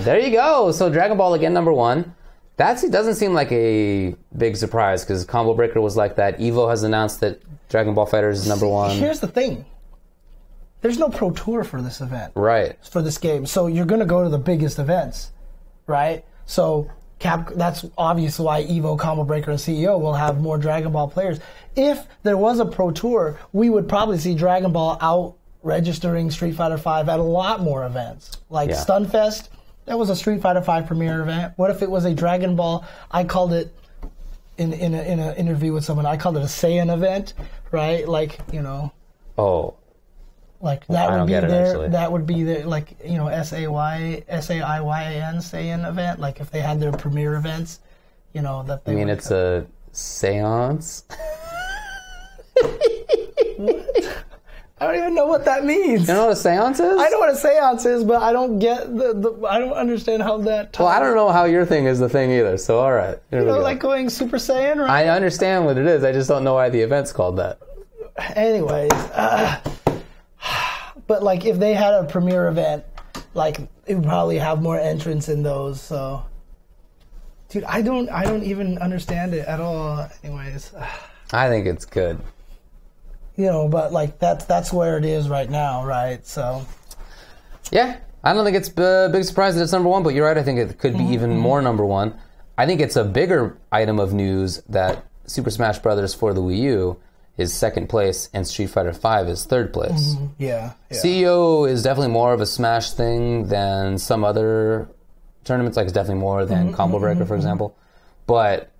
There you go. So Dragon Ball again, number 1. It doesn't seem like a big surprise because Combo Breaker was like that. Evo has announced that Dragon Ball FighterZ is number 1. Here's the thing. There's no Pro Tour for this event. Right. For this game. So you're going to go to the biggest events, right? So that's obviously why Evo, Combo Breaker, and CEO will have more Dragon Ball players. If there was a Pro Tour, we would probably see Dragon Ball out registering Street Fighter V at a lot more events. Like Stunfest, that was a Street Fighter V premiere event. What if it was a Dragon Ball? I called it, in an interview with someone, I called it a Saiyan event, right? Like, Oh. Like that would be there. That would be the SAIYAN Saiyan event. Like if they had their premiere events, that they. It's a seance. What? I don't even know what that means. You know what a seance is? I know what a seance is, but I don't get I don't understand how that. Well, I don't know how your thing is the thing either. So all right, like going Super Saiyan, right? I understand what it is. I just don't know why the event's called that. Anyways. But like if they had a premiere event, like it would probably have more entrants in those. So, dude, I don't even understand it at all. Anyways, I think it's good. But like that's where it is right now, right? So, yeah, I don't think it's a big surprise that it's number 1, but you're right. I think it could be even more number 1. I think it's a bigger item of news that Super Smash Bros. For the Wii U is second place, and Street Fighter V is third place. Yeah. CEO is definitely more of a Smash thing than some other tournaments. Like, it's definitely more than Combo Breaker, for example. But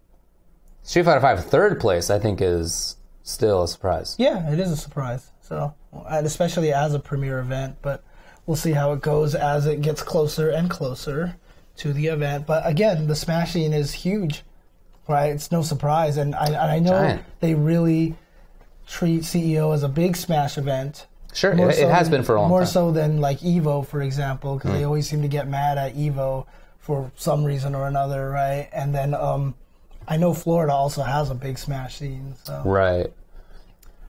Street Fighter V third place, I think, is still a surprise. Yeah, it is a surprise. So, and especially as a premier event, but we'll see how it goes as it gets closer and closer to the event. But again, the Smash scene is huge, right? It's no surprise, and I know Giant. they really treat CEO as a big Smash event. Sure, it has been for a long time. More so than like EVO, for example, because they always seem to get mad at EVO for some reason or another, right? And then I know Florida also has a big Smash scene. So. Right.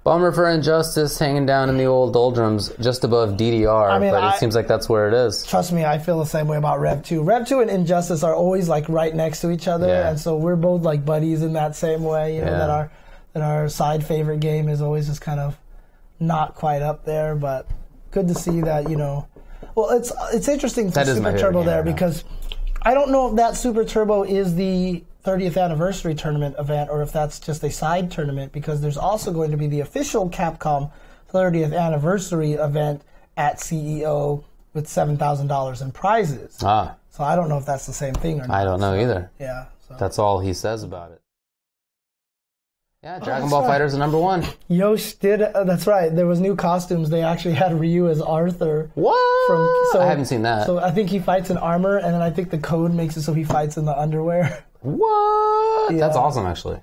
Bummer for Injustice hanging down in the old doldrums just above DDR, but it seems like that's where it is. Trust me, I feel the same way about Rev 2. Rev 2 and Injustice are always like right next to each other, and so we're both like buddies in that same way, you know, that our side favorite game is always just kind of not quite up there, but good to see that, you know. Well, it's interesting for Super Turbo there because I don't know if that Super Turbo is the 30th anniversary tournament event or if that's just a side tournament, because there's also going to be the official Capcom 30th anniversary event at CEO with $7,000 in prizes. So I don't know if that's the same thing or not. I don't know either. Yeah. So. That's all he says about it. Yeah, Dragon Ball FighterZ is number 1. Yosh did, that's right. There was new costumes. They actually had Ryu as Arthur. What? I haven't seen that. So I think he fights in armor, and then I think the code makes it so he fights in the underwear. What? Yeah. That's awesome, actually.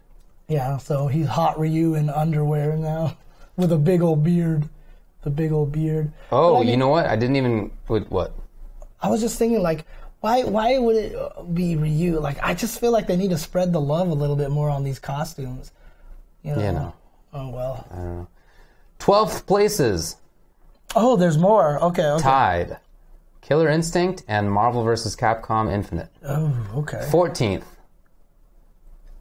Yeah, so he's hot Ryu in underwear now with a big old beard. The big old beard. Oh, you know what? I didn't even... What? I was just thinking, like, why would it be Ryu? Like, I just feel like they need to spread the love a little bit more on these costumes. You know? Yeah, no. Oh, well. I don't know. 12th places. Oh, there's more. Okay. Tied. Killer Instinct and Marvel vs. Capcom Infinite. Oh, okay. 14th.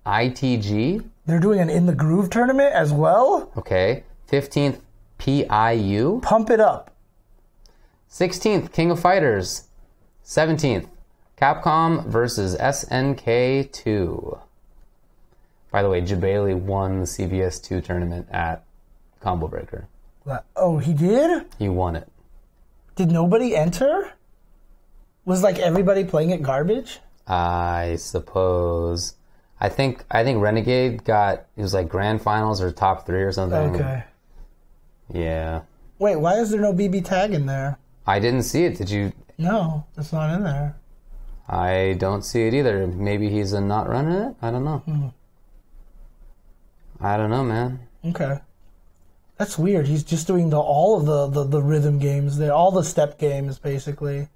ITG. They're doing an In the Groove tournament as well? Okay. 15th. PIU. Pump it up. 16th. King of Fighters. 17th. Capcom vs. SNK2. By the way, Jabali won the CVS 2 tournament at Combo Breaker. Oh, he did? He won it. Did nobody enter? Was like everybody playing it garbage? I suppose. I think Renegade got, it was like grand finals or top 3 or something. Okay. Yeah. Wait, why is there no BB tag in there? I didn't see it. Did you? No, it's not in there. I don't see it either. Maybe he's not running it? I don't know. I don't know, man. Okay. That's weird. He's just doing all of the rhythm games, all the step games, basically.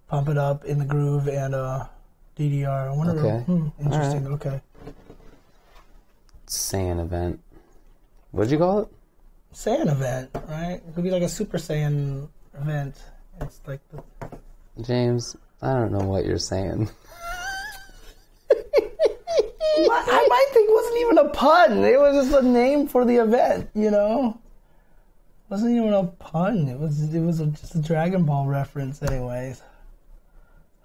Pump It Up, In the Groove, and DDR. I wonder. Okay. Interesting. Right. Okay. Saiyan event. What'd you call it? Saiyan event, right? It could be like a Super Saiyan event. It's like James, I don't know what you're saying. I might think it wasn't even a pun. It was just a name for the event, you know? It wasn't even a pun. It was just a Dragon Ball reference anyways.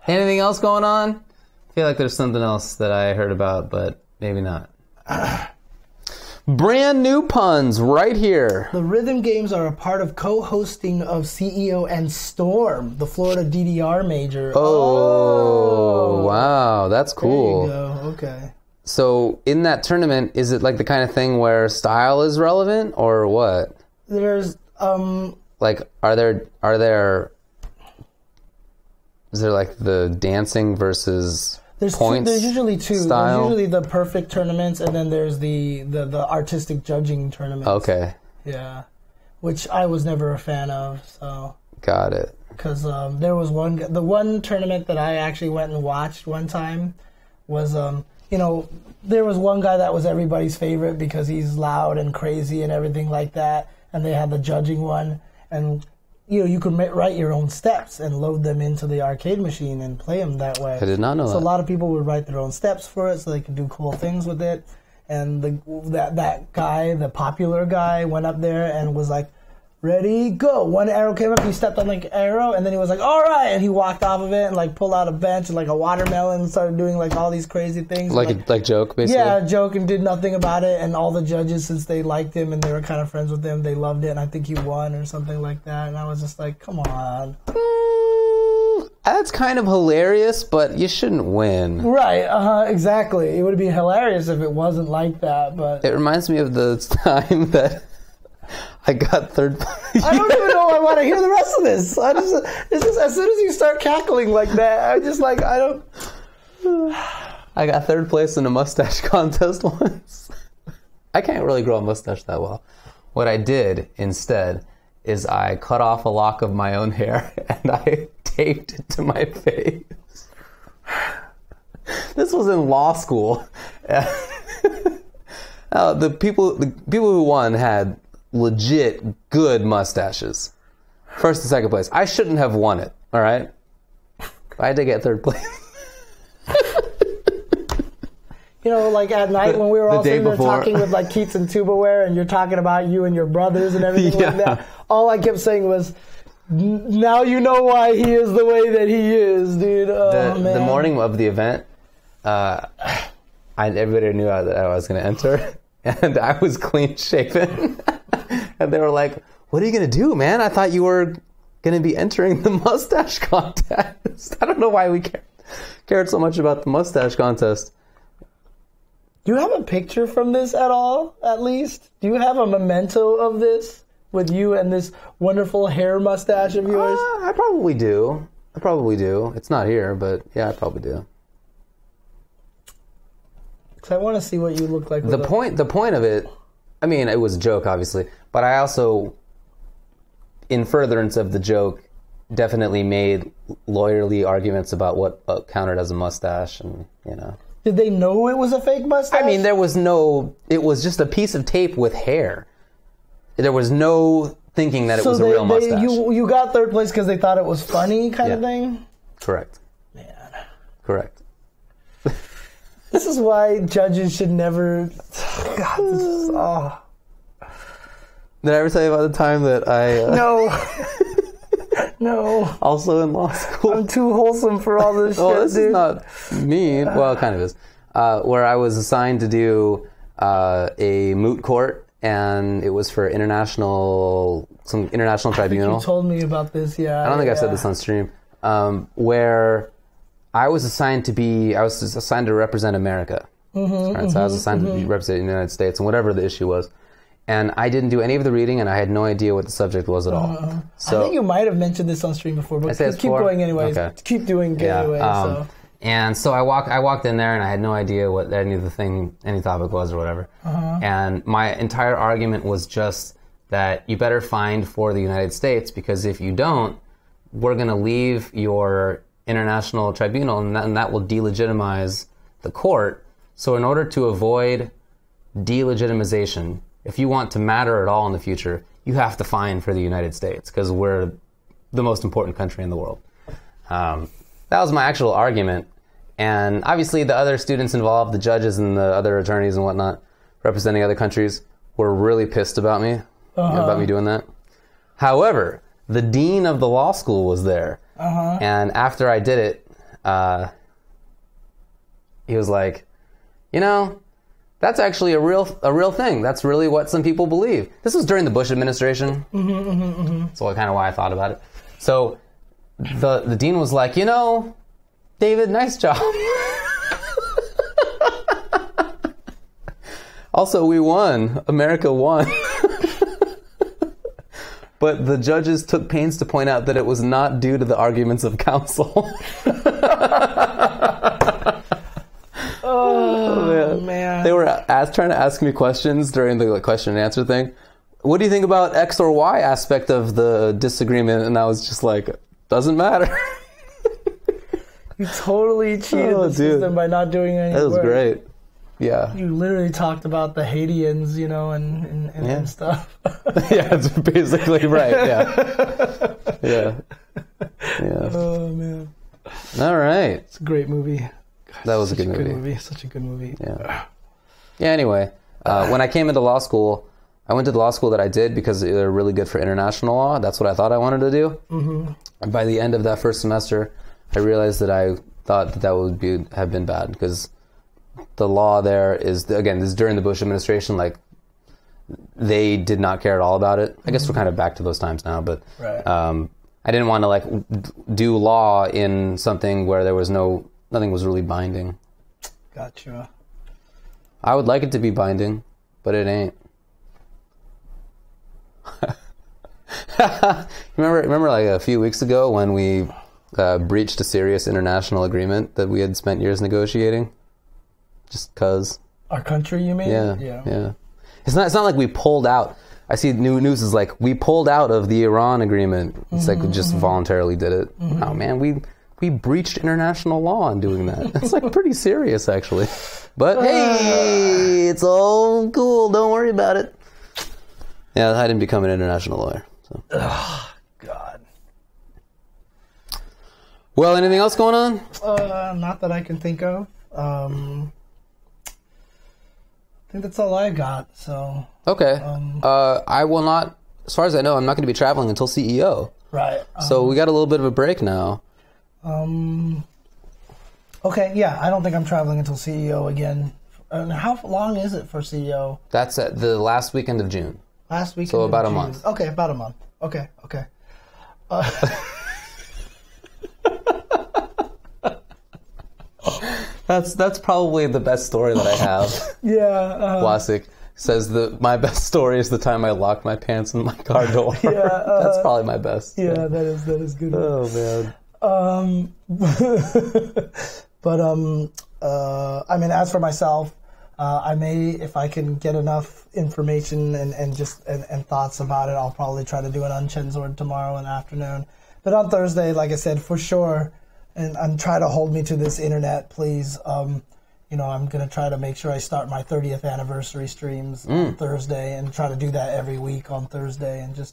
Anything else going on? I feel like there's something else that I heard about, but maybe not. Brand new puns right here. The rhythm games are a part of co-hosting of CEO and Storm, the Florida DDR major. Oh, wow. That's cool. There you go. Okay. So in that tournament, is it like the kind of thing where style is relevant or what? There's like is there like the dancing versus points? There's usually 2. Style? There's usually the perfect tournaments, and then there's the artistic judging tournaments. Okay. Yeah, which I was never a fan of. So got it. Because there was the one tournament that I actually went and watched one time was there was one guy that was everybody's favorite because he's loud and crazy and everything like that, and they had the judging one, and you could write your own steps and load them into the arcade machine and play them that way. I did not know that. So a lot of people would write their own steps for it so they could do cool things with it. And that guy, the popular guy, went up there and was like, ready, go. One arrow came up, he stepped on like an arrow, and then he was like, all right, and he walked off of it and like pulled out a bench and like a watermelon and started doing like all these crazy things. Like joke, basically? Yeah, joke, and did nothing about it, and all the judges, since they liked him and they were kind of friends with him, they loved it, and I think he won or something like that, and I was just like, come on. That's kind of hilarious, but you shouldn't win. Right, exactly. It would be hilarious if it wasn't like that, but... It reminds me of the time that I got third place. I don't even know I want to hear the rest of this. It's just as soon as you start cackling like that, I just like, I don't... I got third place in a mustache contest once. I can't really grow a mustache that well. What I did instead is I cut off a lock of my own hair and I taped it to my face. This was in law school. The people who won had legit good mustaches. First and second place. I shouldn't have won it, all right? I had to get third place. You know, like at night when we were all sitting there talking with like Keats and Tubaware, and you're talking about you and your brothers and everything like that, all I kept saying was, now you know why he is the way that he is, dude. Man. The morning of the event, everybody knew that I was going to enter, and I was clean shaven. And they were like, what are you going to do, man? I thought you were going to be entering the mustache contest. I don't know why we cared so much about the mustache contest. Do you have a picture from this at all, at least? Do you have a memento of this with you and this wonderful hair mustache of yours? I probably do. It's not here, but yeah, I probably do. Because I want to see what you look like. The point of it, I mean, it was a joke, obviously, but I also, in furtherance of the joke, definitely made lawyerly arguments about what counted as a mustache, and, you know. Did they know it was a fake mustache? I mean, it was just a piece of tape with hair. There was no thinking that it was a real mustache. You got third place because they thought it was funny kind of thing? Correct. Man. Correct. This is why judges should never... God, this is... Oh. Did I ever tell you about the time that I... No. Also in law school. I'm too wholesome for all this shit, this dude. is not me. Well, it kind of is. Where I was assigned to do a moot court, and it was for some international tribunal. You told me about this, yeah. I don't think I said this on stream. Where I was assigned to represent America. So I was assigned to represent the United States and whatever the issue was. And I didn't do any of the reading, and I had no idea what the subject was at all. So I think you might have mentioned this on stream before, but keep going anyways. Okay. Keep doing it anyway. And so I walked in there, and I had no idea what any topic was or whatever. And my entire argument was just that you better find for the United States, because if you don't, we're going to leave your international tribunal, and that will delegitimize the court. So in order to avoid delegitimization, if you want to matter at all in the future, you have to find for the United States, because we're the most important country in the world. That was my actual argument. And obviously the other students involved, the judges and the other attorneys and whatnot, representing other countries, were really pissed about me, about me doing that. However, the dean of the law school was there. And after I did it, he was like, you know, that's actually a real thing. That's really what some people believe. This was during the Bush administration. So kind of why I thought about it. So the dean was like, you know, David, nice job. Also, we won. America won. But the judges took pains to point out that it was not due to the arguments of counsel. Oh, man. They were trying to ask me questions during the question and answer thing. What do you think about X or Y aspect of the disagreement? And I was just like, doesn't matter. You totally cheated the system by not doing any work. That was great. Yeah. You literally talked about the Haitians, you know, and stuff. Yeah, that's basically right. Yeah. Yeah. Oh, man. All right. It's a great movie. God, that was a good movie. Such a good movie. Yeah. Yeah, anyway, when I came into law school, I went to the law school that I did because they're really good for international law. That's what I thought I wanted to do. Mm-hmm. And by the end of that first semester, I realized that I thought that would have been bad because the law there is, again, this is during the Bush administration, like, they did not care at all about it. I guess we're kind of back to those times now, but I didn't want to, like, do law in something where there was nothing was really binding. Gotcha. I would like it to be binding, but it ain't. remember like a few weeks ago when we breached a serious international agreement that we had spent years negotiating? Just cause. Our country, you mean? Yeah. It's not like we pulled out. I see news is like, we pulled out of the Iran agreement. It's like we just voluntarily did it. Mm-hmm. Oh man, we breached international law in doing that. It's like pretty serious, actually. But hey, it's all cool. Don't worry about it. Yeah, I didn't become an international lawyer. So. Oh, God. Well, anything else going on? Not that I can think of. I think that's all I got. So. Okay. I will not. As far as I know, I'm not going to be traveling until CEO. Right. So we got a little bit of a break now. Okay. Yeah, I don't think I'm traveling until CEO again. And how long is it for CEO? That's at the last weekend of June. Last weekend. So about of June. a month. Okay, about a month. Okay. That's probably the best story that I have. Yeah. Wasik says my best story is the time I locked my pants in my car door. Yeah. That's probably my best. Yeah, that is good. Oh man. But I mean, as for myself, I may, if I can get enough information and thoughts about it, I'll probably try to do an uncensored tomorrow in the afternoon. But on Thursday, like I said, for sure, and try to hold me to this internet, please. I'm going to try to make sure I start my 30th anniversary streams on Thursday and try to do that every week on Thursday. And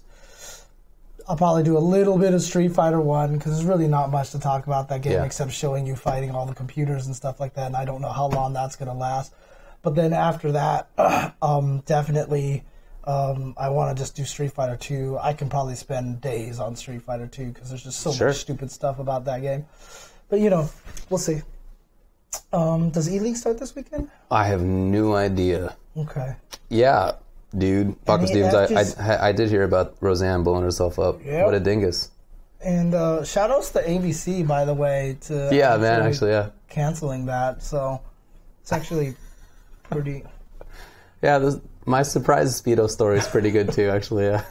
I'll probably do a little bit of Street Fighter 1 because there's really not much to talk about that game except showing you fighting all the computers and stuff like that. And I don't know how long that's going to last. But then after that, definitely, I want to just do Street Fighter 2. I can probably spend days on Street Fighter 2 because there's just so much stupid stuff about that game. But, we'll see. Does E-League start this weekend? I have no idea. Okay. Yeah, dude. Baka Stevens, I did hear about Roseanne blowing herself up. Yep. What a dingus. And shout-outs to ABC, by the way, to canceling that. So it's actually pretty... Yeah, my surprise Speedo story is pretty good, too, actually, yeah.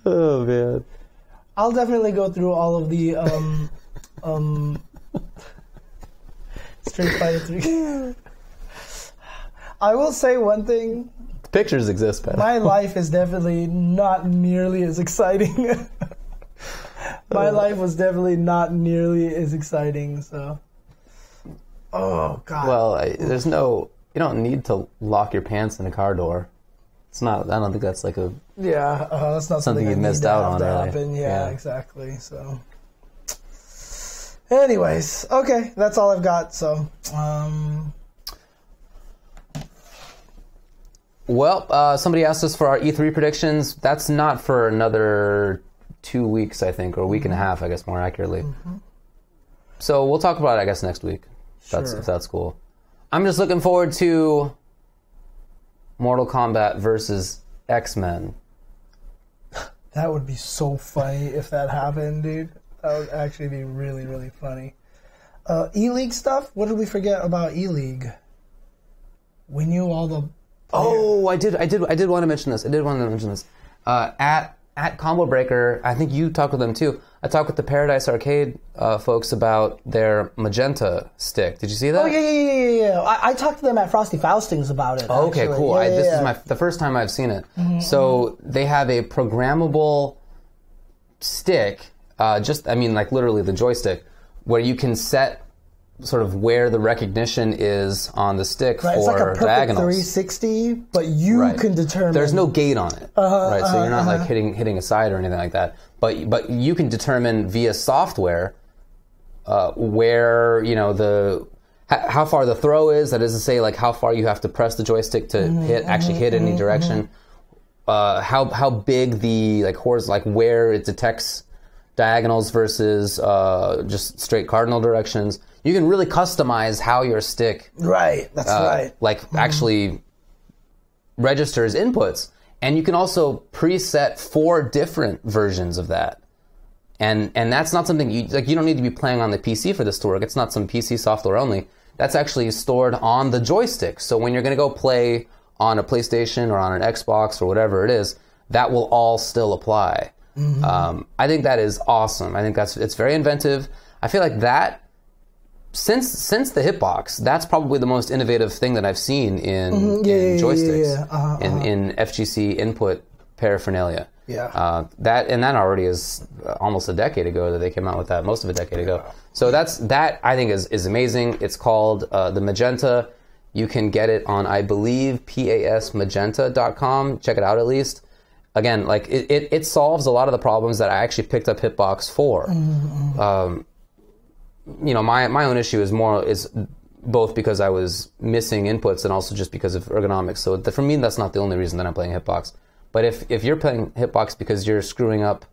Oh, man. I'll definitely go through all of the Street Fighter 3. I will say one thing. Pictures exist, Pat. My life is definitely not nearly as exciting. My life was definitely not nearly as exciting, so... Oh, God. Well, you don't need to lock your pants in a car door. It's not, I don't think that's like a... Yeah, that's not something you missed out on, really. Happen. Yeah, exactly, so... Anyways, okay, that's all I've got, so... Well, somebody asked us for our E3 predictions. That's not for another 2 weeks, I think, or a week and a half, I guess, more accurately. Mm-hmm. So we'll talk about it, I guess, next week. If that's cool. I'm just looking forward to Mortal Kombat versus X-Men. That would be so funny if that happened, dude. That would actually be really, really funny. E-League stuff? What did we forget about E-League? We knew all the... Oh, I did want to mention this. At Combo Breaker, I think you talked with them too. I talked with the Paradise Arcade folks about their Magenta stick. Did you see that? Oh, yeah. I talked to them at Frosty Faustings about it. Oh, okay, cool. This is the first time I've seen it. Mm-hmm, so they have a programmable stick, like literally the joystick, where you can set sort of where the recognition is on the stick for it's like a perfect diagonals. 360, but you can determine. There's no gate on it, right? So you're not like hitting a side or anything like that. But you can determine via software where how far the throw is. That is to say, like how far you have to press the joystick to actually hit any direction. How big the where it detects diagonals versus just straight cardinal directions. You can really customize how your stick actually registers inputs, and you can also preset 4 different versions of that. And that's not something you don't need to be playing on the PC for this to work. It's not some PC software only. That's actually stored on the joystick. So when you're going to go play on a PlayStation or on an Xbox or whatever it is, that will all still apply. I think that is awesome. I think it's very inventive. I feel like that since the hitbox, that's probably the most innovative thing that I've seen in joysticks, in FGC input paraphernalia. That already is almost a decade ago that they came out with that, most of a decade ago. So that I think is amazing. It's called the Magenta. You can get it on, I believe, pasmagenta.com. Check it out at least. Again, like it solves a lot of the problems that I actually picked up Hitbox for. My own issue is both because I was missing inputs and also just because of ergonomics. So for me, that's not the only reason that I'm playing Hitbox. But if you're playing Hitbox because you're screwing up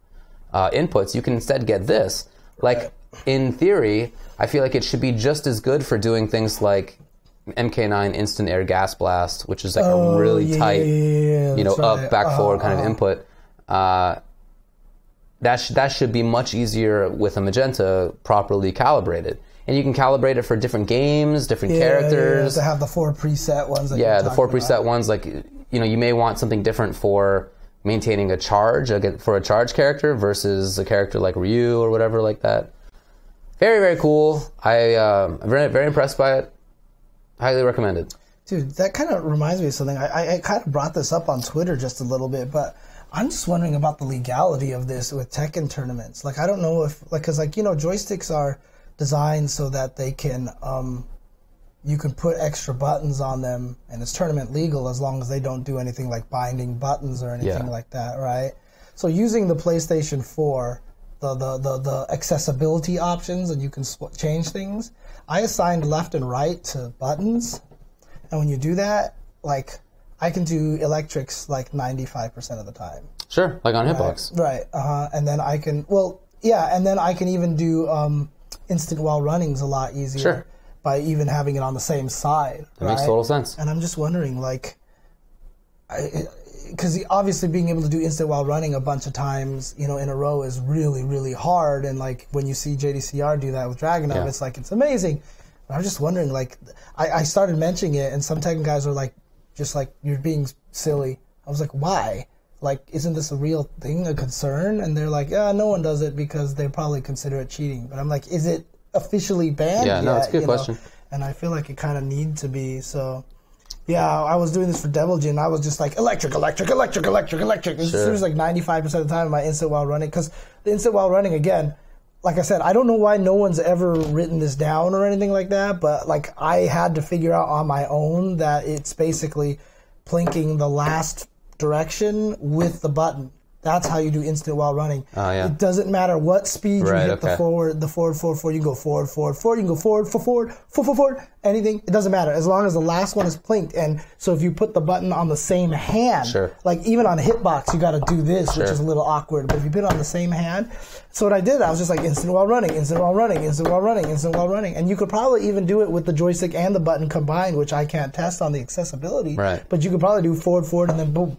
inputs, you can instead get this. Like, in theory, I feel like it should be just as good for doing things like MK9 Instant Air Gas Blast, which is like a really tight, up, back, forward kind of input. That should be much easier with a Magenta properly calibrated. And you can calibrate it for different games, different characters. To have the 4 preset ones. The 4 preset ones, like, you may want something different for maintaining a charge, for a charge character versus a character like Ryu or whatever like that. Very, very cool. I'm very, very impressed by it. Highly recommended. Dude, that kind of reminds me of something. I kind of brought this up on Twitter just a little bit, but I'm just wondering about the legality of this with Tekken tournaments. Like, I don't know if, because joysticks are designed so that they can, you can put extra buttons on them, and it's tournament legal as long as they don't do anything like binding buttons or anything like that, right? So using the PlayStation 4, the accessibility options, and you can change things, I assigned left and right to buttons, and when you do that, like, I can do electrics like 95% of the time. Sure, like on Hitbox. Right. And then I can, and then I can even do instant while runnings a lot easier by even having it on the same side. That makes total sense. And I'm just wondering, like, because obviously being able to do instant while running a bunch of times, in a row is really, really hard. And like when you see JDCR do that with Dragunov, it's like, it's amazing. But I'm just wondering, like, I started mentioning it, and some Tekken guys are like, just like, you're being silly. I was like, why? Like, isn't this a real thing, a concern? And they're like, yeah, no one does it because they probably consider it cheating. But I'm like, is it officially banned yet? No, it's a good question. And I feel like it kind of needs to be. So, yeah, I was doing this for Devil Jin. I was just like, electric. As soon as like 95% of the time my instant while running. Because the instant while running, again, like I said, I don't know why no one's ever written this down or anything like that, but like I had to figure out on my own that it's basically plinking the last direction with the button. That's how you do instant while running. It doesn't matter what speed you hit the forward, you can go forward, you can go forward, anything. It doesn't matter as long as the last one is plinked. And so if you put the button on the same hand, like even on a hitbox, you got to do this, which is a little awkward. But if you put it on the same hand, so what I did, I was just like instant while running. And you could probably even do it with the joystick and the button combined, which I can't test on the accessibility. Right. But you could probably do forward, and then boom.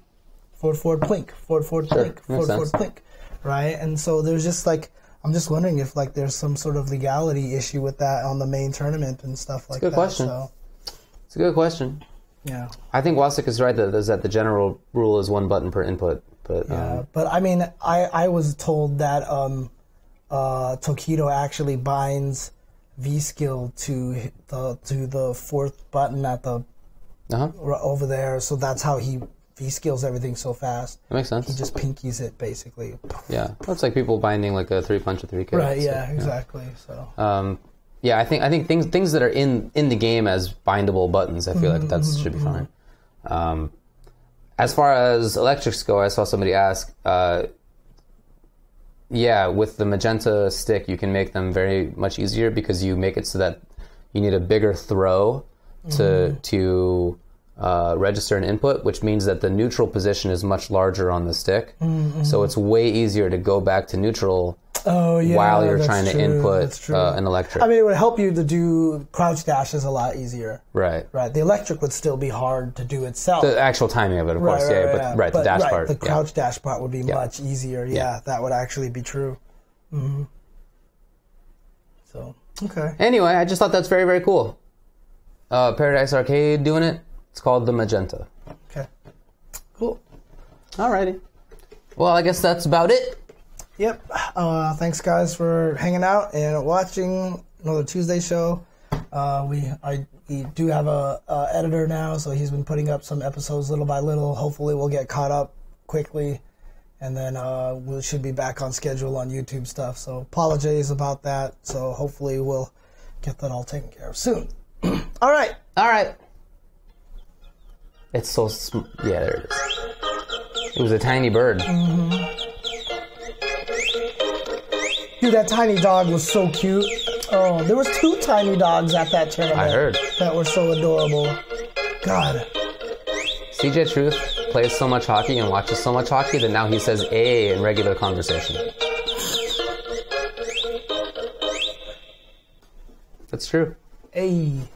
Forward, plink, forward, plink, forward, plink, right? And so there's just like, I'm just wondering if like there's some sort of legality issue with that on the main tournament and stuff like that. It's a good question. So, it's a good question. Yeah. I think Wasik is right that the general rule is 1 button per input. But but I mean, I was told that Tokido actually binds V-Skill to the 4th button at the over there, so that's how he skills everything so fast. That makes sense. He just pinkies it basically. Yeah, well, it's like people binding like a 3-punch or 3-kick. Right. Yeah. Exactly. So. I think things that are in the game as bindable buttons, I feel like that should be fine. As far as electrics go, I saw somebody ask. With the Magenta stick, you can make them very much easier because you make it so that you need a bigger throw to register an input, which means that the neutral position is much larger on the stick. So it's way easier to go back to neutral while you're trying to input an electric. I mean, it would help you to do crouch dashes a lot easier. Right. Right. The electric would still be hard to do itself. The actual timing of it, of course. But the dash part. The crouch dash part would be much easier. Yeah, that would actually be true. So, okay. Anyway, I just thought that's very, very cool. Paradise Arcade doing it. It's called the Magenta. Okay. Cool. Alrighty. Well, I guess that's about it. Yep. Thanks, guys, for hanging out and watching another Tuesday show. We do have a editor now, so he's been putting up some episodes little by little. Hopefully, we'll get caught up quickly, and then we should be back on schedule on YouTube stuff. So apologies about that. So hopefully, we'll get that all taken care of soon. All right. It's so yeah, there it is. It was a tiny bird. Dude, that tiny dog was so cute. Oh, there was 2 tiny dogs at that tournament. I heard. That were so adorable. God. CJ Truth plays so much hockey and watches so much hockey that now he says "a" in regular conversation. That's true. Hey.